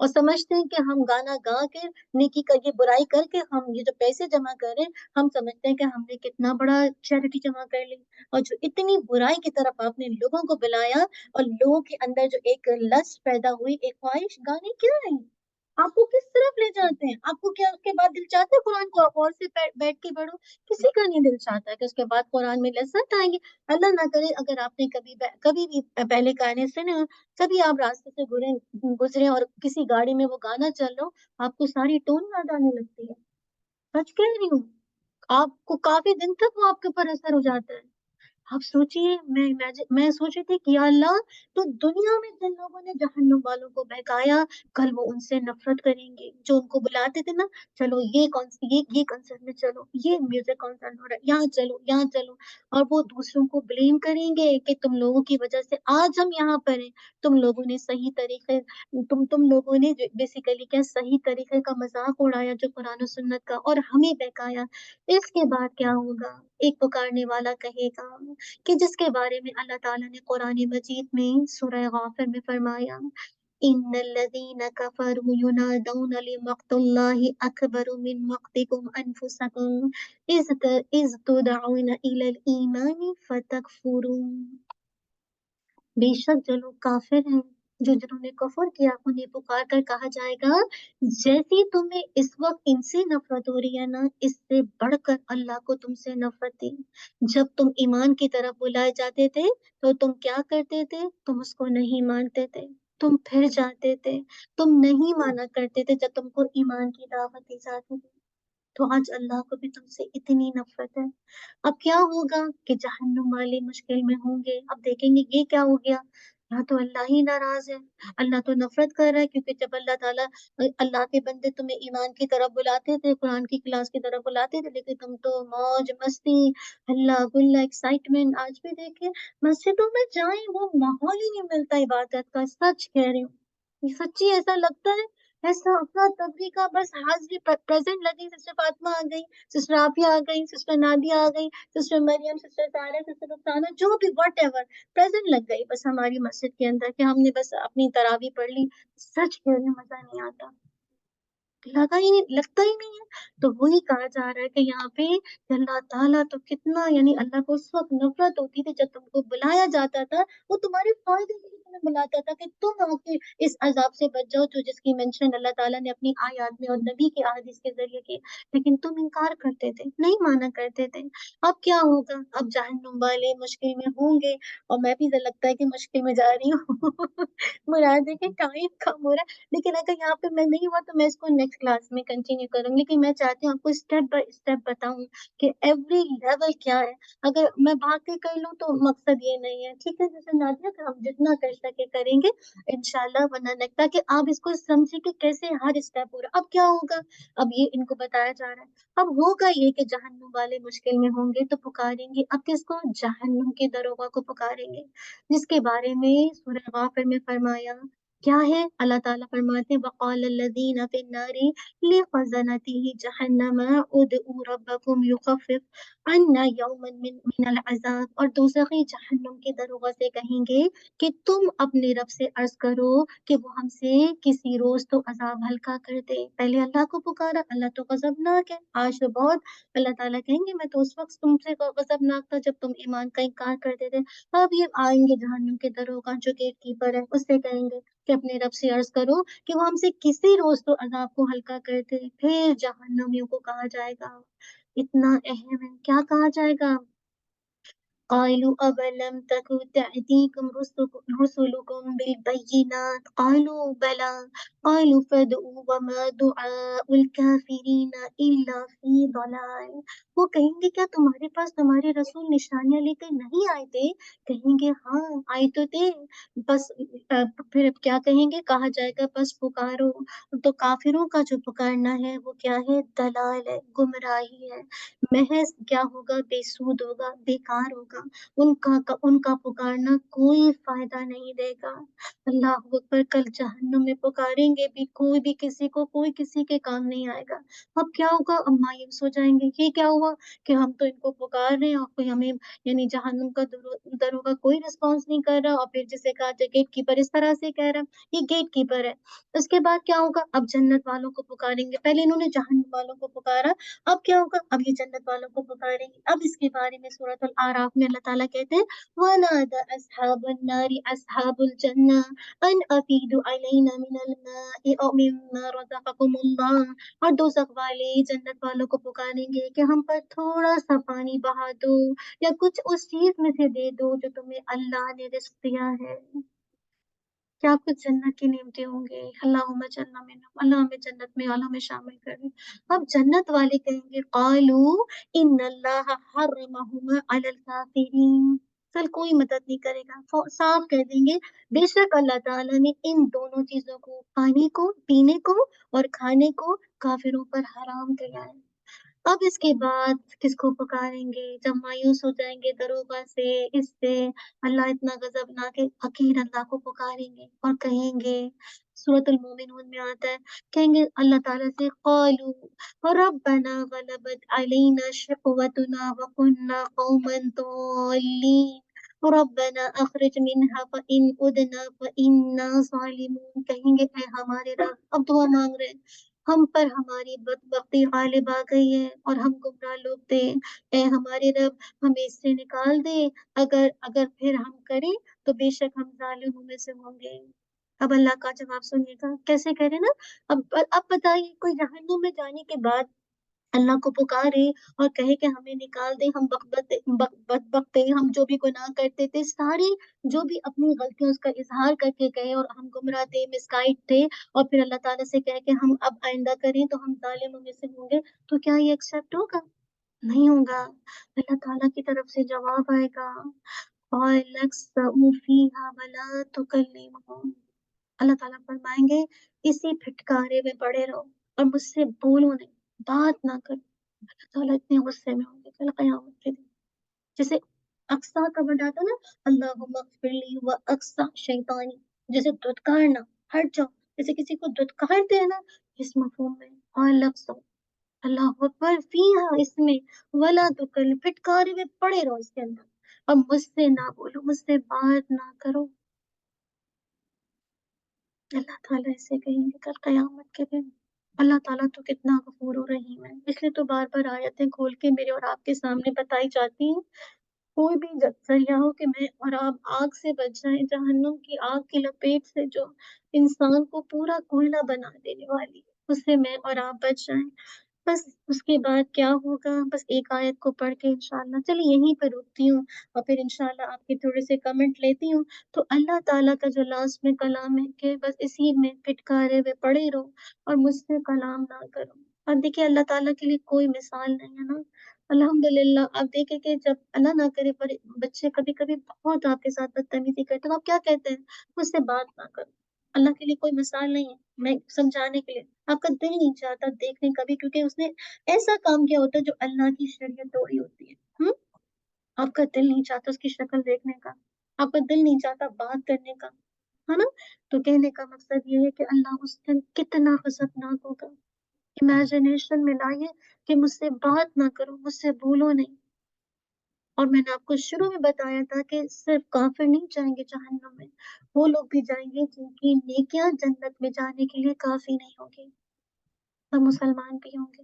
A: और समझते हैं कि हम गाना गा के नेकी का ये बुराई करके हम ये जो पैसे जमा कर रहे हैं, हम समझते हैं कि हमने कितना बड़ा चैरिटी जमा कर ली। और जो इतनी बुराई की तरफ आपने लोगों को बुलाया और लोगों के अंदर जो एक लस्ट पैदा हुई, एक ख्वाहिश, गाने क्या है, आपको किस तरफ ले जाते हैं? आपको क्या उसके बाद दिल चाहता है कुरान को आप और से बैठ के पढ़ो? किसी का नहीं दिल चाहता है कि उसके बाद कुरान में लज्जत आएंगे। अल्लाह ना करे अगर आपने कभी भी पहले गाने सुने हो, कभी आप रास्ते से गुजरे और किसी गाड़ी में वो गाना चल रहा हो, आपको सारी टोन याद आने लगती है। सच कह रही हूँ, आपको काफी दिन तक वो आपके ऊपर असर हो जाता है। आप सोचिए, मैं सोच रही थी कि या अल्लाह, तो दुनिया में जिन लोगों ने जहन्नुम वालों को बहकाया, कल वो उनसे नफरत करेंगे। जो उनको बुलाते थे ना, चलो ये कंसर्ट में चलो, ये म्यूजिक कॉन्सर्ट हो रहा है, यहाँ चलो, यहाँ चलो, और वो दूसरों को ब्लेम करेंगे कि तुम लोगों की वजह से आज हम यहाँ पर हैं। तुम लोगों ने सही तरीके तुम लोगों ने बेसिकली क्या सही तरीके का मजाक उड़ाया जो कुरान और सुन्नत का, और हमें बहकाया। इसके बाद क्या होगा? एक पुकारने वाला कहेगा कि जिसके बारे में अल्लाह ताला ने कुरान मजीद में सूरह गाफिर में फरमाया, इन्नल्लज़ीना कफरू युनादौना लिमक्तिल्लाहि अकबरु मिन मक्तिकुम अनफुसकुम इज़ तुदऊना इलल ईमानी फतकफुरून। बेशक जो लोग काफिर हैं, जो जिन्होंने कफर किया, उन्हें पुकार कर कहा जाएगा, जैसी तुम्हें इस वक्त इनसे नफरत हो रही है ना, इससे बढ़कर अल्लाह को तुमसे नफरत थी। जब तुम ईमान की तरफ बुलाए जाते थे तो तुम क्या करते थे? तुम उसको नहीं मानते थे, तुम फिर जाते थे, तुम नहीं माना करते थे जब तुमको ईमान की दावत दी जाती थी। तो आज अल्लाह को भी तुमसे इतनी नफरत है। अब क्या होगा कि जहन्नुम वाले मुश्किल में होंगे। अब देखेंगे ये क्या हो गया, यहाँ तो अल्लाह ही नाराज है, अल्लाह तो नफरत कर रहा है। क्योंकि जब अल्लाह ताला अल्लाह के बंदे तुम्हें ईमान की तरफ बुलाते थे, कुरान की क्लास की तरफ बुलाते थे, लेकिन तुम तो मौज मस्ती, हल्ला गुल्ला, एक्साइटमेंट। आज भी देखे मस्जिदों में जाए वो माहौल ही नहीं मिलता इबादत का। सच कह रही हूँ, ये सच्ची ऐसा लगता है, ऐसा अफरा तफरी का बस हाजिरी प्रेजेंट लगी। सिस्टर फातिमा आ गई, सिस्टर आफिया आ गई, सिस्टर नादिया आ गई, सिस्टर मरियम, सिस्टर सारा, सिस्टर रुखसाना, जो भी वट एवर प्रेजेंट लग गई बस हमारी मस्जिद के अंदर कि हमने बस अपनी तरावी पढ़ ली। सच कह रही हूँ, मजा नहीं आता, लगा ही नहीं, लगता ही नहीं है। तो वही कहा जा रहा है कि यहाँ पे कि अल्लाह ताला तो कितना, यानी अल्लाह को उस वक्त नफरत होती थी जब तुमको बुलाया जाता था, वो तुम्हारे फायदे के लिए तुम्हें बुलाता था कि तुम आके इस अजाब से बच जाओ, जो जिसकी मेंशन अल्लाह ताला ने अपनी आयत में और नबी के अहादीस के जरिए की। लेकिन तुम इनकार करते थे, नहीं माना करते थे। अब क्या होगा? अब जहन्नुम वाले मुश्किल में होंगे, और मैं भी लगता है कि मुश्किल में जा रही हूँ। मुराद है कि टाइम कम हो रहा है, लेकिन अगर यहाँ पे मैं नहीं हुआ तो मैं इसको नेक्स्ट क्लास में कंटिन्यू करूंगी। लेकिन मैं चाहती हूँ आपको स्टेप बाय स्टेप बताऊं कि एवरी लेवल क्या है। अगर मैं भाग के कर लूँ तो मकसद ये नहीं है, ठीक है, जैसे नादिया का हम जितना कर सके करेंगे इंशाल्लाह, वरना नहीं, ताकि आप इसको समझे कि कैसे हर स्टेप हो रहा है। अब क्या होगा? अब ये इनको बताया जा रहा है। अब होगा ये कि जहन्नुम वाले मुश्किल में होंगे तो पुकारेंगे, अब किसको? जहन्नुम के दरोगा को पुकारेंगे, जिसके बारे में सूरह गाफिर में फरमाया क्या है? अल्लाह ताला फरमाते हैं, वक़ालल्लज़ीना फ़िन्नारि लिख़ज़नतिही जहन्नम उदऊ रब्बकुम युख़फ़िफ़ अन्ना यौमन मिनल अज़ाब। और दोज़खी जहन्नम के दरोगा से कहेंगे कि तुम अपने रब से अर्ज करो कि वो हमसे किसी रोज तो अजाब हल्का कर दे। पहले अल्लाह को पुकारा, अल्लाह तो गजबनाक है, आज तो बहुत। अल्लाह ताला कहेंगे मैं तो उस वक्त तुमसे गजबनाक था जब तुम ईमान का इनकार करते थे। अब ये आएंगे जहन्नुम के दरोगा जो गेट कीपर है, उससे कहेंगे कि अपने रब से अर्ज करो कि वो हमसे किसी रोज तो अजाब को हल्का कर दे। फिर जहन्नमियों को कहा जाएगा, इतना अहम है, क्या कहा जाएगा? قالوا أولم تك تأتيكم رسلكم بالبينات قالوا بلى قالوا فادعوا وما دعاء الكافرين إلا في ضلال. وہ کہیں گے کیا تمہارے پاس تمہارے رسول نشانیاں لے کر نہیں آئے تھے؟ کہیں گے ہاں آئے تو تھے، بس پھر اب کیا کہیں گے؟ کہا جائے گا بس پکارو. تو کافروں کا جو پکارنا ہے وہ کیا ہے؟ دلال ہے، گمراہی ہے، محض کیا ہوگا؟ بے سود ہوگا، بیکار ہوگا. ان کا پکارنا کوئی فائدہ نہیں دے گا. اللہ اکبر. کل جہنم میں پکاریں گے بھی کوئی کسی کے کام نہیں آئے گا. اب کیا ہوگا؟ اب مایوس ہو جائیں گے. یہ کیا ہوا کہ ہم تو ان کو پکار رہے ہیں اور کوئی ہمیں یعنی جہنم کا دروگا کوئی رسپانس نہیں کر رہا، اور پھر جسے کہا جائے گیٹ کیپر اس طرح سے کہہ رہا ہے، یہ گیٹ کیپر ہے. اس کے بعد کیا ہوگا؟ اب جنت والوں کو پکاریں گے. پہلے انہوں نے جہنم والوں کو پکارا، اب کیا ہوگا؟ اب یہ جنت والوں کو پکاریں گے. اب اس کے بارے میں سورۃ الاعراف میں اللہ تعالیٰ کہتے ہیں وَنَادَى أَصْحَابُ النَّارِ أَصْحَابُ الْجَنَّةِ أَنْ أَفِيدُوا عَلَيْنَا مِنَ الْمَاءِ أَوْ مِمَّا رَزَقَكُمُ اللَّهُ. اور دوزخ والے جنت والوں کو پکاریں گے کہ ہم پر تھوڑا سا پانی بہا دو یا کچھ اس چیز میں سے دے دو جو تمہیں اللہ نے رزق دیا ہے. کیا کچھ جنت کی نعمتیں ہوں گے. اللہم جنت میں اللہ ہمیں جنت میں اللہ میں شامل کر دے. اب جنت والے کہیں گے قالوا ان اللہ حرمہما علی الکافرین. چل کوئی مدد نہیں کرے گا، صاف کہہ دیں گے بے شک اللہ تعالیٰ نے ان دونوں چیزوں کو، پانی کو پینے کو اور کھانے کو، کافروں پر حرام کیا ہے. اب اس کے بعد کس کو پکاریں گے؟ جب مایوس ہو جائیں گے دروغہ سے، اس سے اللہ اتنا غضبناک ہے، حقیر اللہ کو پکاریں گے اور کہیں گے، سورۃ المومنون میں آتا ہے، کہیں گے اللہ تعالیٰ سے قالوا ربنا غلبت علینا شقوتنا وكنا قوما ضالین ربنا اخرج منها فإن عدنا فإنا ظالمون. کہیں گے اے ہمارے رب، اب دعا مانگ رہے ہیں، ہم پر ہماری بدبختی غالب آ گئی ہے اور ہم گمراہ لوگ تھے، اے ہمارے رب ہمیں اس سے نکال دے، اگر پھر ہم کریں تو بے شک ہم ظالموں میں سے ہوں گے. اب اللہ کا جواب سنیے گا کیسے کرے نا. اب بتائیے کوئی جہنم میں جانے کے بعد اللہ کو پکارے اور کہے کہ ہمیں نکال دے، ہم بدبخت تھے، ہم جو بھی گناہ کرتے تھے ساری، جو بھی اپنی غلطیوں اس کا اظہار کر کے کہے اور ہم گمراہ تھے، مسگائیڈ تھے، اور پھر اللہ تعالیٰ سے کہے کہ ہم اب آئندہ کریں تو ہم ظالموں میں سے ہوں گے، تو کیا یہ ایکسیپٹ ہوگا؟ نہیں ہوگا. اللہ تعالیٰ کی طرف سے جواب آئے گا قَالَ اخْسَئُوا فِيهَا وَلَا تُكَلِّمُونِ. اللہ تعالیٰ فرمائیں گے اسی پھٹکارے میں پڑے رہو اور مجھ سے بولو نہیں، بات نہ کرو. اللہ تعالیٰ اتنے غصے میں ہوں گے کل قیامت کے دن. جیسے اقصا کا ورڈ آتا نا، اللہم اغفر لی و اقصا شیطانی، جیسے دھتکارنا، ہٹ جاؤ، جیسے کسی کو دھتکارتے ہیں نا، اس مفہوم میں قال اقصا اللہ اکبر فیہا، اس میں ولا تکل، پھٹکارے میں پڑے رہو اس کے اندر، اب مجھ سے نہ بولو، مجھ سے بات نہ کرو. اللہ تعالیٰ اسے کہیں گے کل قیامت کے دن. اللہ تعالیٰ تو کتنا غفور و رحیم ہے، اس لیے تو بار بار آیتیں کھول کے میرے اور آپ کے سامنے بتائی جاتی ہیں. کوئی بھی ذریعہ ہو کہ میں اور آپ آگ سے بچ جائیں، جہنم کی آگ کی لپیٹ سے جو انسان کو پورا کوئلہ بنا دینے والی ہے، اس سے میں اور آپ بچ جائیں. بس اس کے بعد کیا ہوگا؟ بس ایک آیت کو پڑھ کے انشاءاللہ چلیے یہیں پہ رکتی ہوں، اور پھر انشاءاللہ آپ کے تھوڑے سے کمنٹ لیتی ہوں. تو اللہ تعالیٰ کا جو لاسٹ میں کلام ہے کہ بس اسی میں پھٹکارے ہوئے پڑے رہو اور مجھ سے کلام نہ کرو. اور دیکھیے اللہ تعالیٰ کے لیے کوئی مثال نہیں ہے نا. الحمدللہ آپ دیکھیں کہ جب اللہ نہ کرے بچے کبھی کبھی بہت آپ کے ساتھ بدتمیزی کرتے ہیں تو آپ کیا کہتے ہیں؟ مجھ سے بات نہ کرو. اللہ کے لیے کوئی مثال نہیں ہے. میں سمجھانے کے لیے، آپ کا دل نہیں چاہتا دیکھنے کا بھی، کیونکہ اس نے ایسا کام کیا ہوتا ہے جو اللہ کی شریعت توڑی ہوتی ہے. آپ کا دل نہیں چاہتا اس کی شکل دیکھنے کا، آپ کا دل نہیں چاہتا بات کرنے کا، ہے نا. تو کہنے کا مقصد یہ ہے کہ اللہ اس دن کتنا غضبناک ہوگا. امیجنیشن میں لائیے کہ مجھ سے بات نہ کرو، مجھ سے بولو نہیں. اور میں نے آپ کو شروع میں بتایا تھا کہ صرف کافر نہیں جائیں گے جہنم میں، وہ لوگ بھی جائیں گے جن کی نیکیاں جنت میں جانے کے لیے کافی نہیں ہوگی، اور مسلمان بھی ہوں گے.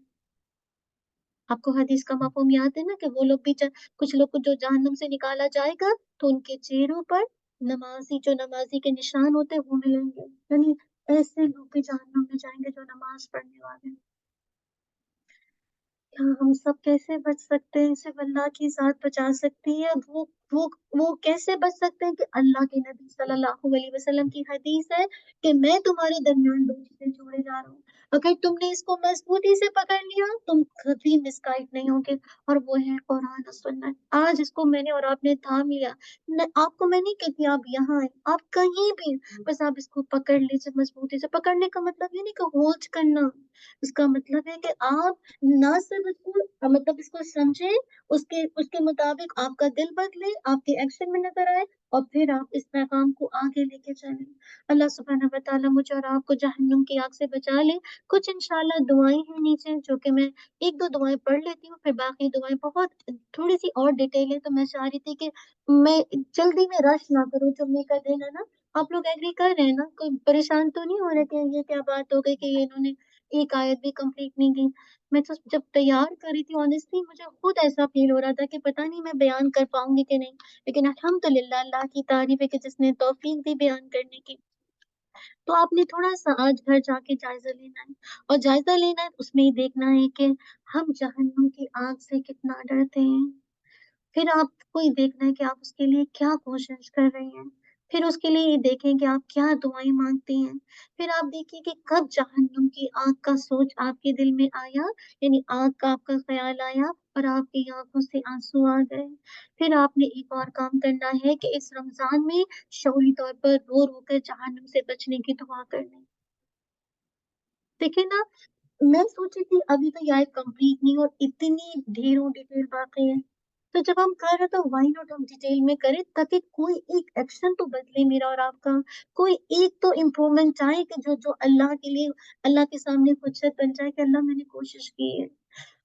A: آپ کو حدیث کا مفہوم یاد ہے نا کہ وہ لوگ بھی کچھ لوگ کو جو جہنم سے نکالا جائے گا تو ان کے چہروں پر نمازی کے نشان ہوتے ہیں وہ ملیں گے. یعنی ایسے لوگ بھی جہنم میں جائیں گے جو نماز پڑھنے والے ہیں. क्या हम सब कैसे बच सकते हैं? सिर्फ अल्लाह की ज़ात बचा सकती है। वो वो कैसे बच सकते हैं कि अल्लाह के नबी सल्लल्लाहु अलैहि वसल्लम की हदीस है कि मैं तुम्हारे दरमियान दो चीजें छोड़े जा रहा हूँ, अगर तुमने इसको मजबूती से पकड़ लिया तुम कभी मिसगाइड नहीं होगे, और वो है कुरान और सुन्नत। आज इसको मैंने और आपने थाम लिया। आपको मैं नहीं कहती आप यहाँ आए, आप कहीं भी, बस आप इसको पकड़ लीजिए मजबूती से। पकड़ने का मतलब ये नहीं कि होल्ड करना, इसका मतलब है कि आप ना सिर्फ इसको मतलब इसको समझे, उसके उसके मुताबिक आपका दिल बदले, आपके एक्शन में नजर आए, और फिर आप इस पैगाम को आगे लेके चलें। अल्लाह सुब्हानहू व तआला मुझे और आपको जहन्नुम की आग से बचा ले। कुछ इंशाल्लाह दुआएं हैं नीचे जो कि मैं एक दो दुआएं पढ़ लेती हूँ, फिर बाकी दुआएं बहुत थोड़ी सी और डिटेल है, तो मैं चाह रही थी कि मैं जल्दी में रश ना करूँ। जुम्मे का दिन है ना, आप लोग एग्री कर रहे हैं ना? कोई परेशान तो नहीं हो रहे कि ये क्या बात हो गई कि ये इन्होंने एक आयत भी कंप्लीट नहीं की? मैं तो जब तैयार कर रही थी ऑनेस्टली मुझे खुद ऐसा फील हो रहा था कि पता नहीं मैं बयान कर पाऊंगी कि नहीं, लेकिन अल्हम्दुलिल्लाह अल्लाह की तारीफ है कि जिसने तौफीक दी बयान करने की। तो आपने थोड़ा सा आज घर जाके जायजा लेना है, और जायजा लेना है उसमें ही देखना है कि हम जहन्नुम की आग से कितना डरते हैं। फिर आपको ये देखना है कि आप उसके लिए क्या कोशिश कर रही हैं। फिर उसके लिए ये देखें कि आप क्या दुआएं मांगती हैं। फिर आप देखिए कि कब जहन्नुम की आग का सोच आपके दिल में आया, यानी आग का आपका ख्याल आया और आपकी आंखों से आंसू आ गए। फिर आपने एक और काम करना है कि इस रमजान में शऊरी तौर पर रो रो कर जहन्नुम से बचने की दुआ करनी। देखिए ना, मैं सोची थी अभी तो ये आयत कंप्लीट नहीं और इतनी ढेरों डिटेल बाकी है, तो जब हम कर रहे हैं तो व्हाई नॉट हम डिटेल में करें, ताकि कोई एक एक्शन तो बदले मेरा और आपका, कोई एक तो इम्प्रूवमेंट आए कि जो जो अल्लाह के लिए, अल्लाह के सामने हुज्जत बन जाए कि अल्लाह मैंने कोशिश की है।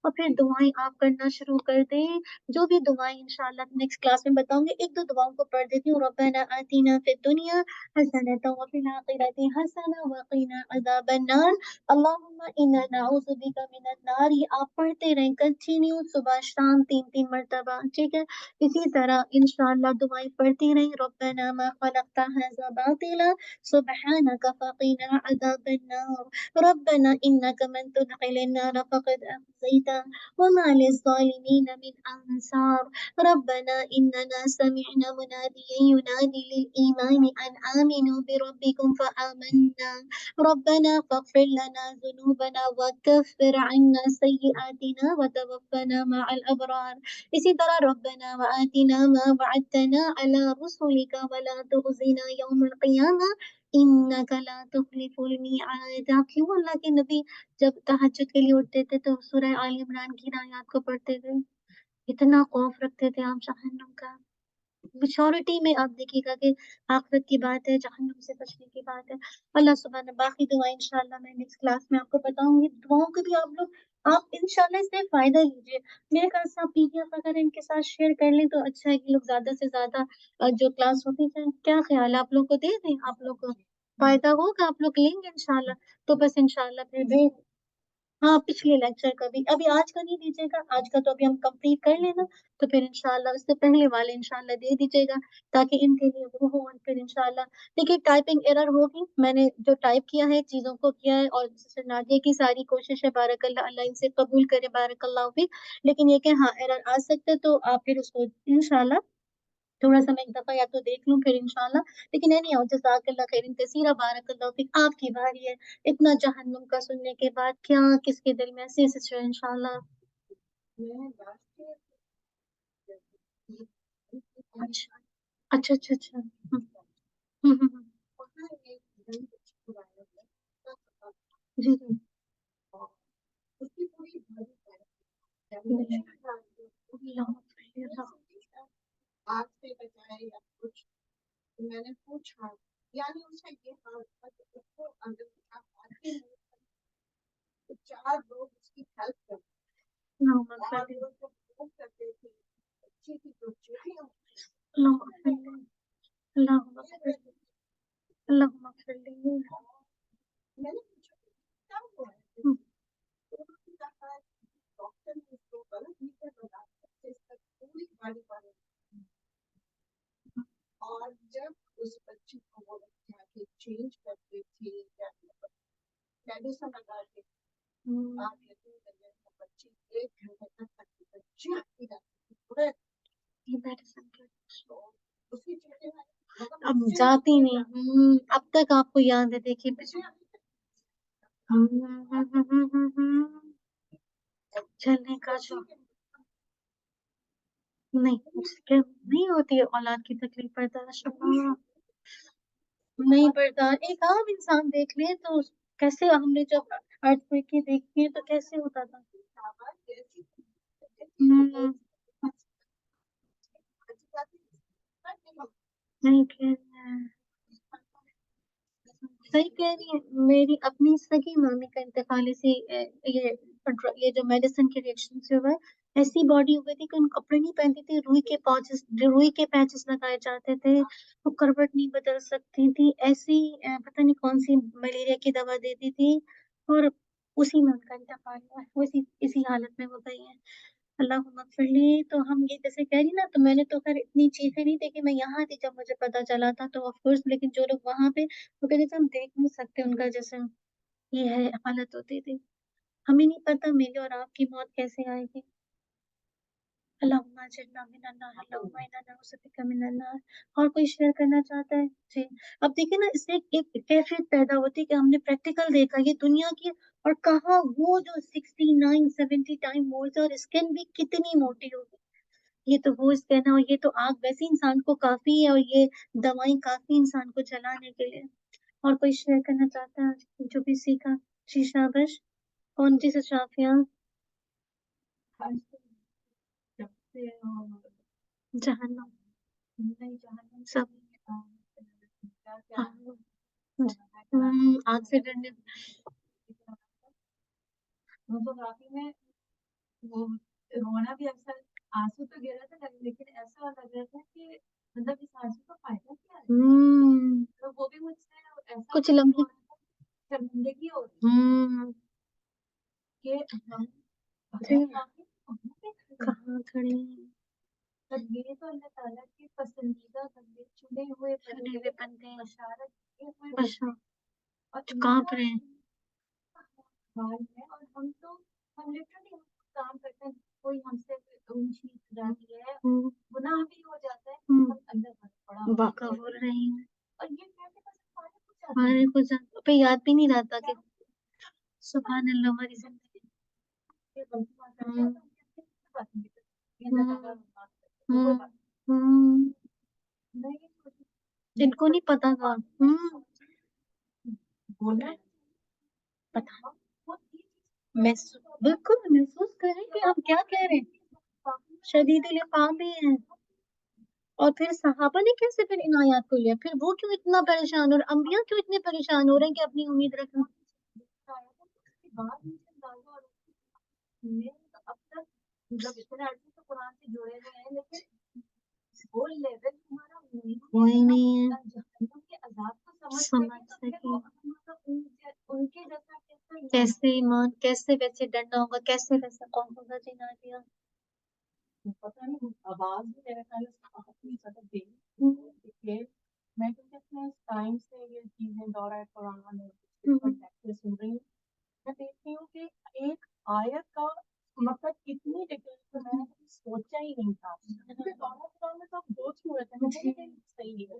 A: और फिर दुआएं आप करना शुरू कर दें, जो भी दुआएं इंशाल्लाह नेक्स्ट क्लास में बताऊंगी। एक दो दुआओं को पढ़ देती हूँ। रब्बना आतिना फिद दुनिया हसनतन व फिल आखिरति हसना व क़िना अज़ाबन नार, अल्लाहुम्मा इन्ना नऊज़ु बिका मिनन नार। ये आप पढ़ते रहें कंटिन्यू, सुबह शाम 3-3 मर्तबा, ठीक है? इसी तरह इंशाल्लाह दुआएं पढ़ती रहें। रब्बना मा खलक़ता हाज़ा बातिला सुब्हानका फ़क़िना अज़ाबन नार, रब्बना इन्नका मन तुदखिलिन नार फ़क़द अख़ज़ैता वमा लिज़्ज़ालिमीन मिन अंसार, रब्बना इन्नना समिअना मुनादिय्यन युनादी लिल ईमानि अन आमिनू बिरब्बिकुम फ़आमन्ना, रब्बना फ़ग़फ़िर लना ज़ुनूबना वकफ़िर अन्ना सय्यिआतिना वतवफ़्फ़ना मअल अबरार। इसी तरह रब्बना व आतिना मा वअदतना अला रुसुलिका वला तुख़ज़िना यौमल क़ियामा इन्नका ला तुख़्लिफ़ुल मिआद। आप क्यों अल्लाह के नबी जब तहज्जुद के लिए उठते थे तो सूरह आल इमरान की आयत को पढ़ते थे? इतना खौफ रखते थे आप जहन्नुम का। मेच्योरिटी में आप देखिएगा कि आखिरत की बात है, जहन्नुम से बचने की बात है। अल्लाह सुब्हान, बाकी दुआएं इंशाल्लाह मैं नेक्स्ट क्लास में आपको बताऊंगी। दुआओं को भी आप इंशाल्लाह इससे फायदा लीजिए। मेरे ख्याल से आप पीडीएफ अगर इनके साथ शेयर कर लें तो अच्छा है कि लोग ज्यादा से ज्यादा जो क्लास होती है, क्या ख्याल है? आप लोग को दे दें, आप लोग को फायदा होगा, आप लोग लेंगे इंशाल्लाह। तो बस इंशाल्लाह फिर भेज, हाँ पिछले लेक्चर का भी, अभी आज का नहीं दीजिएगा, आज का तो अभी हम कंप्लीट कर लेना, तो फिर इंशाल्लाह उससे पहले वाले इंशाल्लाह दे दीजिएगा, ताकि इनके लिए वो हो। और फिर इंशाल्लाह देखिए टाइपिंग एरर होगी, मैंने जो टाइप किया है चीजों को किया है, और जैसे नादिया की सारी कोशिश है, बारकल्लाह, अल्लाह इनसे कबूल करे, बारकल्लाह भी। लेकिन ये कि हाँ एरर आ सकते हैं, तो आप फिर उसको इंशाल्लाह थोड़ा सा मैं एक दफा या तो देख लूं फिर इंशाल्लाह। लेकिन एनी हाउ जज़ाकल्लाह खैरन कसीरा, बारकल्लाह फिक। आपकी बारी है। इतना जहन्नुम का सुनने के बाद क्या किसके दिल में ऐसी सिचुएशन इंशाल्लाह। अच्छा अच्छा अच्छा अच्छा। हम्म। जी जी। अल्लाह, अब जाती नहीं। अब तक आपको याद है, देखिए चलने का जो नहीं, क्या नहीं होती है औलाद की तकलीफ बर्दाश्त नहीं पड़ता। एक आम इंसान देख ले तो कैसे, हमने जब अर्थक्वेक की देखी है तो कैसे होता था। हम्म, नहीं कह सही कह रही है। मेरी अपनी सगी मामी का इंतकाल इसी ये जो मेडिसिन के रिएक्शन से हुआ है। ऐसी बॉडी हो गई थी कि उन कपड़े नहीं पहनती थी, रुई के पैचेस लगाए जाते थे, वो करवट नहीं बदल सकती थी, ऐसी पता नहीं कौन सी मलेरिया की दवा देती थी, और उसी में उनका इंतकाल हुआ है। वो इसी हालत में हो गई है। अल्लाह मगफिरली। तो हम ये जैसे कह रही ना, तो मैंने तो खैर इतनी चीजें नहीं देखी, मैं यहाँ थी जब मुझे पता चला था तो ऑफ कोर्स, लेकिन जो लोग वहां पे, वो कहते थे हम देख नहीं सकते उनका जैसे ये है हालत होती थी। हमें नहीं पता मेरी और आपकी मौत कैसे आएगी। अल्लाहुम्मा अजिरना मिनन्नार, अल्लाहुम्मा इन्ना नऊज़ुबिका मिनन्नार। और कोई शेयर करना चाहता है जी? अब देखिए ना, इससे एक कैफियत पैदा होती है कि हमने प्रैक्टिकल देखा ये दुनिया की, और कहा वो जो 69-70 टाइम मोर है, और स्किन भी कितनी मोटी होगी। ये तो वो कहना, और ये तो आग वैसे इंसान को काफी है, और ये दवाएं काफी इंसान को जलाने के लिए। और कोई शेयर करना चाहता है आज जो भी सीखा? जी शाबाश। कौन सी से शाफिया? जहन्नम। नहीं, जहन्नम सब। हाँ। आग से डरने। फोटोग्राफी में वो रोना भी अक्सर, आंसू तो गिर रहा था लेकिन ऐसा लग रहा था कि मतलब इस आंसू का फायदा क्या है। तो वो भी मुझसे ऐसा कुछ लम्हे शर्मिंदगी हो रही कि हम कहाँ खड़े हैं। पर ये तो अल्लाह ताला के पसंदीदा बंदे, चुने हुए बंदे, बशारत किए हुए बंदे, और कांप रहे हैं। हाल है, और हम तो, हम लिटरली काम करते हैं, कोई हमसे ऊंची जाती है, गुनाह भी हो जाता है, हम अंदर बड़ा वाका हो रहे हैं। और ये कैसे पसंद हमारे को पे याद भी नहीं रहता कि सुभान अल्लाह हमारी जिंदगी। हम्म, हम्म, हम्म, जिनको नहीं पता था। बोलना पता, बिल्कुल महसूस करें कि हम क्या कह रहे हैं। शदीदुल इक़ाब भी है। और फिर सहाबा ने कैसे फिर इन आयत को लिया, फिर वो क्यों इतना परेशान, और अंबिया क्यों इतने परेशान हो रहे हैं कि अपनी उम्मीद रखना। अब तक जब इतने अर्से से कुरान से जुड़े हुए हैं, लेकिन वो लेवल हमारा वही नहीं है। जहन्नम के अजाब को समझ सके, उनके जैसा कैसे ईमान, कैसे वैसे डरना होगा, कैसे वैसे कौन होगा। जी नादिया, पता नहीं, आवाज भी मेरे ख्याल से काफी ज्यादा देरी है। मैं क्योंकि अपने टाइम से ये चीजें दौरा कुरान और लेक्चर सुन रही हूँ, मैं देखती हूँ कि एक आयत का मतलब कितनी डिटेल से मैंने कभी सोचा ही नहीं था। क्योंकि दौरा कुरान में तो आप दो थ्रू रहते हैं, मुझे नहीं सही है,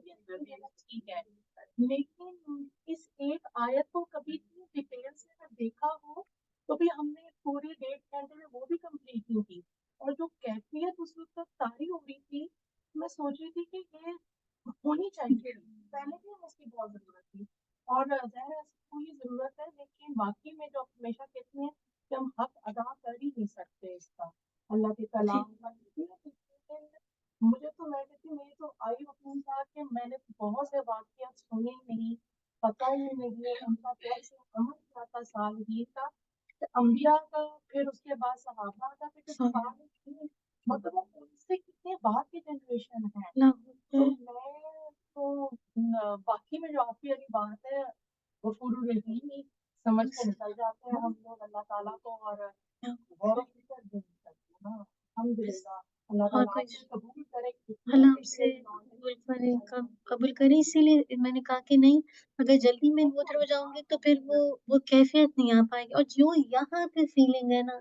A: ठीक है, लेकिन इस एक आयत को कभी इतनी डिटेल से अगर देखा हो, तो भी हमने पूरी 1.5 घंटे में वो भी कंप्लीट नहीं की। और जो कैफियत उस वक्त तक तारी हो रही थी, मैं सोच रही थी कि ये होनी चाहिए, पहले भी हमें इसकी बहुत जरूरत थी। और ज़ाहिर है इसको ये जरूरत है, लेकिन बाकी में जो हमेशा कहते हैं कि हम हक अदा कर ही नहीं सकते इसका, अल्लाह के कलाम का। लेकिन मुझे तो, मैं कहती हूँ, मेरी तो आई ओपनिंग था कि मैंने बहुत से वाकयात सुने ही नहीं, पता ही नहीं है उनका कैसे अमल क्या था, सालगीर का, अंबिया का, फिर उसके बाद सहाबा का, फिर मतलब वो उनसे कितने बाद की जनरेशन है। तो मैं तो बाकी में जो आपकी वाली बात है, वो पूरी रहीम ही समझ के निकल जाते हैं हम लोग अल्लाह ताला को, और गौरव भी कर देते हैं ना। अल्हम्दुलिल्लाह, अल्लाह ताला आपसे कबूल करे, अल्लाह हमसे कबूल करे, कबूल करे। इसीलिए मैंने कहा कि नहीं, अगर जल्दी मैं गुजर हो जाऊंगी तो फिर वो कैफियत नहीं आ पाएगी, और जो यहाँ पे फीलिंग है ना,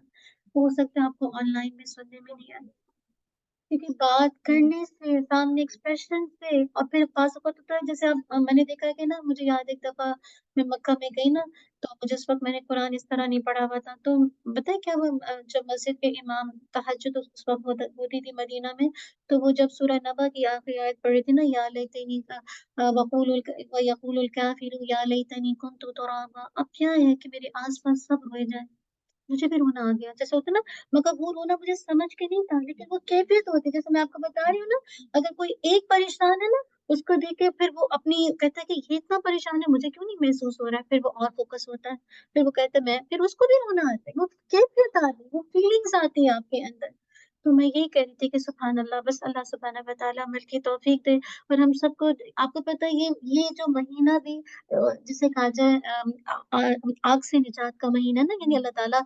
A: हो सकता है आपको ऑनलाइन में सुनने में नहीं आए। क्योंकि बात करने से, सामने एक्सप्रेशन से, और फिर पास वक्त होता है जैसे अब मैंने देखा है कि ना, मुझे याद है एक दफा मैं मक्का में गई ना, तो जिस वक्त मैंने कुरान इस तरह नहीं पढ़ा हुआ था, तो बताए क्या हुआ, जब मस्जिद के इमाम तहज्जुद उस वक्त होती थी मदीना में, तो वो जब सूरह नबा की आखिरी आयत पढ़ी थी ना, या लैतनी का वयक़ूलुल काफ़िरू या लैतनी कुन्तु तुराबा, अब क्या है कि मेरे आसपास सब रोए जाए, मुझे भी रोना आ गया, जैसे होता है ना, मगर वो रोना मुझे समझ के नहीं था, लेकिन वो कैफियत होती है, जैसे मैं आपको बता रही हूँ ना, अगर कोई एक परेशान है ना, उसको देख के फिर वो अपनी कहता है कि ये इतना परेशान है, मुझे क्यों नहीं महसूस हो रहा है, फिर वो और फोकस होता है, फिर वो कहता है मैं, फिर उसको भी रोना आता है, वो कैफियत आती है, वो फीलिंग्स आती है आपके अंदर। तो मैं यही कह रही थी कि सुभान अल्लाह, बस अल्लाह सुब्हानहू व तआला अमल की तौफीक दे, और हम सबको, आपको पता है ये जो महीना भी जिसे कहा जाए आग से निजात का महीना ना, यानी अल्लाह ताला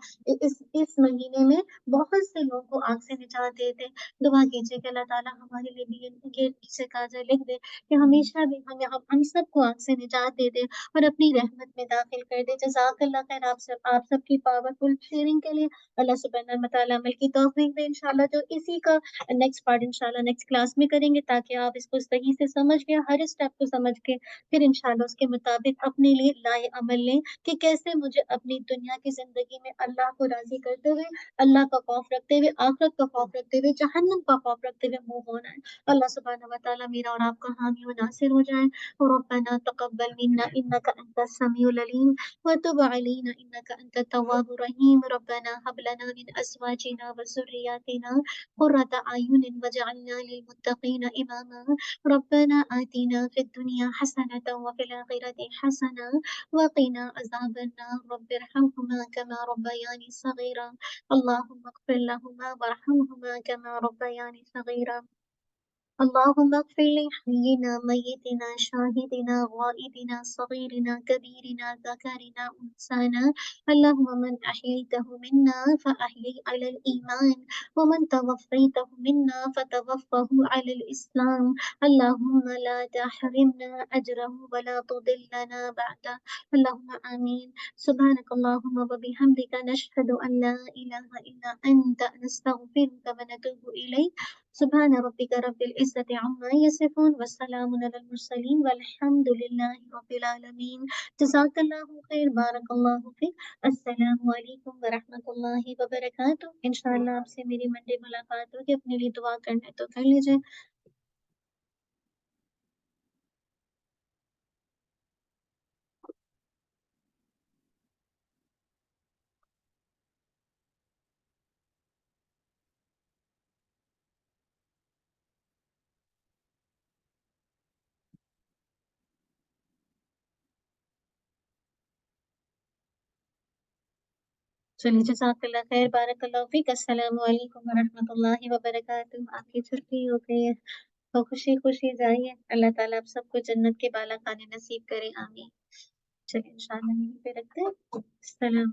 A: इस महीने में बहुत से लोगों को आग से निजात देते हैं। दुआ कीजिए कि अल्लाह ताला हमारे लिए भी ये जिसे कहा जाए लिख दे कि हमेशा भी हम सबको आग से निजात दे दे और अपनी रहमत में दाखिल कर दे। जज़ाकल्लाह खैर, आप सबकी पावरफुल शेयरिंग के लिए। अल्लाह सुब्हानहू व तआला अमल की तौफीक दे इंशाल्लाह। जो इसी का नेक्स्ट पार्ट इंशाल्लाह नेक्स्ट क्लास में करेंगे, ताकि आप इसको सही से समझ के, हर स्टेप को समझ के, फिर इंशाल्लाह उसके मुताबिक अपने लिए लाए अमल लें कि कैसे मुझे अपनी दुनिया की जिंदगी में अल्लाह को राजी करते हुए, अल्लाह का खौफ रखते हुए, आखिरत का खौफ रखते हुए, जहन्नम का खौफ रखते हुए मूव होना है। अल्लाह सुब्हानहू व तआला मेरा और आपका हामी व नासिर हो जाए। रब्बना तक़ब्बल मिन्ना इन्नका अंतस समीउल अलीम व तुब अलैना इन्नका अंतत तव्वाबुर रहीम। रब्बना हब लना मिन अज़वाजिना व ज़ुर्रिय्यतिना क़ुर्रता अयुनिन वजअलना लिल मुत्तक़ीना इमामा। रब्बना आतिना फिद दुनिया हसनतन व फिल आखिरति हसना व क़िना अज़ाबन्नार। रब्बिरहमहुमा कमा रब्बयानी सग़ीरा। अल्लाहुम्मा इग़फ़िर लहुमा वरहमहुमा कमा रब्बयानी सग़ीरा। अल्लाहुम्मा इग़फ़िर लि हय्यिना मय्यितिना शाहिदिना गाइबिना सगीरिना कबीरिना ज़करिना उन्साना। अल्लाहुम्मा मन अहयैतहु मिन्ना फ़अहयि अलल ईमान व मन तवफ़्फ़ैतहु मिन्ना फ़तवफ़्फ़हु अलल इस्लाम। अल्लाहुम्मा ला तहरिमना अजरहु व ला तुदिल्लना बअदा। अल्लाहुम्मा आमीन। सुब्हानकल्लाहुम्मा व बिहम्दिका नशहदु अन ला इलाहा इल्ला अंता नस्तगफिरुका व नतूबु इलैक। सुभान रब्बिका रब्बिल इज़्ज़ति अम्मा यसिफून व सलामुन अलल मुरसलीन वल्हम्दुलिल्लाहि रब्बिल आलमीन। जज़ाकल्लाहु खैर, बारकल्लाहु फ़ीक। अस्सलामु अलैकुम व रहमतुल्लाहि व बरकातुहू। इंशाअल्लाह आपसे मेरी मंडे मुलाकात होगी। अपने लिए दुआ करना है तो कर लीजिए। चलिए, जज़ाकल्लाह खैर, बारकल्लाहु फ़ीक। अस्सलामु अलैकुम व रहमतुल्लाहि व बरकातुहू। आपकी छुट्टी हो गई है तो खुशी-खुशी जाइए। अल्लाह ताला आप सबको जन्नत के बाला खाने नसीब करे, आमीन। चलिए इंशाअल्लाह यहीं पे रखते हैं। सलाम।